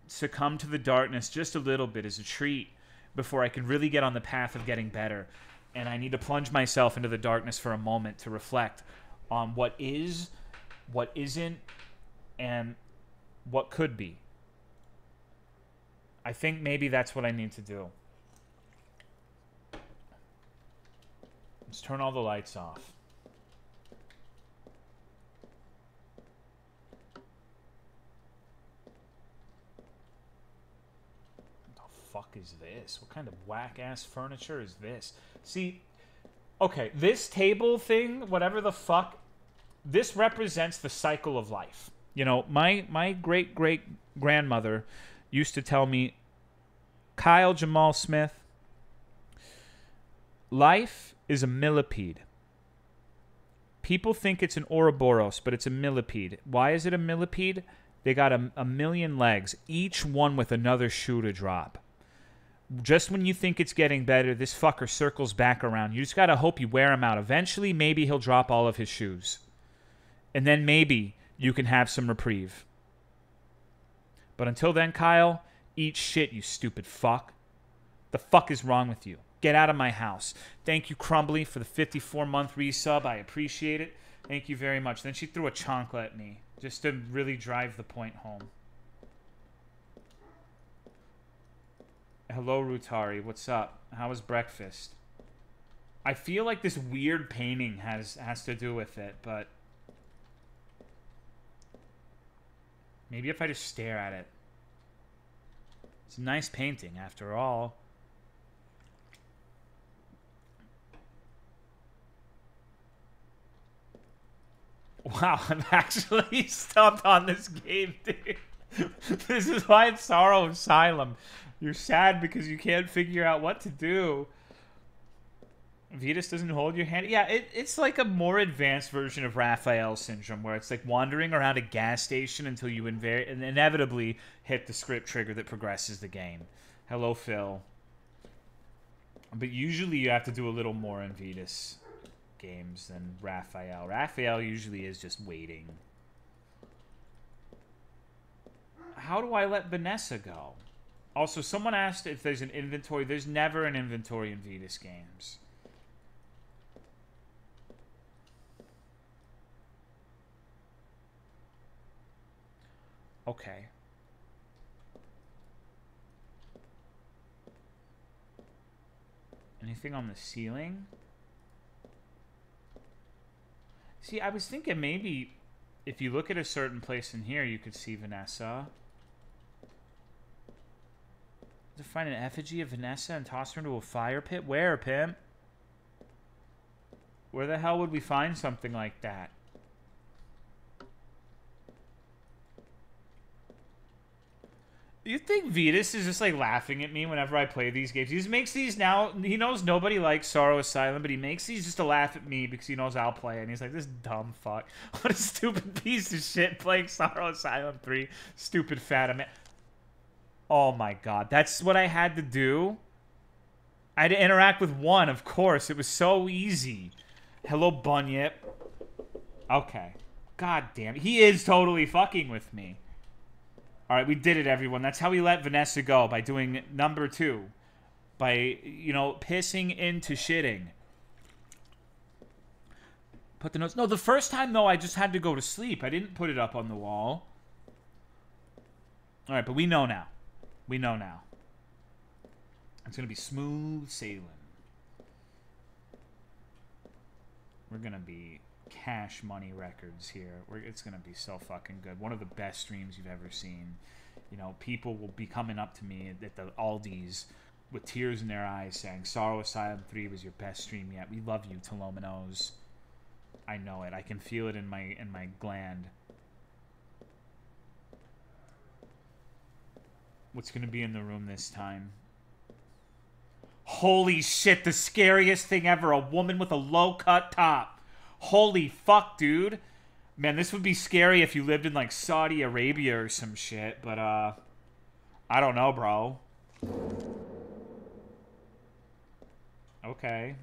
succumb to the darkness just a little bit as a treat before I can really get on the path of getting better. And I need to plunge myself into the darkness for a moment to reflect on what is, what isn't, and what could be. I think maybe that's what I need to do. Let's turn all the lights off. What the fuck is this? What kind of whack-ass furniture is this? See, okay, this table thing, whatever the fuck, this represents the cycle of life. You know, my great-great-grandmother used to tell me, Kyle Jamal Smith, life is a millipede. People think it's an Ouroboros, but it's a millipede. Why is it a millipede? They got a million legs, each one with another shoe to drop. Just when you think it's getting better, this fucker circles back around. You just gotta hope you wear him out. Eventually, maybe he'll drop all of his shoes. And then maybe you can have some reprieve. But until then, Kyle, eat shit, you stupid fuck. The fuck is wrong with you? Get out of my house. Thank you, Crumbly, for the 54-month resub. I appreciate it. Thank you very much. Then she threw a chancla at me just to really drive the point home. Hello, Rutari. What's up? How was breakfast? I feel like this weird painting has to do with it, but maybe if I just stare at it. It's a nice painting, after all. Wow, I'm actually stumped on this game, dude. This is why it's Sorrow Asylum. You're sad because you can't figure out what to do. Vetus doesn't hold your hand. Yeah, it's like a more advanced version of Raphael syndrome, where it's like wandering around a gas station until you inevitably hit the script trigger that progresses the game. Hello, Phil. But usually you have to do a little more in Vetus games than Raphael. Raphael usually is just waiting. How do I let Vanessa go? Also, someone asked if there's an inventory. There's never an inventory in Vetus games. Okay. Anything on the ceiling? See, I was thinking maybe if you look at a certain place in here, you could see Vanessa. To find an effigy of Vanessa and toss her into a fire pit? Where, pimp? Where the hell would we find something like that? You think Vetus is just like laughing at me whenever I play these games? He just makes these now. He knows nobody likes Sorrow Asylum, but he makes these just to laugh at me because he knows I'll play it. And he's like, this dumb fuck. What a stupid piece of shit playing Sorrow Asylum 3. Stupid fat man. Oh my god. That's what I had to do? I had to interact with one, of course. It was so easy. Hello, Bunyip. Okay. God damn it. He is totally fucking with me. Alright, we did it, everyone. That's how we let Vanessa go, by doing number 2. By, you know, pissing into shitting. Put the notes. No, the first time, though, I just had to go to sleep. I didn't put it up on the wall. All right, but we know now. We know now. It's going to be smooth sailing. We're going to be cash money records here. It's going to be so fucking good. One of the best streams you've ever seen. You know, people will be coming up to me at the Aldi's with tears in their eyes saying, Sorrow Asylum 3 was your best stream yet. We love you, Tolomeos. I know it. I can feel it in my gland. What's going to be in the room this time? Holy shit, the scariest thing ever. A woman with a low-cut top. Holy fuck, dude. Man, this would be scary if you lived in, like, Saudi Arabia or some shit. But, I don't know, bro. Okay.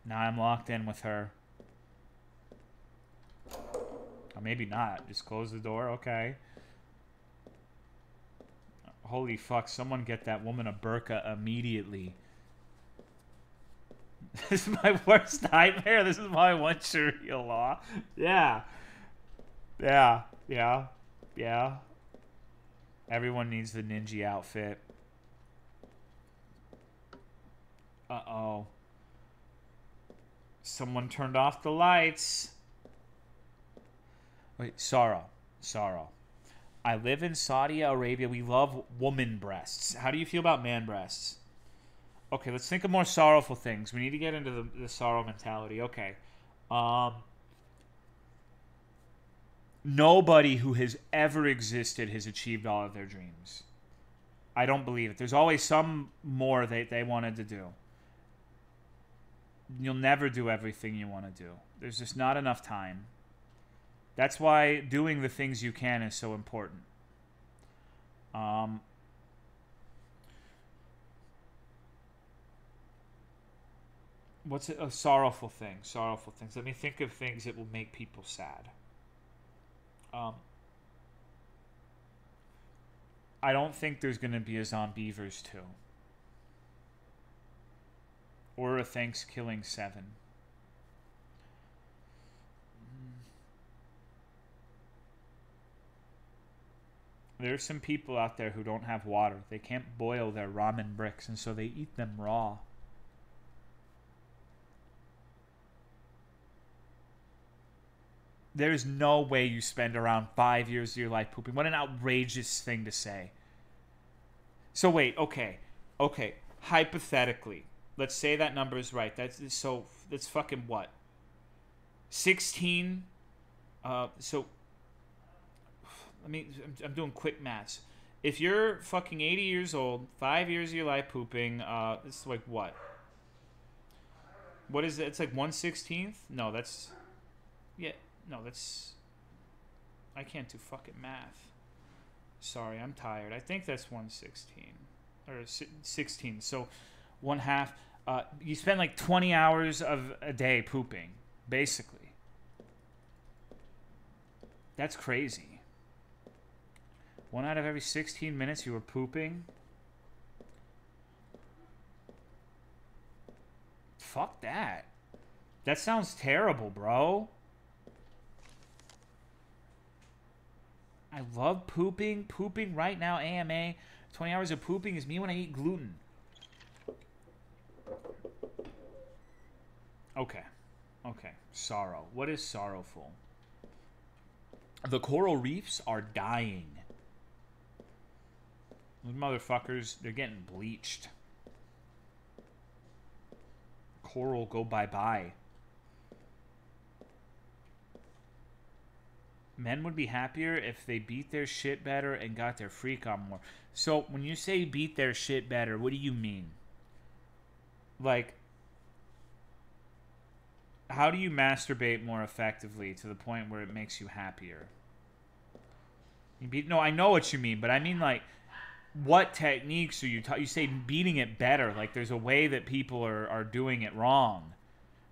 Now I'm locked in with her. Or maybe not. Just close the door. Okay. Holy fuck. Someone get that woman a burqa immediately. This is my worst nightmare. This is my one Sharia law. Yeah. Yeah. Yeah. Yeah. Everyone needs the ninja outfit. Uh-oh. Someone turned off the lights. Wait, Sorrow. I live in Saudi Arabia. We love woman breasts. How do you feel about man breasts? Okay, let's think of more sorrowful things. We need to get into the sorrow mentality. Okay. Nobody who has ever existed has achieved all of their dreams. I don't believe it. There's always some more they wanted to do. You'll never do everything you want to do. There's just not enough time. That's why doing the things you can is so important. What's a sorrowful thing? Sorrowful things. Let me think of things that will make people sad. I don't think there's going to be a Zombievers 2. Or a Thanksgiving 7. There's some people out there who don't have water. They can't boil their ramen bricks, and so they eat them raw. There's no way you spend around 5 years of your life pooping. What an outrageous thing to say. So wait, okay. Hypothetically, let's say that number is right. That's fucking what? 16. I'm doing quick maths. If you're fucking 80 years old, 5 years of your life pooping, this is like what? What is it? It's like 1/16th? No, that's... Yeah, no, that's... I can't do fucking math. Sorry, I'm tired. I think that's 1/16. Or 16. So, 1/2. You spend like 20 hours of a day pooping, basically. That's crazy. 1 out of every 16 minutes you were pooping? Fuck that. That sounds terrible, bro. I love pooping. Pooping right now, AMA. 20 hours of pooping is me when I eat gluten. Okay. Sorrow. What is sorrowful? The coral reefs are dying. Those motherfuckers, they're getting bleached. Coral go bye-bye. Men would be happier if they beat their shit better and got their freak on more. So, when you say beat their shit better, what do you mean? Like, how do you masturbate more effectively to the point where it makes you happier? No, I know what you mean, but I mean, like, what techniques are you you say beating it better, like there's a way that people are doing it wrong,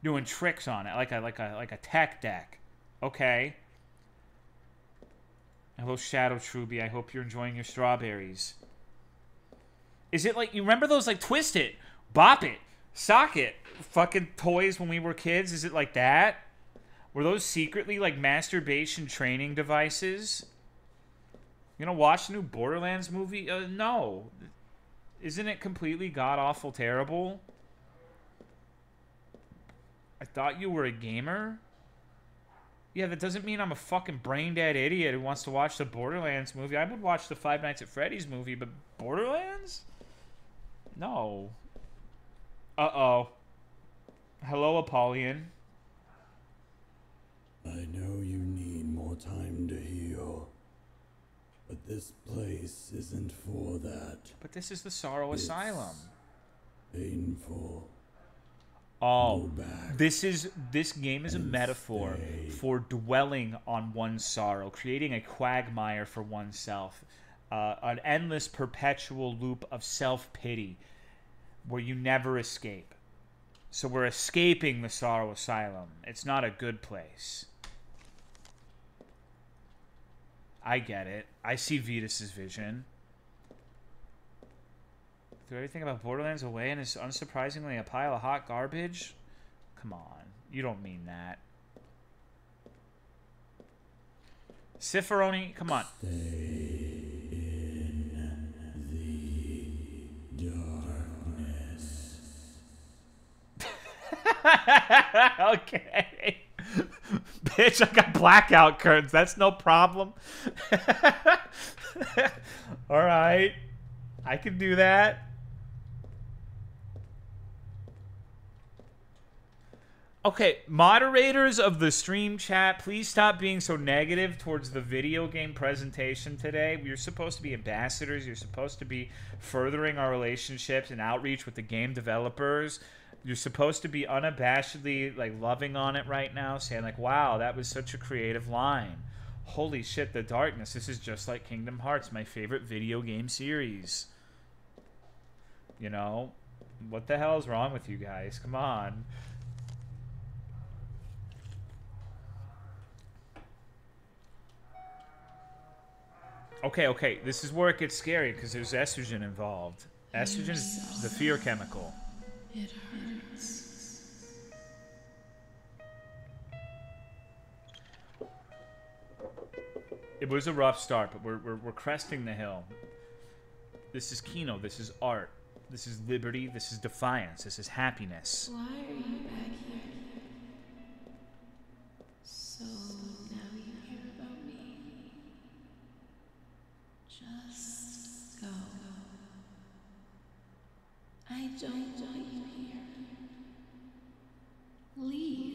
doing tricks on it, like a tech deck. Okay. Hello, Shadow Truby. I hope you're enjoying your strawberries. Is it like, you remember those like Twist It, Bop It, Sock It fucking toys when we were kids? Is it like that? Were those secretly like masturbation training devices? You gonna watch the new Borderlands movie? No. Isn't it completely god-awful terrible? I thought you were a gamer? Yeah, that doesn't mean I'm a fucking brain-dead idiot who wants to watch the Borderlands movie. I would watch the Five Nights at Freddy's movie, but Borderlands? No. Uh-oh. Hello, Apollyon. I know you need more time to heal, but this place isn't for that. But this is the Sorrow Asylum. Painful. Oh, this game is a metaphor for dwelling on one's sorrow, creating a quagmire for oneself, an endless, perpetual loop of self-pity where you never escape. So we're escaping the Sorrow Asylum. It's not a good place. I get it. I see Vetus's vision. Threw everything about Borderlands away and is unsurprisingly a pile of hot garbage? Come on. You don't mean that. Ciferoni, come on. Stay in the darkness. Okay. Bitch, I got blackout curtains. That's no problem. Alright. I can do that. Okay, moderators of the stream chat, please stop being so negative towards the video game presentation today. You're supposed to be ambassadors. You're supposed to be furthering our relationships and outreach with the game developers. You're supposed to be unabashedly like loving on it right now, saying like, wow, that was such a creative line. Holy shit, the darkness. This is just like Kingdom Hearts, my favorite video game series. You know? What the hell is wrong with you guys? Come on. Okay, this is where it gets scary because there's estrogen involved. Estrogen is the fear chemical. It hurts. It was a rough start, but we're cresting the hill. This is Kino. This is art. This is liberty. This is defiance. This is happiness. Why are you back here? So now you care about me. Just go. I don't want you here. Leave.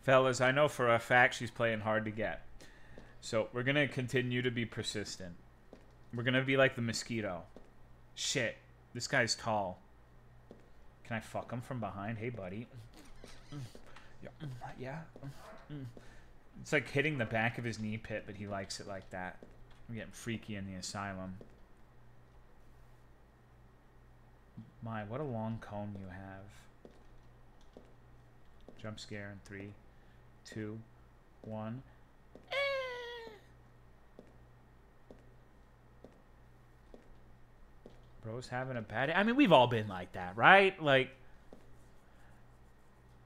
Fellas, I know for a fact she's playing hard to get. So we're going to continue to be persistent. We're going to be like the mosquito. Shit. This guy's tall. Can I fuck him from behind? Hey, buddy. Yeah. It's like hitting the back of his knee pit, but he likes it like that. I'm getting freaky in the asylum. My, what a long comb you have. Jump scare in 3, 2, 1. Bro's having a bad day. I mean, we've all been like that, right? Like,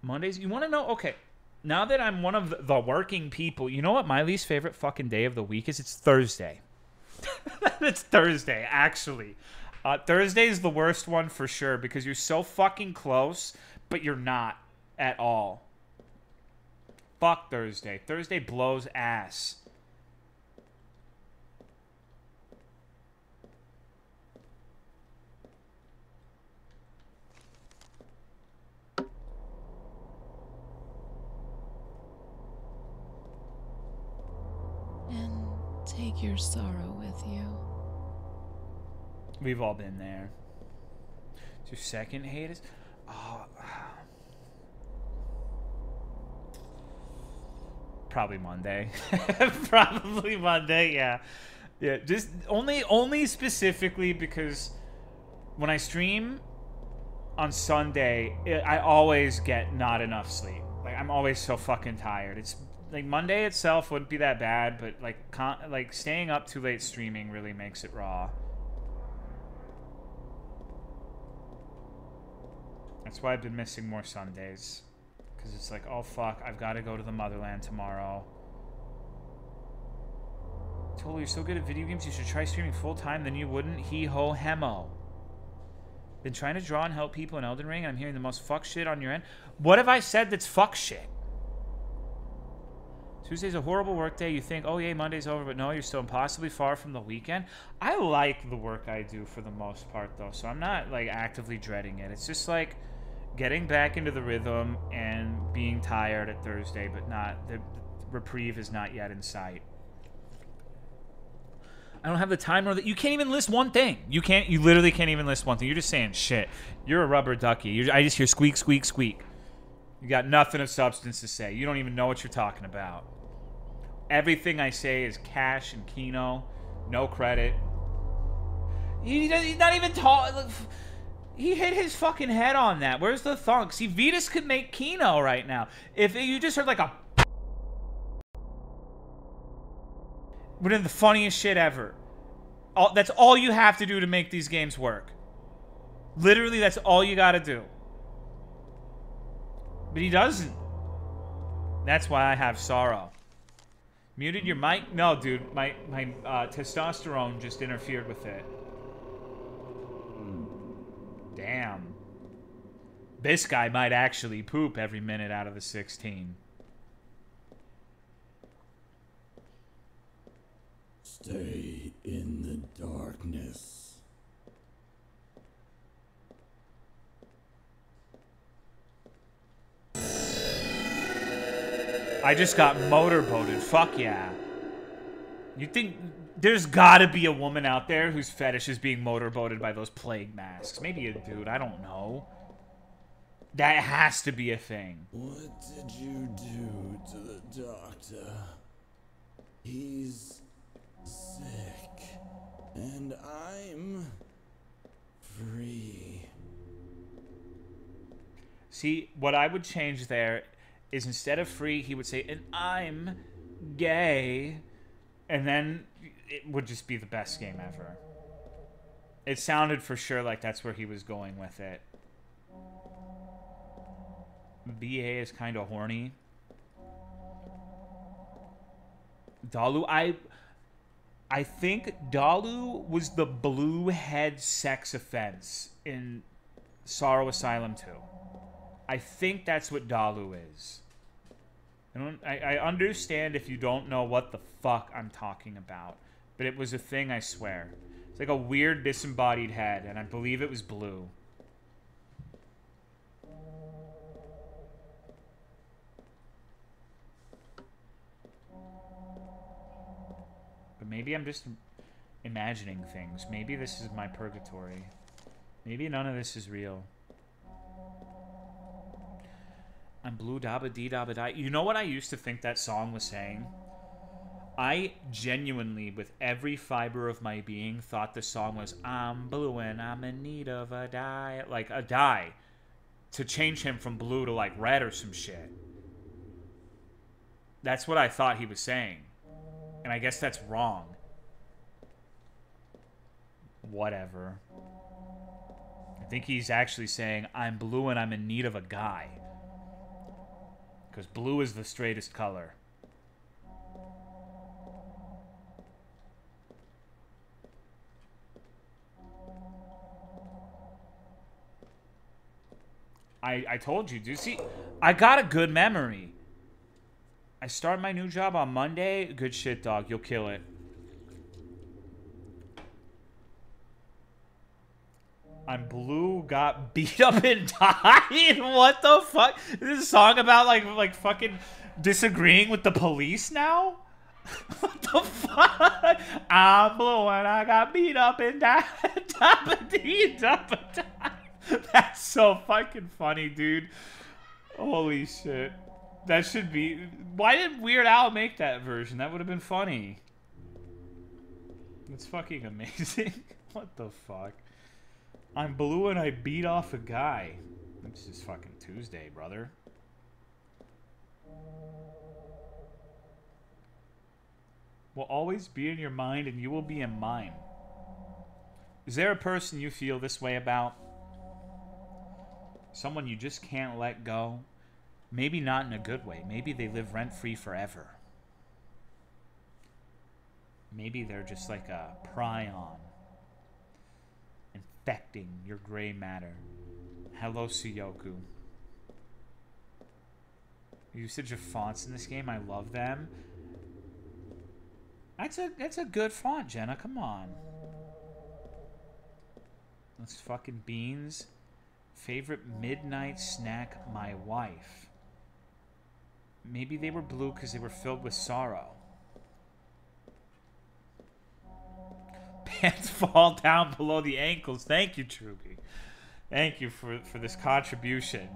Mondays, you want to know? Okay, now that I'm one of the working people, you know what my least favorite fucking day of the week is? It's Thursday. It's Thursday, actually. Thursday is the worst one for sure because you're so fucking close, but you're not at all. Fuck Thursday. Thursday blows ass. And take your sorrow with you. We've all been there. Your second hate is... Oh... Probably Monday. Probably Monday, yeah. Yeah, just only specifically because when I stream on Sunday, I always get not enough sleep. Like, I'm always so fucking tired. It's like Monday itself wouldn't be that bad, but like staying up too late streaming really makes it raw. That's why I've been missing more Sundays. Because it's like, oh fuck, I've got to go to the motherland tomorrow. Totally, you're so good at video games, you should try streaming full time, then you wouldn't. He-ho hemo. Been trying to draw and help people in Elden Ring, and I'm hearing the most fuck shit on your end. What have I said that's fuck shit? Tuesday's a horrible work day. You think, oh yay, Monday's over, but no, you're still impossibly far from the weekend. I like the work I do for the most part, though, so I'm not, like, actively dreading it. It's just, like, getting back into the rhythm and being tired at Thursday, but not, the reprieve is not yet in sight. I don't have the time or that. You can't even list one thing. You literally can't even list one thing. You're just saying shit. You're a rubber ducky. I just hear squeak, squeak, squeak. You got nothing of substance to say. You don't even know what you're talking about. Everything I say is cash and Kino. No credit. He's not even tall. He hit his fucking head on that. Where's the thunk? See, Vetus could make Kino right now. If you just heard like a... Would have been the funniest shit ever. That's all you have to do to make these games work. Literally, that's all you gotta do. But he doesn't. That's why I have sorrow. Muted your mic? No, dude. My testosterone just interfered with it. Damn. This guy might actually poop every minute out of the 16. Stay in the darkness. I just got motorboated. Fuck yeah. You think there's gotta be a woman out there whose fetish is being motorboated by those plague masks? Maybe a dude. I don't know. That has to be a thing. What did you do to the doctor? He's sick, and I'm free. See, what I would change there is instead of free, he would say, and I'm gay. And then it would just be the best game ever. It sounded for sure like that's where he was going with it. BA is kind of horny. Dalu, I think Dalu was the blue head sex offense in Sorrow Asylum 2. I think that's what Dalu is. I understand if you don't know what the fuck I'm talking about, but it was a thing, I swear. It's like a weird disembodied head, and I believe it was blue. But maybe I'm just imagining things. Maybe this is my purgatory. Maybe none of this is real. I'm blue dabba dee dabba die. You know what I used to think that song was saying? I genuinely, with every fiber of my being, thought the song was, I'm blue and I'm in need of a dye. Like, a dye. To change him from blue to, like, red or some shit. That's what I thought he was saying. And I guess that's wrong. Whatever. I think he's actually saying, I'm blue and I'm in need of a guy. Because blue is the straightest color. I told you, dude. See, I got a good memory. I start my new job on Monday. Good shit, dog. You'll kill it. I'm blue, got beat up and died. What the fuck? Is this a song about like fucking disagreeing with the police now? What the fuck? I'm blue and I got beat up and died. That's so fucking funny, dude. Holy shit. That should be... Why did Weird Al make that version? That would have been funny. That's fucking amazing. What the fuck? I'm blue and I beat off a guy. This is fucking Tuesday, brother. Will always be in your mind and you will be in mine. Is there a person you feel this way about? Someone you just can't let go. Maybe not in a good way. Maybe they live rent-free forever. Maybe they're just like a prion, infecting your gray matter. Hello, Suyoku. Usage of fonts in this game, I love them. That's a good font, Jenna. Come on. That's fucking beans. Favorite midnight snack, my wife. Maybe they were blue because they were filled with sorrow. Pants fall down below the ankles. Thank you, Truby. Thank you for this contribution.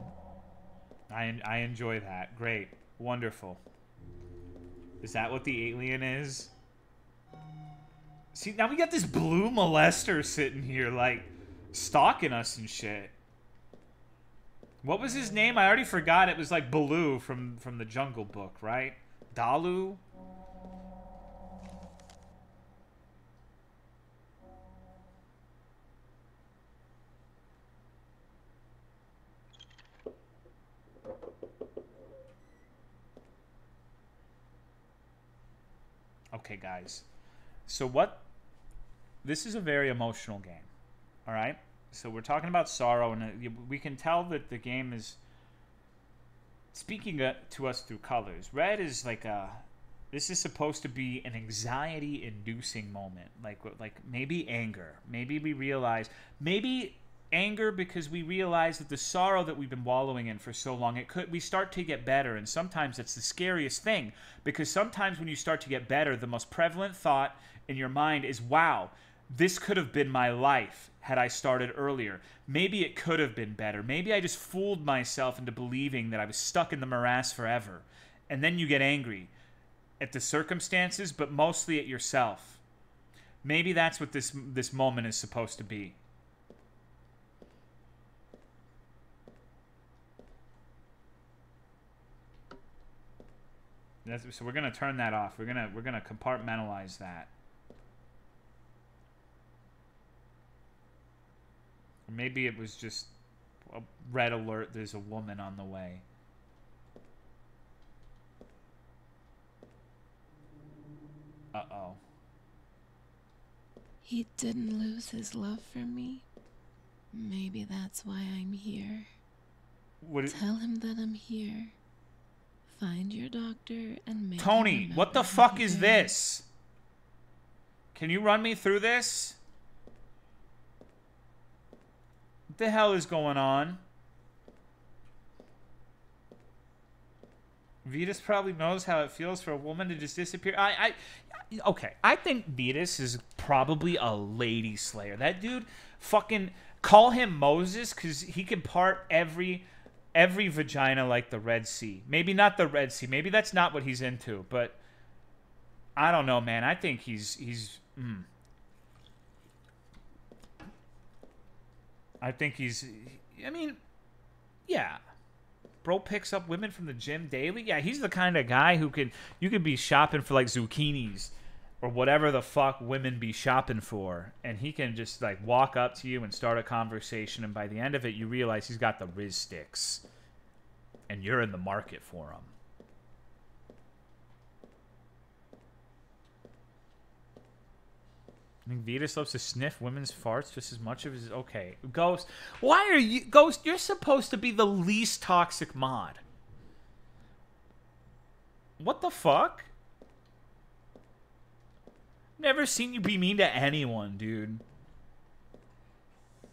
I enjoy that. Great. Wonderful. Is that what the alien is? See, now we got this blue molester sitting here, like, stalking us and shit. What was his name? I already forgot. It was like Baloo from the Jungle Book, right? Dalu? Okay, guys. So what... This is a very emotional game. Alright? So we're talking about sorrow, and we can tell that the game is speaking to us through colors. Red is like a... This is supposed to be an anxiety-inducing moment. Like maybe anger. Maybe we realize... Maybe anger because we realize that the sorrow that we've been wallowing in for so long, we start to get better. And sometimes it's the scariest thing. Because sometimes when you start to get better, the most prevalent thought in your mind is, wow, this could have been my life had I started earlier. Maybe it could have been better. Maybe I just fooled myself into believing that I was stuck in the morass forever. And then you get angry at the circumstances, but mostly at yourself. Maybe that's what this moment is supposed to be. So we're gonna turn that off. We're gonna compartmentalize that. Or maybe it was just a red alert. There's a woman on the way. Uh-oh. He didn't lose his love for me. Maybe that's why I'm here. Tell him that I'm here. Find your doctor and make Tony, what the fuck is this? Can you run me through this? What the hell is going on? Vetus probably knows how it feels for a woman to just disappear. Okay, I think Vetus is probably a lady slayer. That dude, fucking call him Moses, because he can part every vagina like the Red Sea. Maybe not the Red Sea. Maybe that's not what he's into. But I don't know, man. I think I think he's... I mean, yeah. Bro picks up women from the gym daily. Yeah, he's the kind of guy who you could be shopping for like zucchinis or whatever the fuck women be shopping for, and he can just like walk up to you and start a conversation, and by the end of it you realize he's got the Riz sticks and you're in the market for him. I think Vetus loves to sniff women's farts just as much as... Okay, Ghost. Why are you... Ghost, you're supposed to be the least toxic mod. What the fuck? Never seen you be mean to anyone, dude. I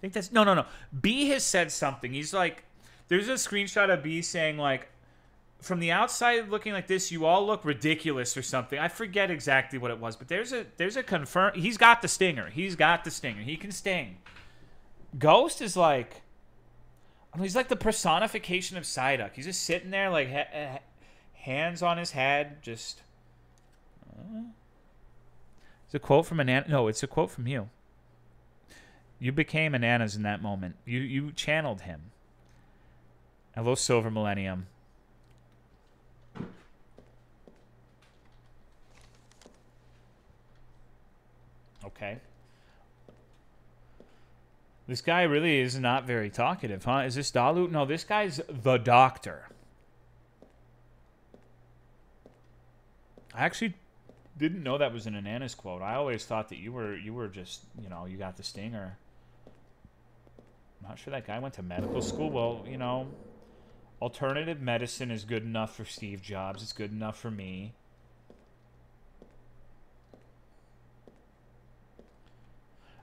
think that's... No. B has said something. He's like... There's a screenshot of B saying, like... From the outside looking like this, you all look ridiculous or something. I forget exactly what it was, but there's a confirm. He's got the stinger. He's got the stinger. He can sting. Ghost is like, I mean, he's like the personification of Psyduck. He's just sitting there like hands on his head, just. It's a quote from Anana. No, it's a quote from you. You became Ananas in that moment. You channeled him. Hello, Silver Millennium. Okay. This guy really is not very talkative, huh? Is this Dalu? No, this guy's the doctor. I actually didn't know that was an Anana's quote. I always thought that you were just, you know, you got the stinger. I'm not sure that guy went to medical school. Well, you know, alternative medicine is good enough for Steve Jobs. It's good enough for me.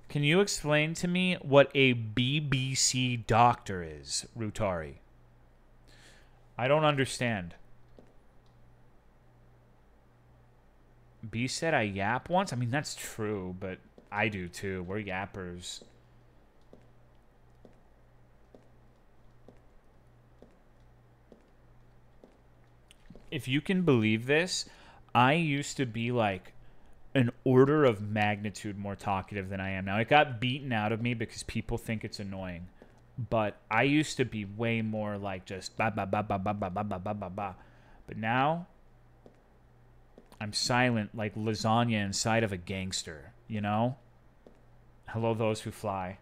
Can you explain to me what a BBC doctor is, Rutari? I don't understand. B said I yap once? I mean, that's true, but I do too. We're yappers. If you can believe this, I used to be like an order of magnitude more talkative than I am now. It got beaten out of me because people think it's annoying. But I used to be way more like just ba ba ba ba ba ba ba ba ba ba ba. But now I'm silent like lasagna inside of a gangster, you know? Hello, those who fly.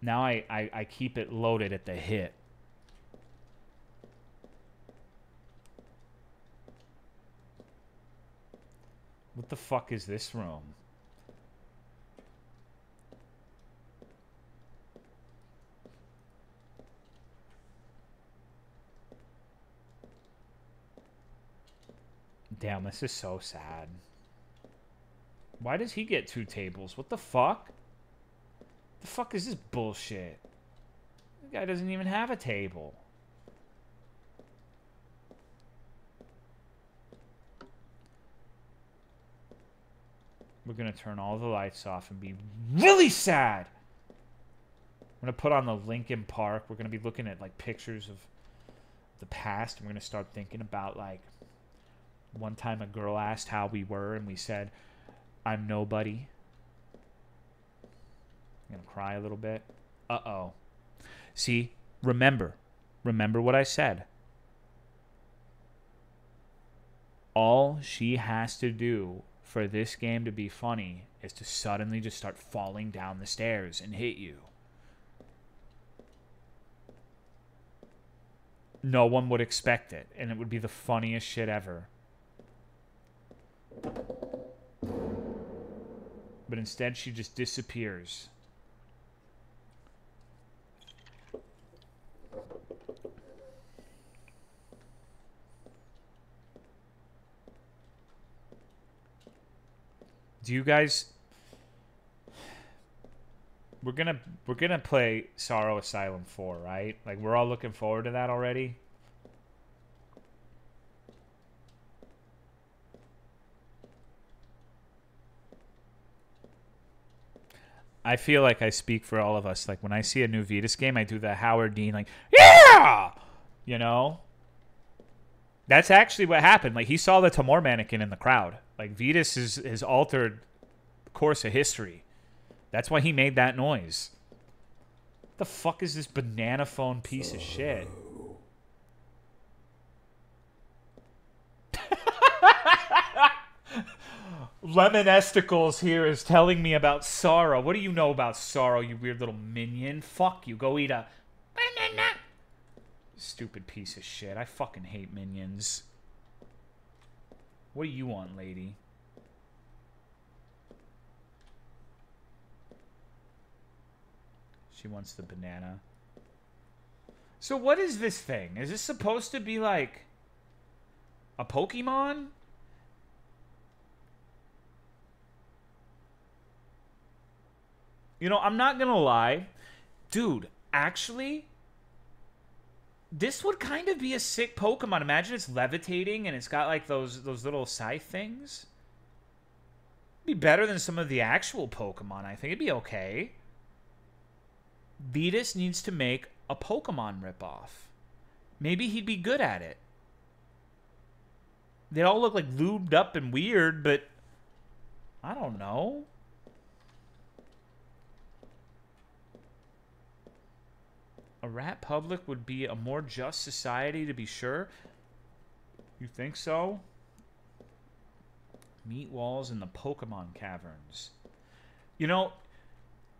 Now I keep it loaded at the hit. What the fuck is this room? Damn, this is so sad. Why does he get 2 tables? What the fuck? The fuck is this bullshit? The guy doesn't even have a table. We're going to turn all the lights off and be really sad. I'm going to put on the Linkin Park. We're going to be looking at like pictures of the past. And we're going to start thinking about like one time a girl asked how we were and we said, I'm nobody. I'm going to cry a little bit. Uh-oh. See, remember what I said. All she has to do for this game to be funny is to suddenly just start falling down the stairs and hit you. No one would expect it, and it would be the funniest shit ever. But instead, she just disappears. Do you guys... We're gonna play Sorrow Asylum 4, right? Like, we're all looking forward to that already. I feel like I speak for all of us. Like, when I see a new Vetus game, I do the Howard Dean, like, yeah! You know? That's actually what happened. Like, he saw the Tamor mannequin in the crowd. Like, Vetus has altered the course of history. That's why he made that noise. What the fuck is this banana phone piece of shit? Lemon Esticles here is telling me about sorrow. What do you know about sorrow, you weird little minion? Fuck you. Go eat a banana. Stupid piece of shit. I fucking hate minions. What do you want, lady? She wants the banana. So what is this thing? Is this supposed to be like a Pokemon? You know, I'm not gonna lie. Dude, actually, this would kind of be a sick Pokemon. Imagine it's levitating and it's got like those little scythe things. It'd be better than some of the actual Pokemon, I think. It'd be okay. Vetus needs to make a Pokemon ripoff. Maybe he'd be good at it. They all look like lubed up and weird, but I don't know. A rat public would be a more just society, to be sure. You think so? Meat walls in the Pokemon caverns. You know,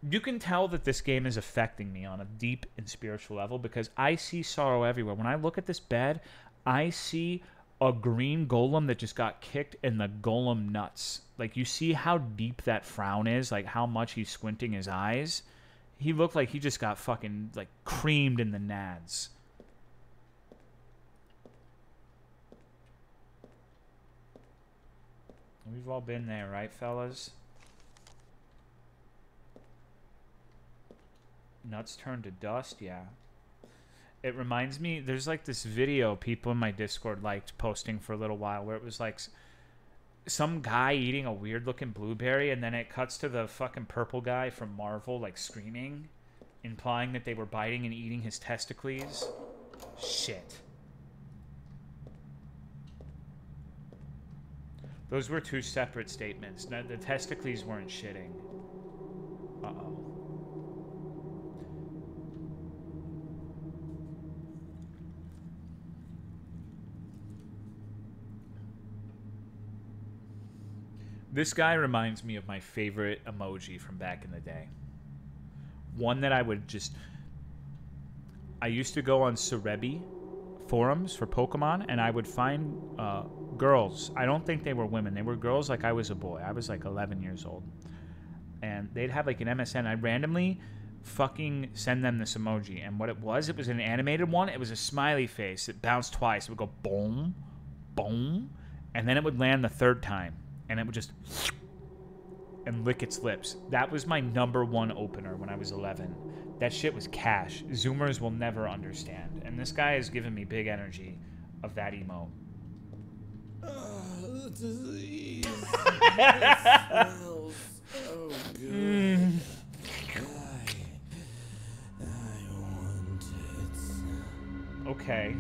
You can tell that this game is affecting me on a deep and spiritual level because I see sorrow everywhere. When I look at this bed, I see a green golem that just got kicked in the golem nuts. Like, you see how deep that frown is, like how much he's squinting his eyes. He looked like he just got fucking, like, creamed in the nads. We've all been there, right, fellas? Nuts turned to dust, yeah. It reminds me, there's like this video people in my Discord liked posting for a little while where it was like some guy eating a weird looking blueberry, and then it cuts to the fucking purple guy from Marvel like screaming, implying that they were biting and eating his testicles. Shit. Those were two separate statements. No, the testicles weren't shitting. Uh-oh. This guy reminds me of my favorite emoji from back in the day. One that I would just... I used to go on Cerebi forums for Pokemon, and I would find girls. I don't think they were women. They were girls like I was a boy. I was like 11 years old. And they'd have like an MSN. I'd randomly fucking send them this emoji. And what it was an animated one. It was a smiley face. It bounced twice. It would go boom, boom. And then it would land the third time. And it would just and lick its lips. That was my #1 opener when I was 11. That shit was cash. Zoomers will never understand. And this guy has given me big energy of that emo. The disease. It smells so good. I want it. Okay.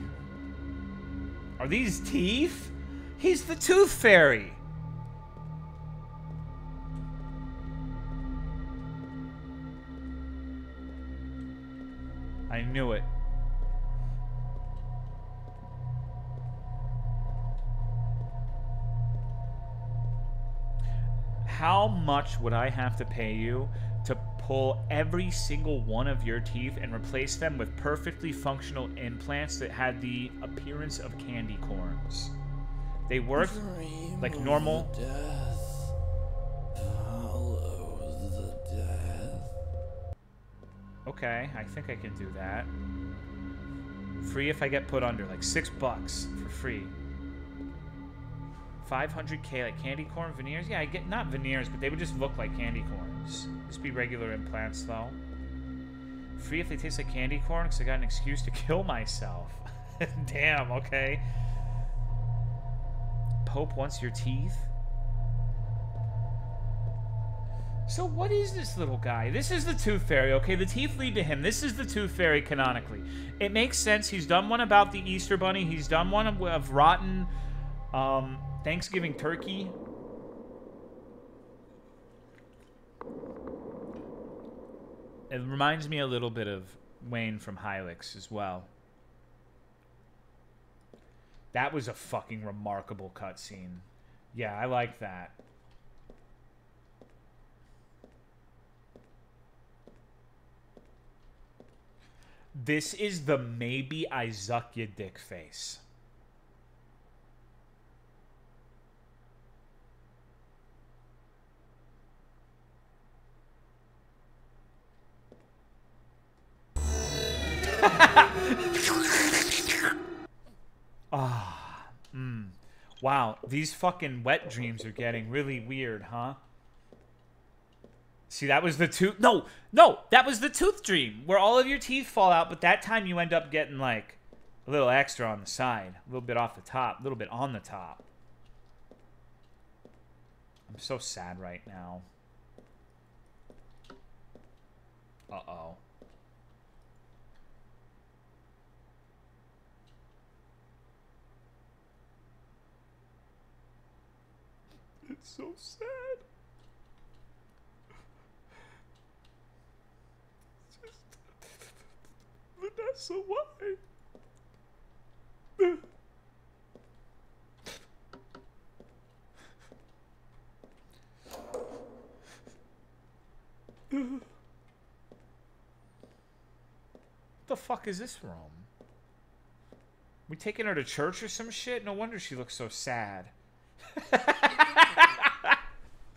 Are these teeth? He's the Tooth Fairy. I knew it. How much would I have to pay you to pull every single one of your teeth and replace them with perfectly functional implants that had the appearance of candy corns? They work like normal. Okay, I think I can do that. Free if I get put under, like $6 for free. 500K, like candy corn veneers? Yeah, I get, not veneers, but they would just look like candy corns. Just be regular implants, though. Free if they taste like candy corn, because I got an excuse to kill myself. Damn, okay. Pope wants your teeth? So what is this little guy? This is the Tooth Fairy, okay? The teeth lead to him. This is the Tooth Fairy canonically. It makes sense. He's done one about the Easter Bunny. He's done one of rotten Thanksgiving turkey. It reminds me a little bit of Wayne from Hylix as well. That was a fucking remarkable cutscene. Yeah, I like that. This is the maybe I zuck ya dick face. Wow, these fucking wet dreams are getting really weird, huh? See, that was the tooth... No, that was the tooth dream, where all of your teeth fall out, but that time you end up getting, like, a little extra on the side. A little bit off the top, a little bit on the top. I'm so sad right now. Uh-oh. It's so sad. It's just... Vanessa, why? the fuck is this room? We taking her to church or some shit? No wonder she looks so sad.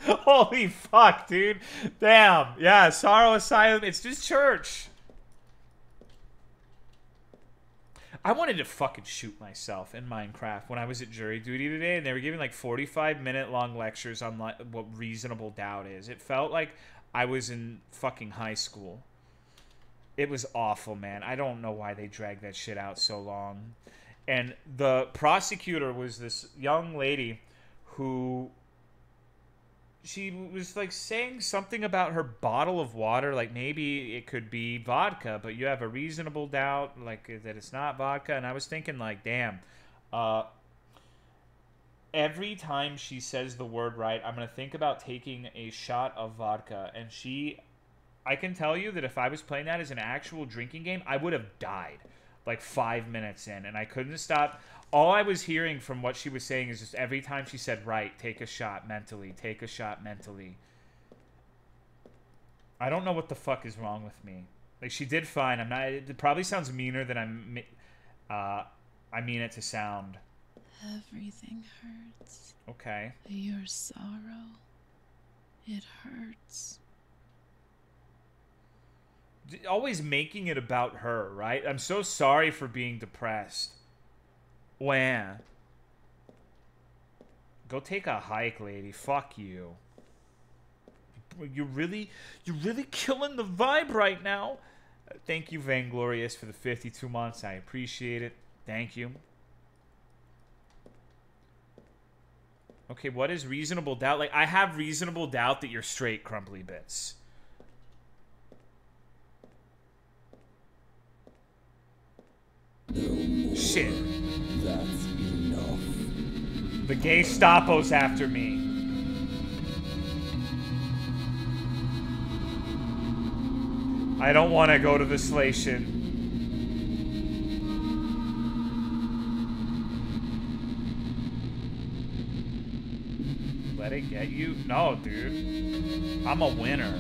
Holy fuck, dude. Damn. Yeah, Sorrow Asylum. It's just church. I wanted to fucking shoot myself in Minecraft when I was at jury duty today, and they were giving like 45-minute long lectures on what reasonable doubt is. It felt like I was in fucking high school. It was awful, man. I don't know why they dragged that shit out so long. And the prosecutor was this young lady who... she was like saying something about her bottle of water, like maybe it could be vodka, but you have a reasonable doubt like that it's not vodka. And I was thinking like, damn, every time she says the word right, I'm going to think about taking a shot of vodka. And I can tell you that if I was playing that as an actual drinking game, I would have died like 5 minutes in, and I couldn't stop. All I was hearing from what she was saying is just every time she said, right, take a shot mentally, take a shot mentally. I don't know what the fuck is wrong with me. Like, she did fine. It probably sounds meaner than I mean it to sound. Everything hurts. Okay. Your sorrow. It hurts. Always making it about her, right? I'm so sorry for being depressed. Wah. Go take a hike, lady. Fuck you. You're really killing the vibe right now. Thank you, Vainglorious, for the 52 months. I appreciate it. Thank you. Okay, what is reasonable doubt? Like, I have reasonable doubt that you're straight, Crumbly Bits. Shit. That's enough. The Gestapo's after me. I don't want to go to the station. Let it get you? No, dude. I'm a winner.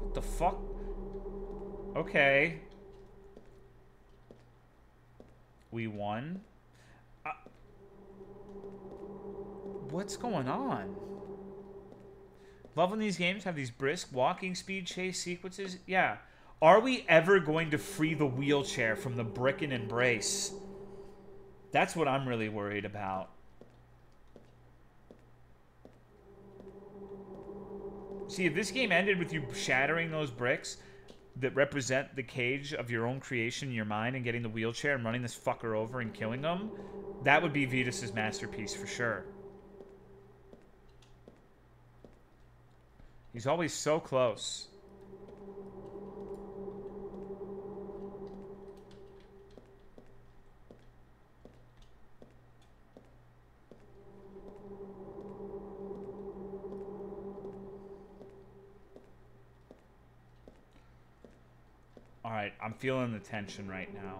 What the fuck? Okay. We won. What's going on? Love when these games have these brisk walking speed chase sequences. Yeah. Are we ever going to free the wheelchair from the brick and embrace? That's what I'm really worried about. See, if this game ended with you shattering those bricks that represent the cage of your own creation in your mind and getting the wheelchair and running this fucker over and killing him, that would be Vetus's masterpiece for sure. He's always so close. Alright, I'm feeling the tension right now.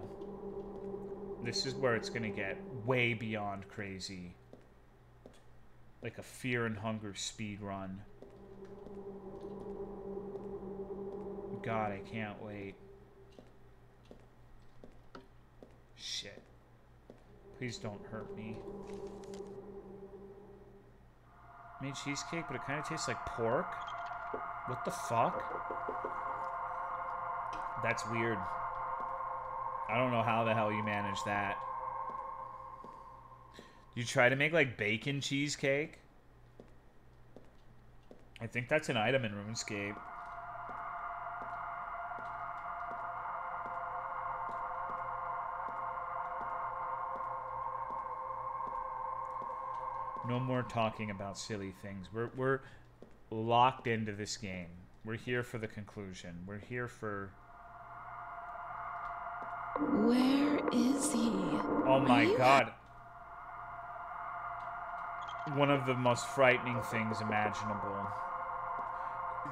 This is where it's gonna get way beyond crazy. Like a Fear and Hunger speed run. God, I can't wait. Shit. Please don't hurt me. Made cheesecake, but it kind of tastes like pork? What the fuck? That's weird. I don't know how the hell you manage that. You try to make like bacon cheesecake? I think that's an item in RuneScape. No more talking about silly things. We're locked into this game. We're here for the conclusion. We're here for... Where is he? Oh my god. One of the most frightening things imaginable.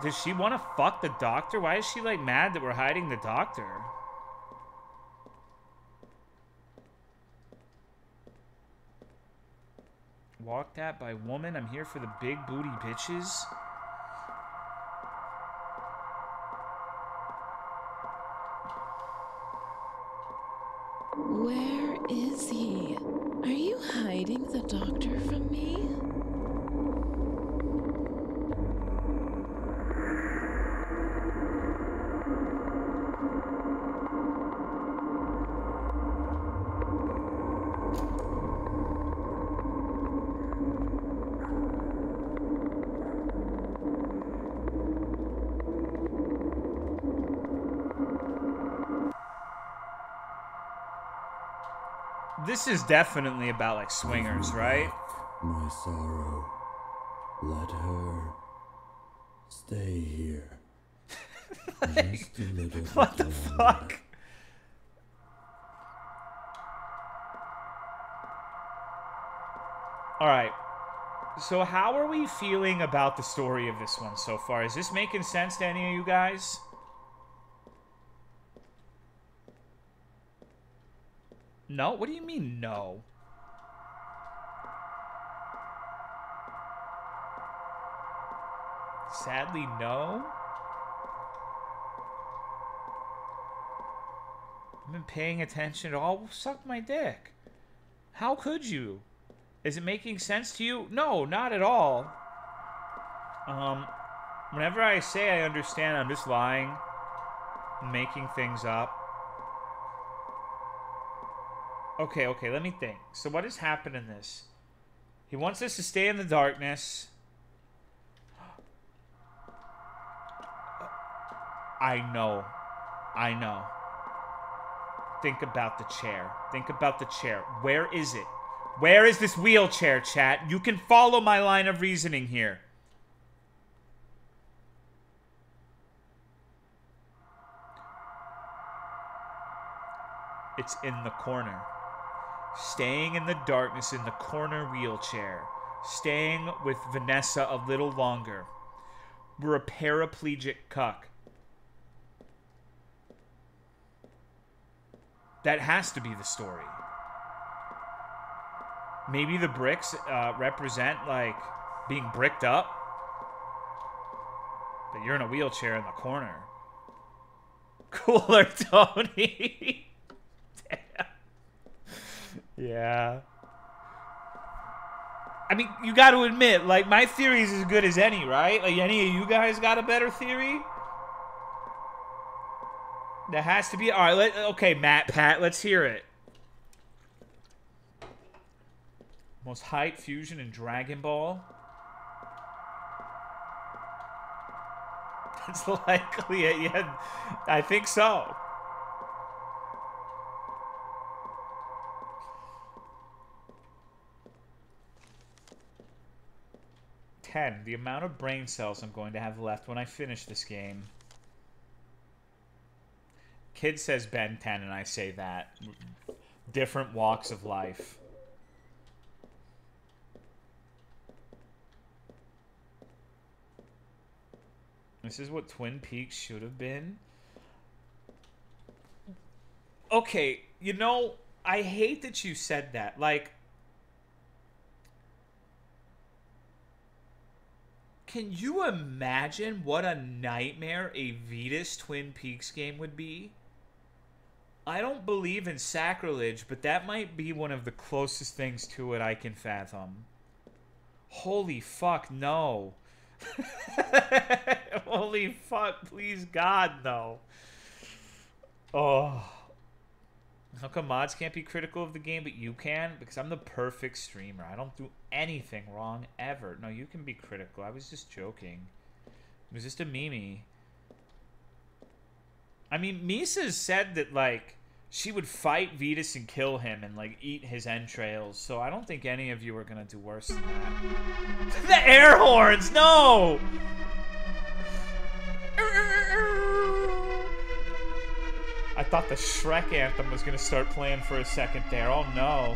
Does she want to fuck the doctor? Why is she like mad that we're hiding the doctor? Walked at by woman. I'm here for the big booty bitches. Where is he? Are you hiding the doctor from me? This is definitely about, like, swingers, right? My sorrow. Let her stay here. Just a little bit What the longer. fuck? Alright. So how are we feeling about the story of this one so far? Is this making sense to any of you guys? No? What do you mean, no? Sadly, no? I've been paying attention at all. Suck my dick. How could you? Is it making sense to you? No, not at all. Whenever I say I understand, I'm just lying. I'm making things up. Okay, let me think. So what has happened in this? He wants us to stay in the darkness. I know. Think about the chair. Where is it? Where is this wheelchair, chat? You can follow my line of reasoning here. It's in the corner. Staying in the darkness in the corner wheelchair. Staying with Vanessa a little longer. We're a paraplegic cuck. That has to be the story. Maybe the bricks represent, like, being bricked up. But you're in a wheelchair in the corner. Cooler, Tony. Damn. Yeah. I mean, you got to admit, like, my theory is as good as any, right? Like, any of you guys got a better theory? That has to be... All right, okay, Pat, let's hear it. Most height, fusion, and Dragon Ball. That's likely it. Yeah, I think so. $10. The amount of brain cells I'm going to have left when I finish this game. Kid says Ben 10, and I say that. Different walks of life. This is what Twin Peaks should have been. Okay, you know, I hate that you said that. Like, can you imagine what a nightmare a Vetus Twin Peaks game would be? I don't believe in sacrilege, but that might be one of the closest things to it I can fathom. Holy fuck, no. Holy fuck, please God, no. Oh. How come mods can't be critical of the game, but you can? Because I'm the perfect streamer. I don't do anything wrong ever. No, you can be critical. I was just joking. It was just a meme. I mean, Misa said that, like, she would fight Vetus and kill him and, like, eat his entrails. So I don't think any of you are going to do worse than that. The air horns! No! I thought the Shrek anthem was going to start playing for a second there. Oh, no.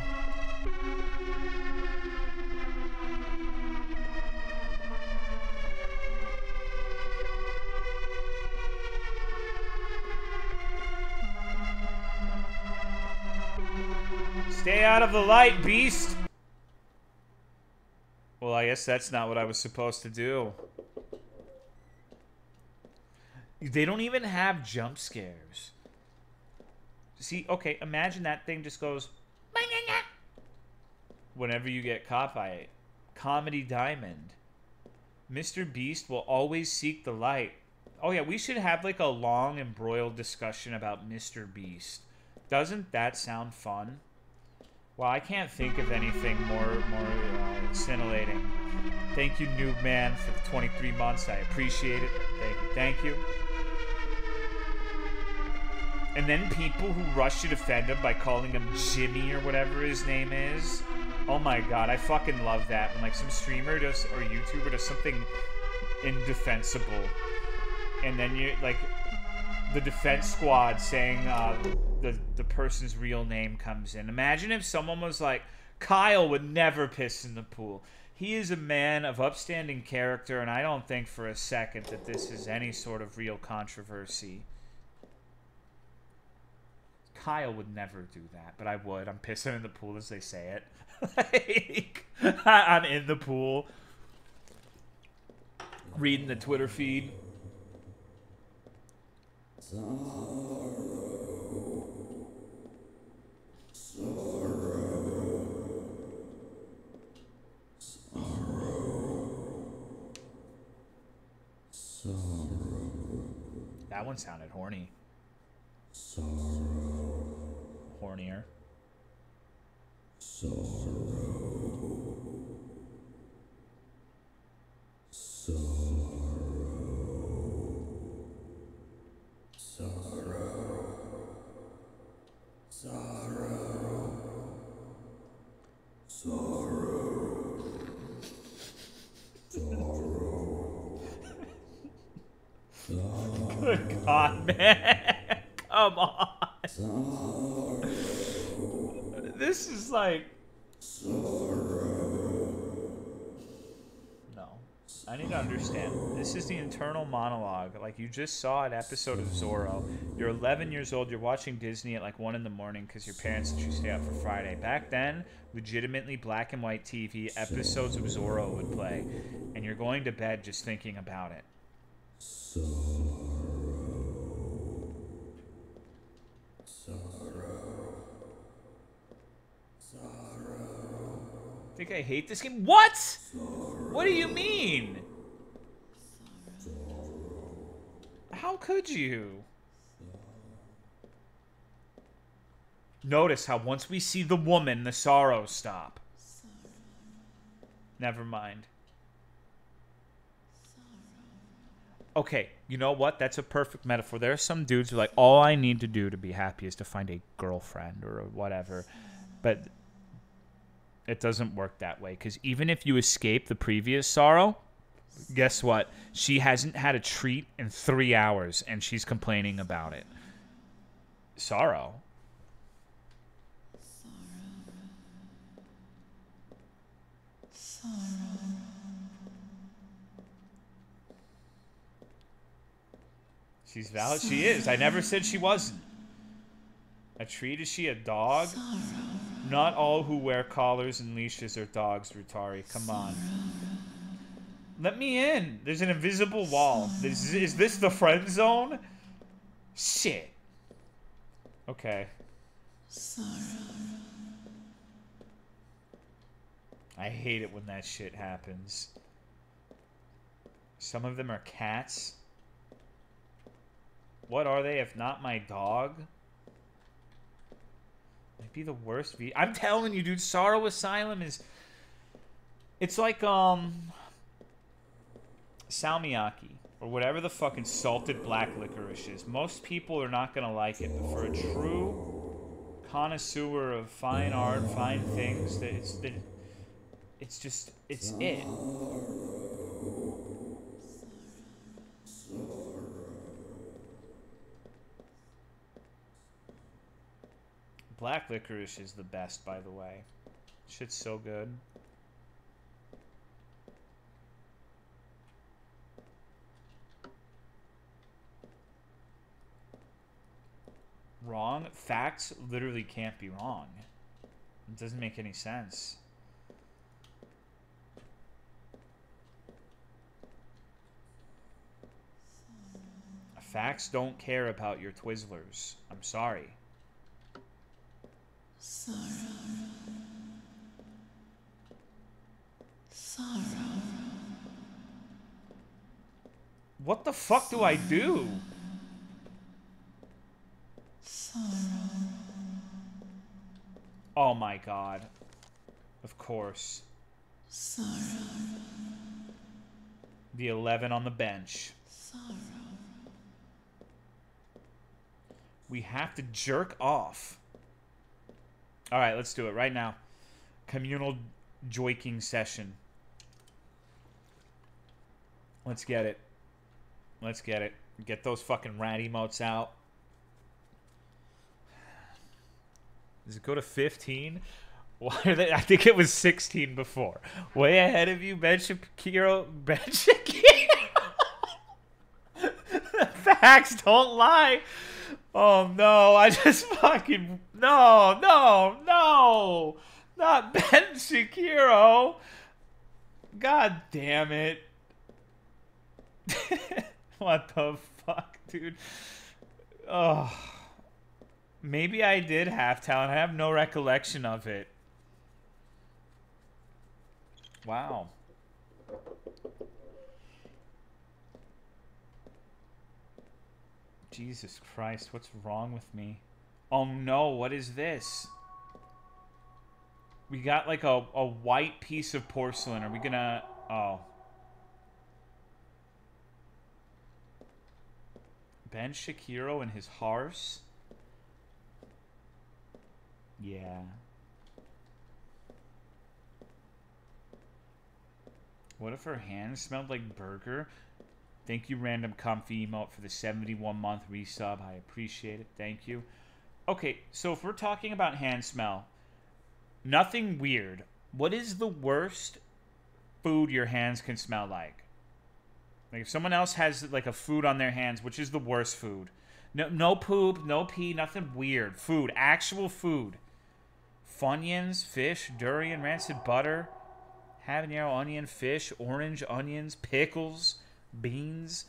Stay out of the light, beast! Well, I guess that's not what I was supposed to do. They don't even have jump scares. See, okay, imagine that thing just goes whenever you get caught by it. Comedy Diamond. Mr. Beast will always seek the light. Oh yeah, we should have like a long embroiled discussion about Mr. Beast. Doesn't that sound fun? Well, I can't think of anything more scintillating. Thank you, Noob Man, for the 23 months. I appreciate it. Thank you. And then people who rush to defend him by calling him Jimmy or whatever his name is. Oh my god, I fucking love that. When like some streamer does or YouTuber does something indefensible, and then you like the defense squad saying the person's real name comes in. Imagine if someone was like, Kyle would never piss in the pool. He is a man of upstanding character, and I don't think for a second that this is any sort of real controversy. Kyle would never do that, but I would. I'm pissing in the pool as they say it. Like, I'm in the pool, reading the Twitter feed. That one sounded horny. Hornier. Good God, man. Come on. This is like... No. I need to understand. This is the internal monologue. Like, you just saw an episode of Zorro. You're 11 years old. You're watching Disney at like 1 in the morning because your parents let you stay up for Friday. Back then, legitimately black and white TV, episodes of Zorro would play. And you're going to bed just thinking about it. Think I hate this game? What? What do you mean? How could you? Notice how once we see the woman, the sorrows stop. Never mind. Okay, you know what? That's a perfect metaphor. There are some dudes who are like, all I need to do to be happy is to find a girlfriend or whatever. But it doesn't work that way. Because even if you escape the previous sorrow, guess what? She hasn't had a treat in 3 hours, and she's complaining about it. Sorrow. She's valid. She is. I never said she wasn't. A treat? Is she a dog? Not all who wear collars and leashes are dogs, Rutari. Come on. Let me in. There's an invisible wall. Is this the friend zone? Shit. Okay. I hate it when that shit happens. Some of them are cats. What are they if not my dog? Might be the worst I'm telling you, dude, Sorrow Asylum is... It's like, salmiakki. Or whatever the fucking salted black licorice is. Most people are not gonna like it, but for a true connoisseur of fine art, fine things, it's just... It's it. Black licorice is the best, by the way. Shit's so good. Wrong? Facts literally can't be wrong. It doesn't make any sense. Facts don't care about your Twizzlers. I'm sorry. What the fuck do I do? Sorrow. Oh my god. Of course. Sorrow. The 11 on the bench. Sorrow. We have to jerk off. Alright, let's do it right now. Communal joiking session. Let's get it. Let's get it. Get those fucking rat emotes out. Does it go to 15? Why are they? I think it was 16 before. Way ahead of you, Ben Shapiro. Ben Shapiro. Facts don't lie. Oh no, I just fucking... No. Not Ben Shapiro. God damn it. What the fuck, dude? Oh. Maybe I did have talent. I have no recollection of it. Wow. Jesus Christ, what's wrong with me? Oh no, what is this? We got like a white piece of porcelain. Are we gonna... Oh. Ben Shapiro and his horse? Yeah. What if her hands smelled like burger? Thank you, Random Comfy Emote, for the 71-month resub. I appreciate it. Thank you. Okay, so if we're talking about hand smell, nothing weird. What is the worst food your hands can smell like? Like if someone else has like a food on their hands, which is the worst food? No poop, no pee, nothing weird. Food, actual food. Funyuns, fish, durian, rancid butter, habanero onion, fish, orange, onions, pickles, beans,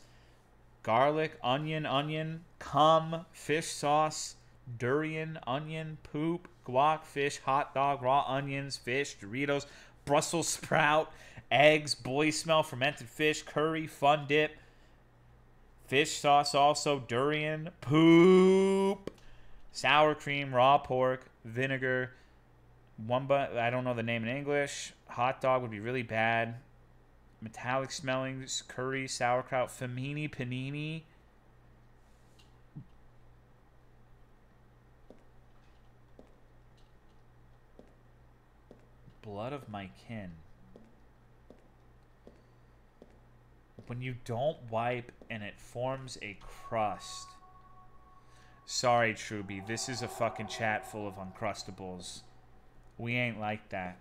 garlic, onion, cum, fish sauce, durian, onion, poop, guac, fish, hot dog, raw onions, fish, Doritos, Brussels sprout, eggs, boy smell, fermented fish, curry, fun dip, fish sauce also, durian, poop, sour cream, raw pork, vinegar, I don't know the name in English. Hot dog would be really bad. Metallic smelling, curry, sauerkraut, famini, panini. Blood of my kin. When you don't wipe and it forms a crust. Sorry, Truby. This is a fucking chat full of Uncrustables. We ain't like that.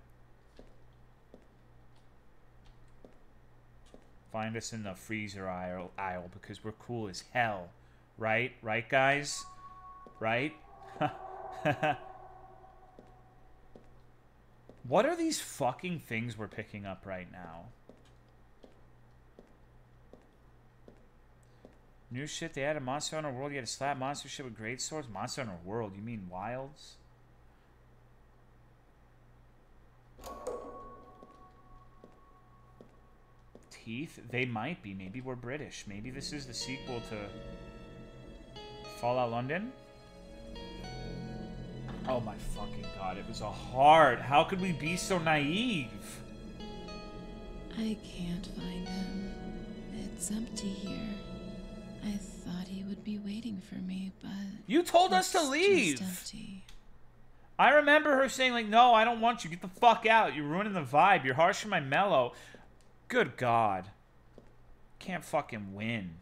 Find us in the freezer aisle because we're cool as hell. Right? Right, guys? Right? What are these fucking things we're picking up right now? New shit, they added Monster Hunter World. You had to slap monster shit with great swords. Monster Hunter World, you mean Wilds? Teeth? They might be. Maybe we're British. Maybe this is the sequel to Fallout London? Oh my fucking god, it was a heart. How could we be so naive? I can't find him. It's empty here. I thought he would be waiting for me, but... You told us to leave! Just empty. I remember her saying, like, no, I don't want you. Get the fuck out. You're ruining the vibe. You're harsh for my mellow. Good God. Can't fucking win.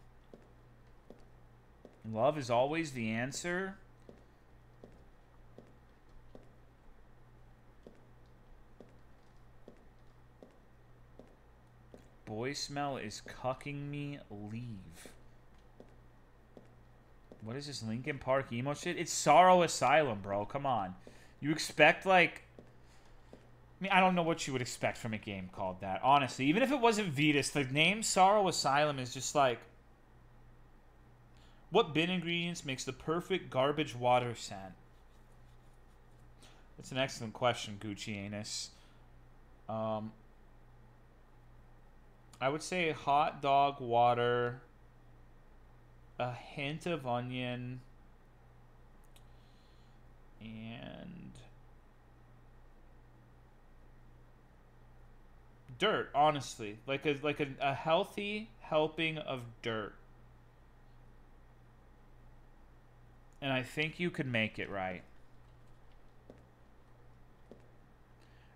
Love is always the answer. Boy smell is cucking me. Leave. What is this Linkin Park emo shit? It's Sorrow Asylum, bro. Come on. You expect, like... I mean, I don't know what you would expect from a game called that. Honestly, even if it wasn't Vetus, the name Sorrow Asylum is just like... What bin ingredients makes the perfect garbage water scent? That's an excellent question, Gucci Anus. I would say hot dog water a hint of onion and dirt, honestly. Like a healthy helping of dirt. And I think you could make it right.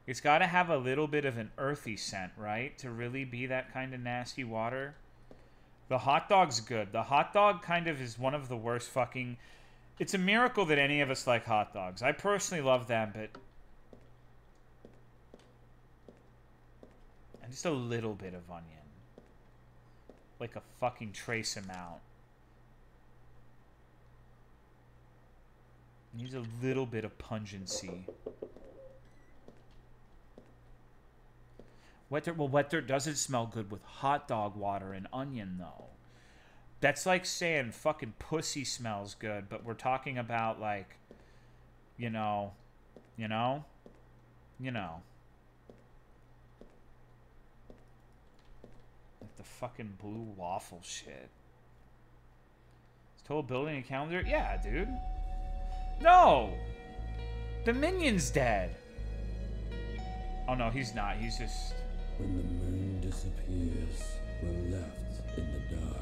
It's got to have a little bit of an earthy scent, right? To really be that kind of nasty water. The hot dog's good. The hot dog kind of is one of the worst fucking... It's a miracle that any of us like hot dogs. I personally love them, but... And just a little bit of onion. Like a fucking trace amount. Needs a little bit of pungency. Wet dirt, well, wet dirt doesn't smell good with hot dog water and onion, though. That's like saying fucking pussy smells good, but we're talking about, like, you know. Like the fucking blue waffle shit. Is total building a calendar? Yeah, dude. No! The minion's dead. Oh, no, he's not. He's just... When the moon disappears, we're left in the dark.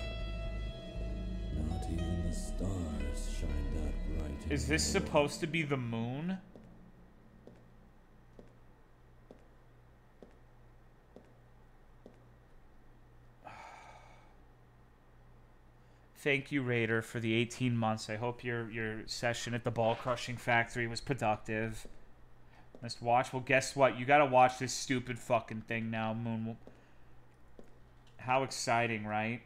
Not even the stars shine that bright. Is this supposed to be the moon? Thank you, Raider, for the 18 months. I hope your session at the ball crushing factory was productive. Let's watch. Well, guess what? You gotta watch this stupid fucking thing now, Moon. How exciting, right?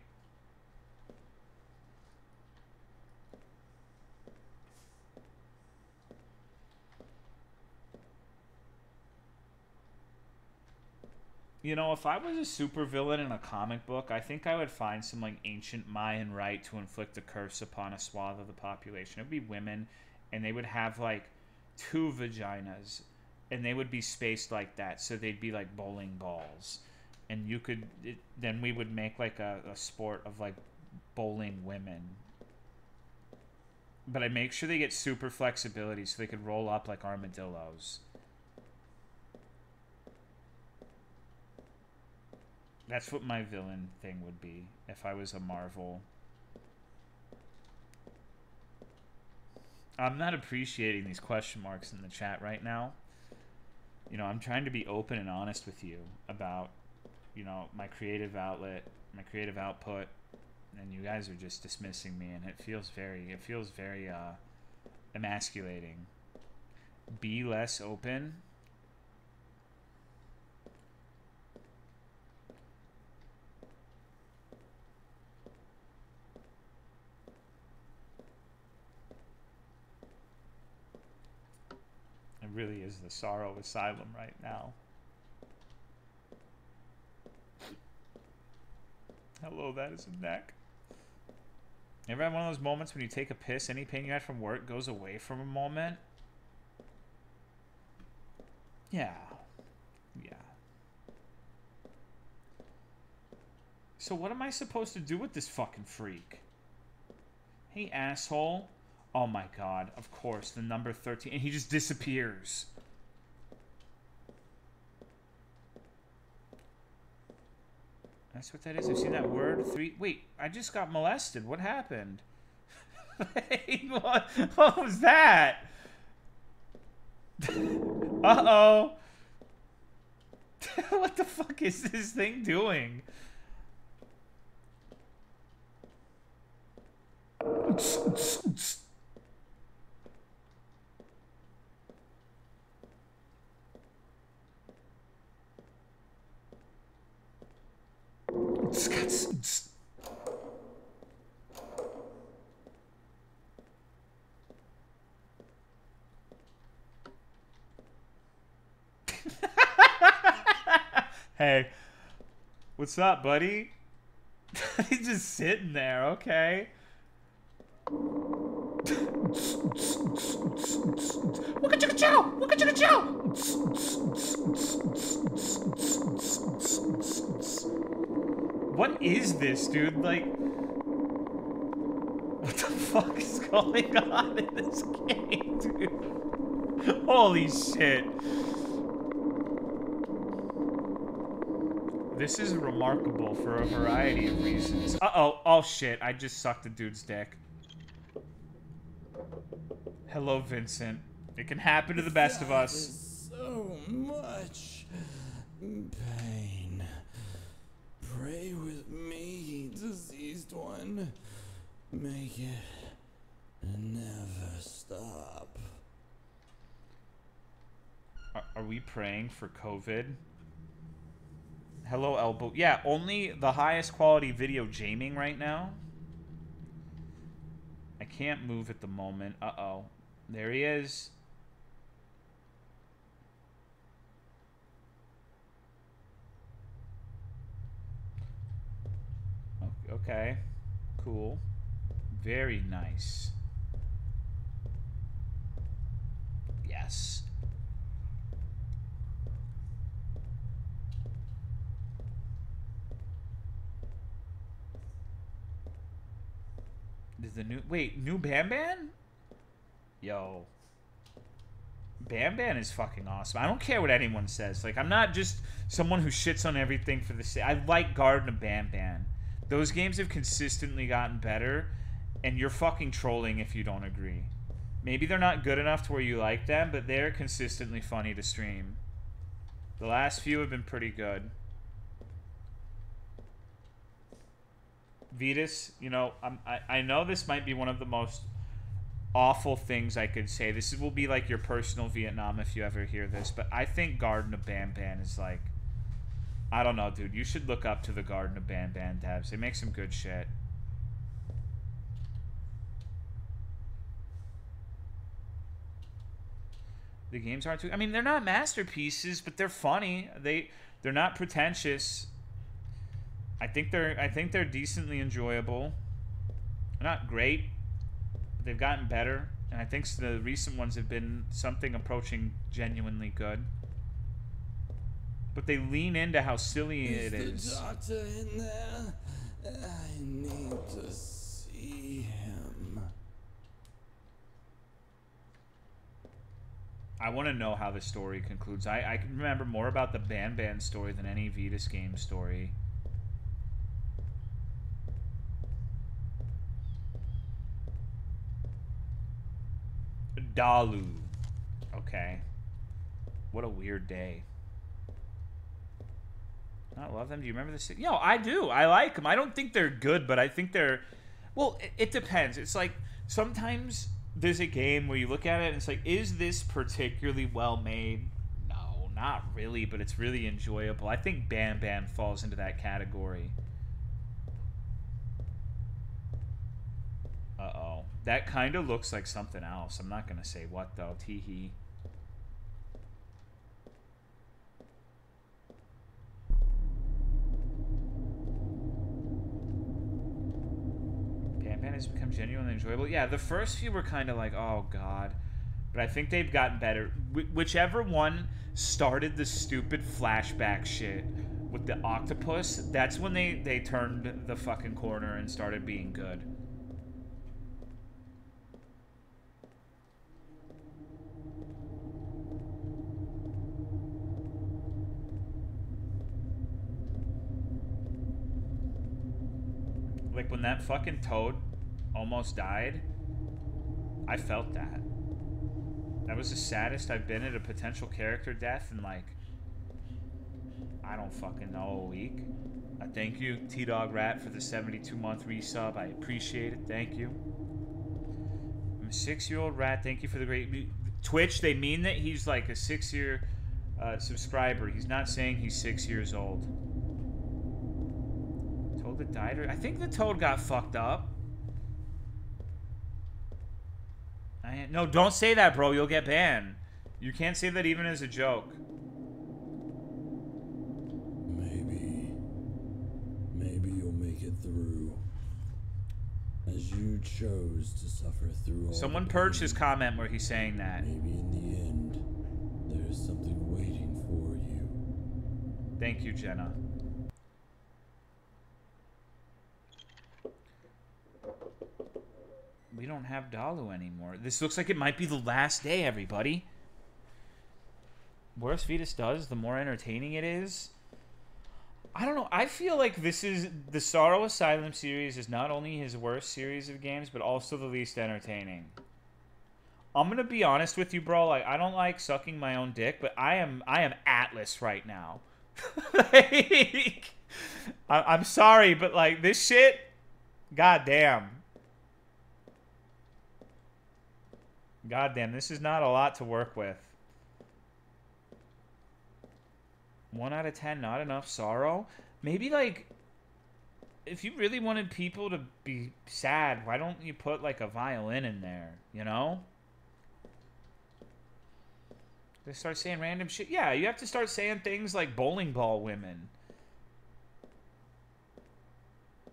You know, if I was a supervillain in a comic book, I think I would find some, like, ancient Mayan rite to inflict a curse upon a swath of the population. It would be women, and they would have, like, 2 vaginas. And they would be spaced like that, so they'd be like bowling balls. And you could... then we would make like a sport of like bowling women. But I make sure they get super flexibility so they could roll up like armadillos. That's what my villain thing would be if I was a Marvel. I'm not appreciating these question marks in the chat right now. You know, I'm trying to be open and honest with you about, you know, my creative outlet, my creative output, and you guys are just dismissing me, and it feels very emasculating. Be less open. It really is the sorrow of Asylum right now. Hello, that is a neck. Ever had one of those moments when you take a piss, any pain you had from work goes away from a moment? Yeah. Yeah. So what am I supposed to do with this fucking freak? Hey, asshole. Oh my god, of course, the number 13, and he just disappears. That's what that is. I've seen that word 3. Wait, I just got molested. What happened? Wait, what was that? Uh-oh. What the fuck is this thing doing? Hey, what's up, buddy? He's just sitting there, okay. What is this, dude? Like, fuck is going on in this game, dude? Holy shit. This is remarkable for a variety of reasons. Uh-oh. Oh, shit. I just sucked the dude's dick. Hello, Vincent. It can happen to the best of us. Is so much pain. Pray with me, deceased one. Make it never stop. Are we praying for COVID? Hello, Elbow. Yeah, only the highest quality video gaming right now. I can't move at the moment. Uh-oh. There he is. Okay. Cool. Very nice. Yes. Is the new... Wait, new Bam Bam? Yo. Bam Bam is fucking awesome. I don't care what anyone says. Like, I'm not just someone who shits on everything for the sake. I like Garden of Bam Bam. Those games have consistently gotten better, and you're fucking trolling if you don't agree. Maybe they're not good enough to where you like them, but they're consistently funny to stream. The last few have been pretty good. Vetus, you know, I know this might be one of the most awful things I could say. This will be like your personal Vietnam if you ever hear this, but I think Garden of Bam Bam is like... I don't know, dude. You should look up to the Garden of Bam Bam devs. They make some good shit. The games aren't too... I mean, they're not masterpieces, but they're funny. They're not pretentious. I think they're decently enjoyable. They're not great, but they've gotten better. And I think the recent ones have been something approaching genuinely good. But they lean into how silly it is. Is the doctor in there? I need to see him. I want to know how the story concludes. I can remember more about the Bam Bam story than any Vetus game story. Dalu. Okay. What a weird day. I love them. Do you remember this? Yo, I do. I like them. I don't think they're good, but I think they're... Well, it depends. It's like, sometimes there's a game where you look at it and it's like, is this particularly well made? No, not really, but it's really enjoyable. I think Bam Bam falls into that category. Uh-oh. That kind of looks like something else. I'm not going to say what, though. Tee-hee. Has become genuinely enjoyable. Yeah, the first few were kind of like, oh god, but I think they've gotten better. Whichever one started the stupid flashback shit with the octopus, that's when they turned the fucking corner and started being good. Like when that fucking toad almost died, I felt that. That was the saddest I've been at a potential character death in like, I don't fucking know, a week. Thank you, T-Dog Rat, for the 72-month resub. I appreciate it. Thank you. I'm a 6-year-old rat. Thank you for the great... Twitch, they mean that he's like a 6-year subscriber. He's not saying he's 6 years old. Toad that died? I think the toad got fucked up. No, don't say that, bro. You'll get banned. You can't say that even as a joke. Maybe you'll make it through. As you chose to suffer through all. Someone purged his comment where he's saying that. Maybe in the end, there's something waiting for you. Thank you, Jenna. We don't have Dalu anymore. This looks like it might be the last day, everybody. Worse Vetus does, the more entertaining it is. I don't know. I feel like this is... The Sorrow Asylum series is not only his worst series of games, but also the least entertaining. I'm gonna be honest with you, bro. Like, I don't like sucking my own dick, but I am Atlas right now. Like, I'm sorry, but like this shit, goddamn, this is not a lot to work with. 1 out of 10, not enough. Sorrow. Maybe like, if you really wanted people to be sad, why don't you put like a violin in there? You know. They start saying random shit. Yeah, you have to start saying things like bowling ball women.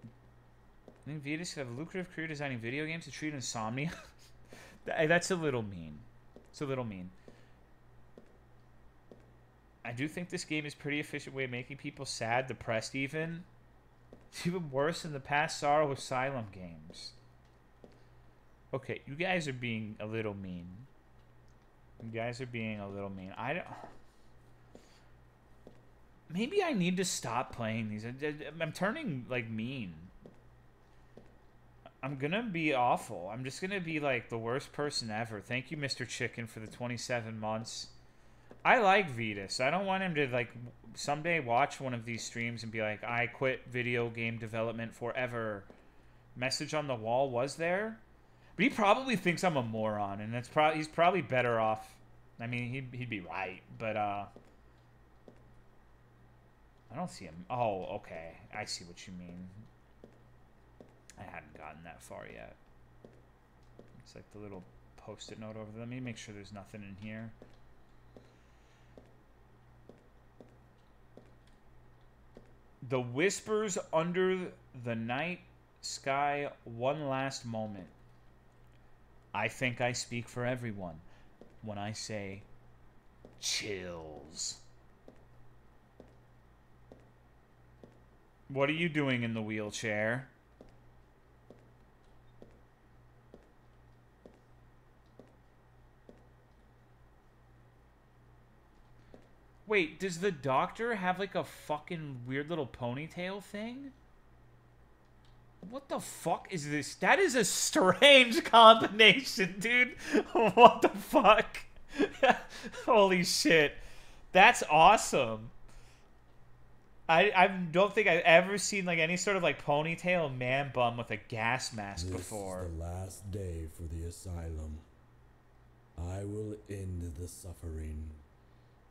I think Vetus could have a lucrative career designing video games to treat insomnia. That's a little mean. It's a little mean. I do think this game is a pretty efficient way of making people sad, depressed even. It's even worse than the past Sorrow Asylum games. Okay, you guys are being a little mean. You guys are being a little mean. I don't... Maybe I need to stop playing these. I'm turning, like, mean. I'm gonna be awful. I'm just gonna be, like, the worst person ever. Thank you, Mr. Chicken, for the 27 months. I like Vetus. I don't want him to, like, someday watch one of these streams and be like, I quit video game development forever. Message on the wall was there? But he probably thinks I'm a moron, and that's he's probably better off. I mean, he'd be right, but I don't see him. Oh, okay. I see what you mean. I hadn't gotten that far yet. It's like the little post-it note over there. Let me make sure there's nothing in here. The whispers under the night sky, one last moment. I think I speak for everyone when I say chills. What are you doing in the wheelchair? Wait, does the doctor have like a fucking weird little ponytail thing? What the fuck is this? That is a strange combination, dude. What the fuck? Holy shit. That's awesome. I don't think I've ever seen like any sort of like ponytail man bun with a gas mask before. This is the last day for the asylum. I will end the suffering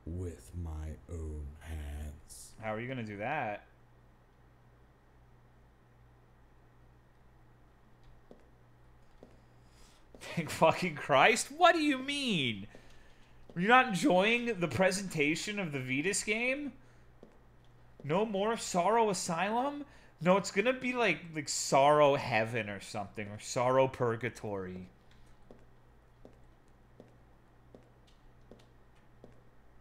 with my own hands. How are you gonna do that? Thank fucking Christ. What do you mean? You're not enjoying the presentation of the Vetus game? No more Sorrow Asylum? No, it's gonna be like Sorrow Heaven or something, or Sorrow Purgatory.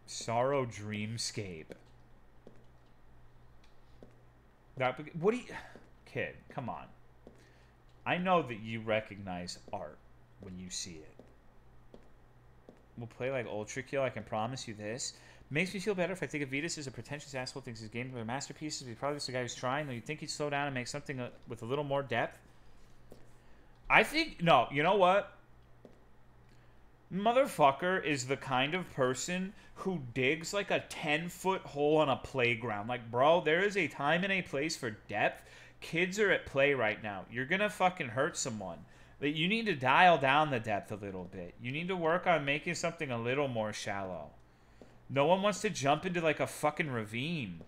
Sorrow Dreamscape. What do you... Kid, come on. I know that you recognize art when you see it. We'll play like Ultra Kill, I can promise you this. Makes me feel better if I think of Vetus as a pretentious asshole, thinks his games are masterpieces. He's probably just a guy who's trying, though you'd think he'd slow down and make something with a little more depth. I think... No, you know what? Motherfucker is the kind of person who digs like a 10-foot hole on a playground. Like, bro, there is a time and a place for depth. Kids are at play right now. You're gonna fucking hurt someone. That you need to dial down the depth a little bit. You need to work on making something a little more shallow. No one wants to jump into like a fucking ravine.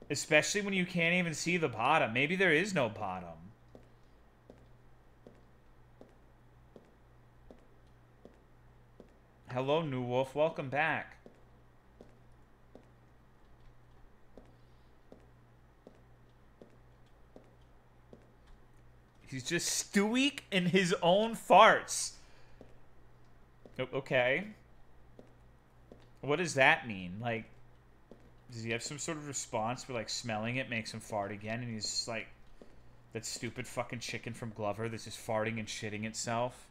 Especially when you can't even see the bottom. Maybe there is no bottom. Hello, New Wolf. Welcome back. He's just stewing in his own farts. Okay. What does that mean? Like, does he have some sort of response where, like, smelling it makes him fart again? And he's just like, That stupid fucking chicken from Glover that's just farting and shitting itself.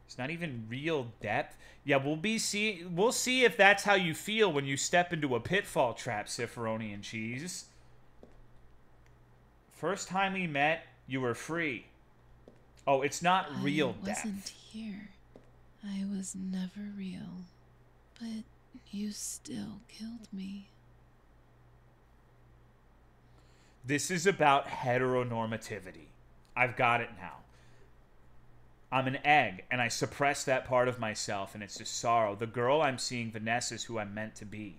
It's not even real depth. Yeah, we'll see if that's how you feel when you step into a pitfall trap, Cifferoni and Cheese. First time we met, you were free. Oh, it's not real depth. I wasn't here. I was never real. But you still killed me. This is about heteronormativity. I've got it now. I'm an egg, and I suppress that part of myself, and it's just sorrow. The girl I'm seeing, Vanessa, is who I'm meant to be.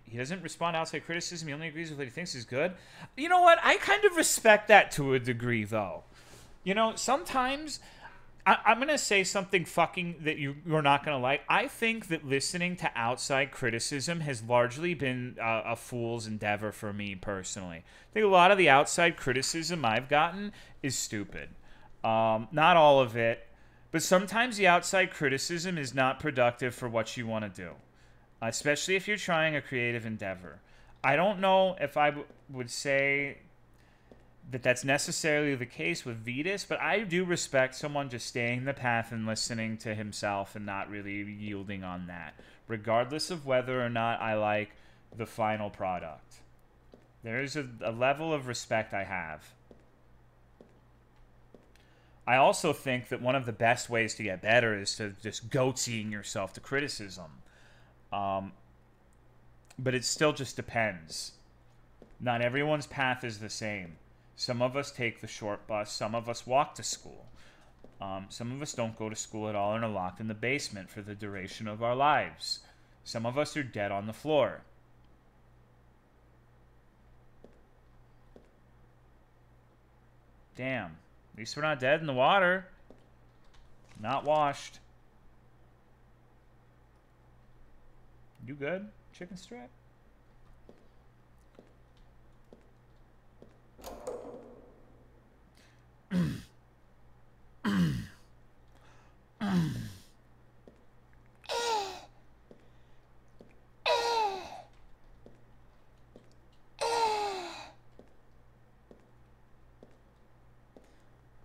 He doesn't respond to outside criticism. He only agrees with what he thinks is good. You know what? I kind of respect that to a degree, though. You know, sometimes I'm going to say something fucking that you're not going to like. I think that listening to outside criticism has largely been a fool's endeavor for me personally. I think a lot of the outside criticism I've gotten is stupid. Not all of it, but sometimes the outside criticism is not productive for what you want to do, especially if you're trying a creative endeavor. I don't know if I would say that that's necessarily the case with VODs, but I do respect someone just staying the path and listening to himself and not really yielding on that, regardless of whether or not I like the final product. There is a level of respect I have. I also think that one of the best ways to get better is to just goatseeing yourself to criticism. But it still just depends. Not everyone's path is the same. Some of us take the short bus. Some of us walk to school. Some of us don't go to school at all and are locked in the basement for the duration of our lives. Some of us are dead on the floor. Damn. At least we're not dead in the water. Not washed. You good, chicken strap?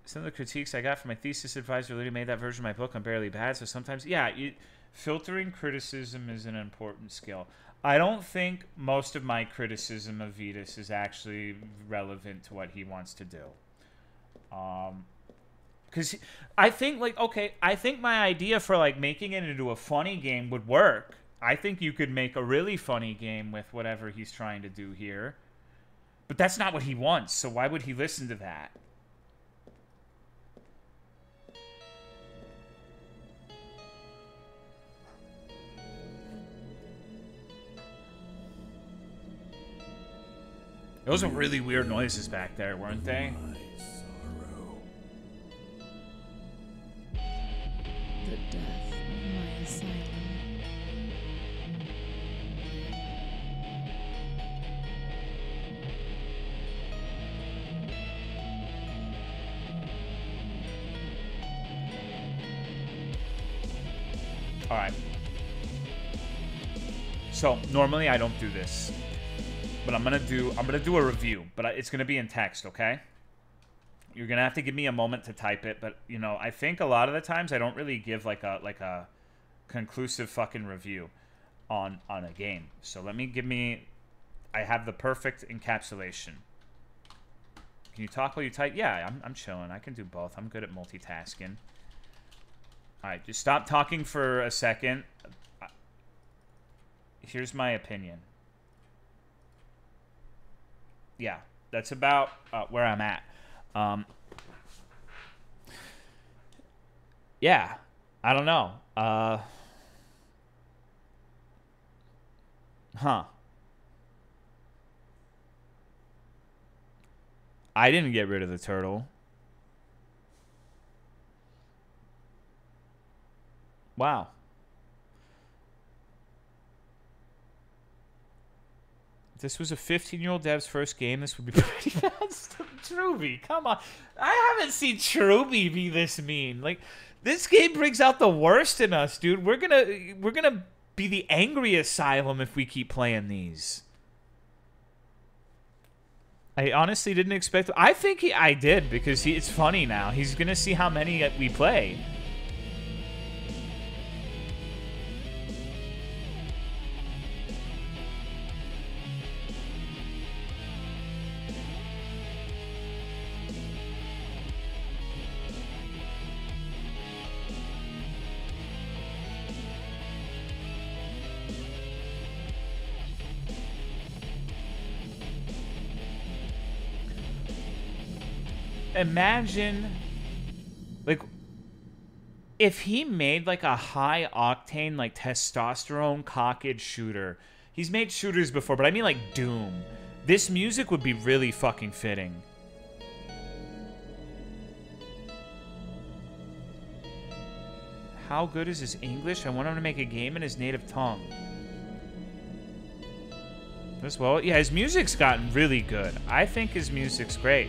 Some of the critiques I got from my thesis advisor literally made that version of my book unbearably bad, so sometimes, yeah, filtering criticism is an important skill. I don't think most of my criticism of VODs is actually relevant to what he wants to do. Because I think, like, okay, I think my idea for, like, making it into a funny game would work. I think you could make a really funny game with whatever he's trying to do here. But that's not what he wants, so why would he listen to that? Those were really weird noises back there, weren't they? The death of my asylum. All right. So normally I don't do this, but I'm gonna do a review, but it's gonna be in text, okay? You're gonna have to give me a moment to type it, but you know, I think a lot of the times I don't really give like a conclusive fucking review on a game. So I have the perfect encapsulation. Can you talk while you type? Yeah, I'm chilling. I can do both. I'm good at multitasking. All right, just stop talking for a second. Here's my opinion. Yeah, that's about where I'm at. Yeah, I don't know. I didn't get rid of the turtle. Wow. If this was a 15-year-old dev's first game, this would be pretty fast. Truby, come on. I haven't seen Truby be this mean. Like, this game brings out the worst in us, dude. We're gonna be the angry Asylum if we keep playing these. I honestly didn't expect... I think I did, because it's funny now. He's going to see how many we play. Imagine, like, if he made, like, a high-octane, like, testosterone-cocked shooter. He's made shooters before, but I mean, like, Doom. This music would be really fucking fitting. How good is his English? I want him to make a game in his native tongue. As well, yeah, his music's gotten really good. I think his music's great.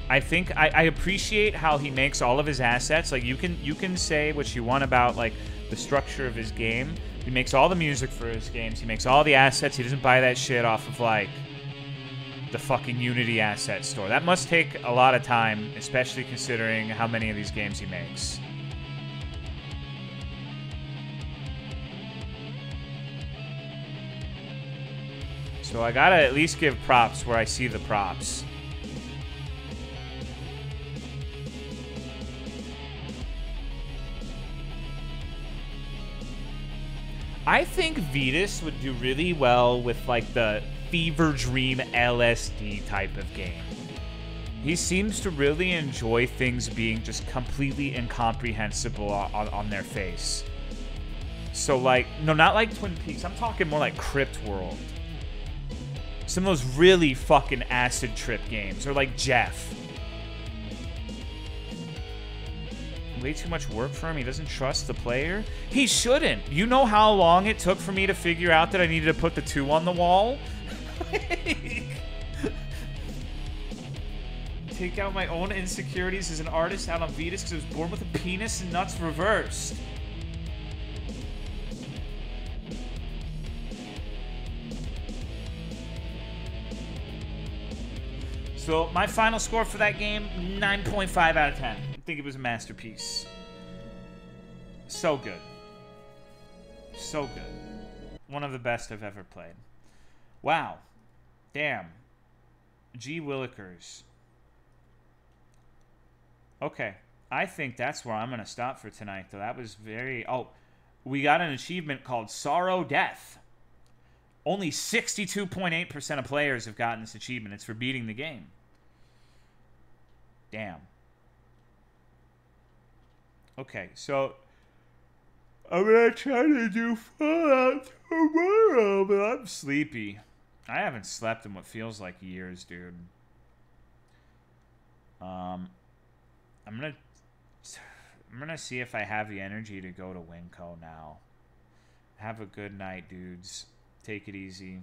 I think I appreciate how he makes all of his assets. Like, you can say what you want about, like, the structure of his game. He makes all the music for his games. He makes all the assets. He doesn't buy that shit off of, like, the fucking Unity asset store. That must take a lot of time, especially considering how many of these games he makes. So I gotta at least give props where I see the props. I think Vetus would do really well with, like, the Fever Dream LSD type of game. He seems to really enjoy things being just completely incomprehensible on their face. So, like, no, not like Twin Peaks. I'm talking more like Crypt World. Some of those really fucking acid trip games. Or like Jeff. Way too much work for him. He doesn't trust the player. He shouldn't. You know how long it took for me to figure out that I needed to put the 2 on the wall? Take out my own insecurities as an artist out on Vetus because I was born with a penis and nuts reversed. So my final score for that game, 9.5 out of 10. I think it was a masterpiece. So good. So good. One of the best I've ever played. Wow. Damn. G. Willikers. Okay. I think that's where I'm going to stop for tonight, though. That was very... Oh, we got an achievement called Sorrow Death. Only 62.8% of players have gotten this achievement. It's for beating the game. Damn. Okay, so I'm gonna try to do Fallout tomorrow, but I'm sleepy. I haven't slept in what feels like years, dude. I'm gonna see if I have the energy to go to Winco now. Have a good night, dudes. Take it easy.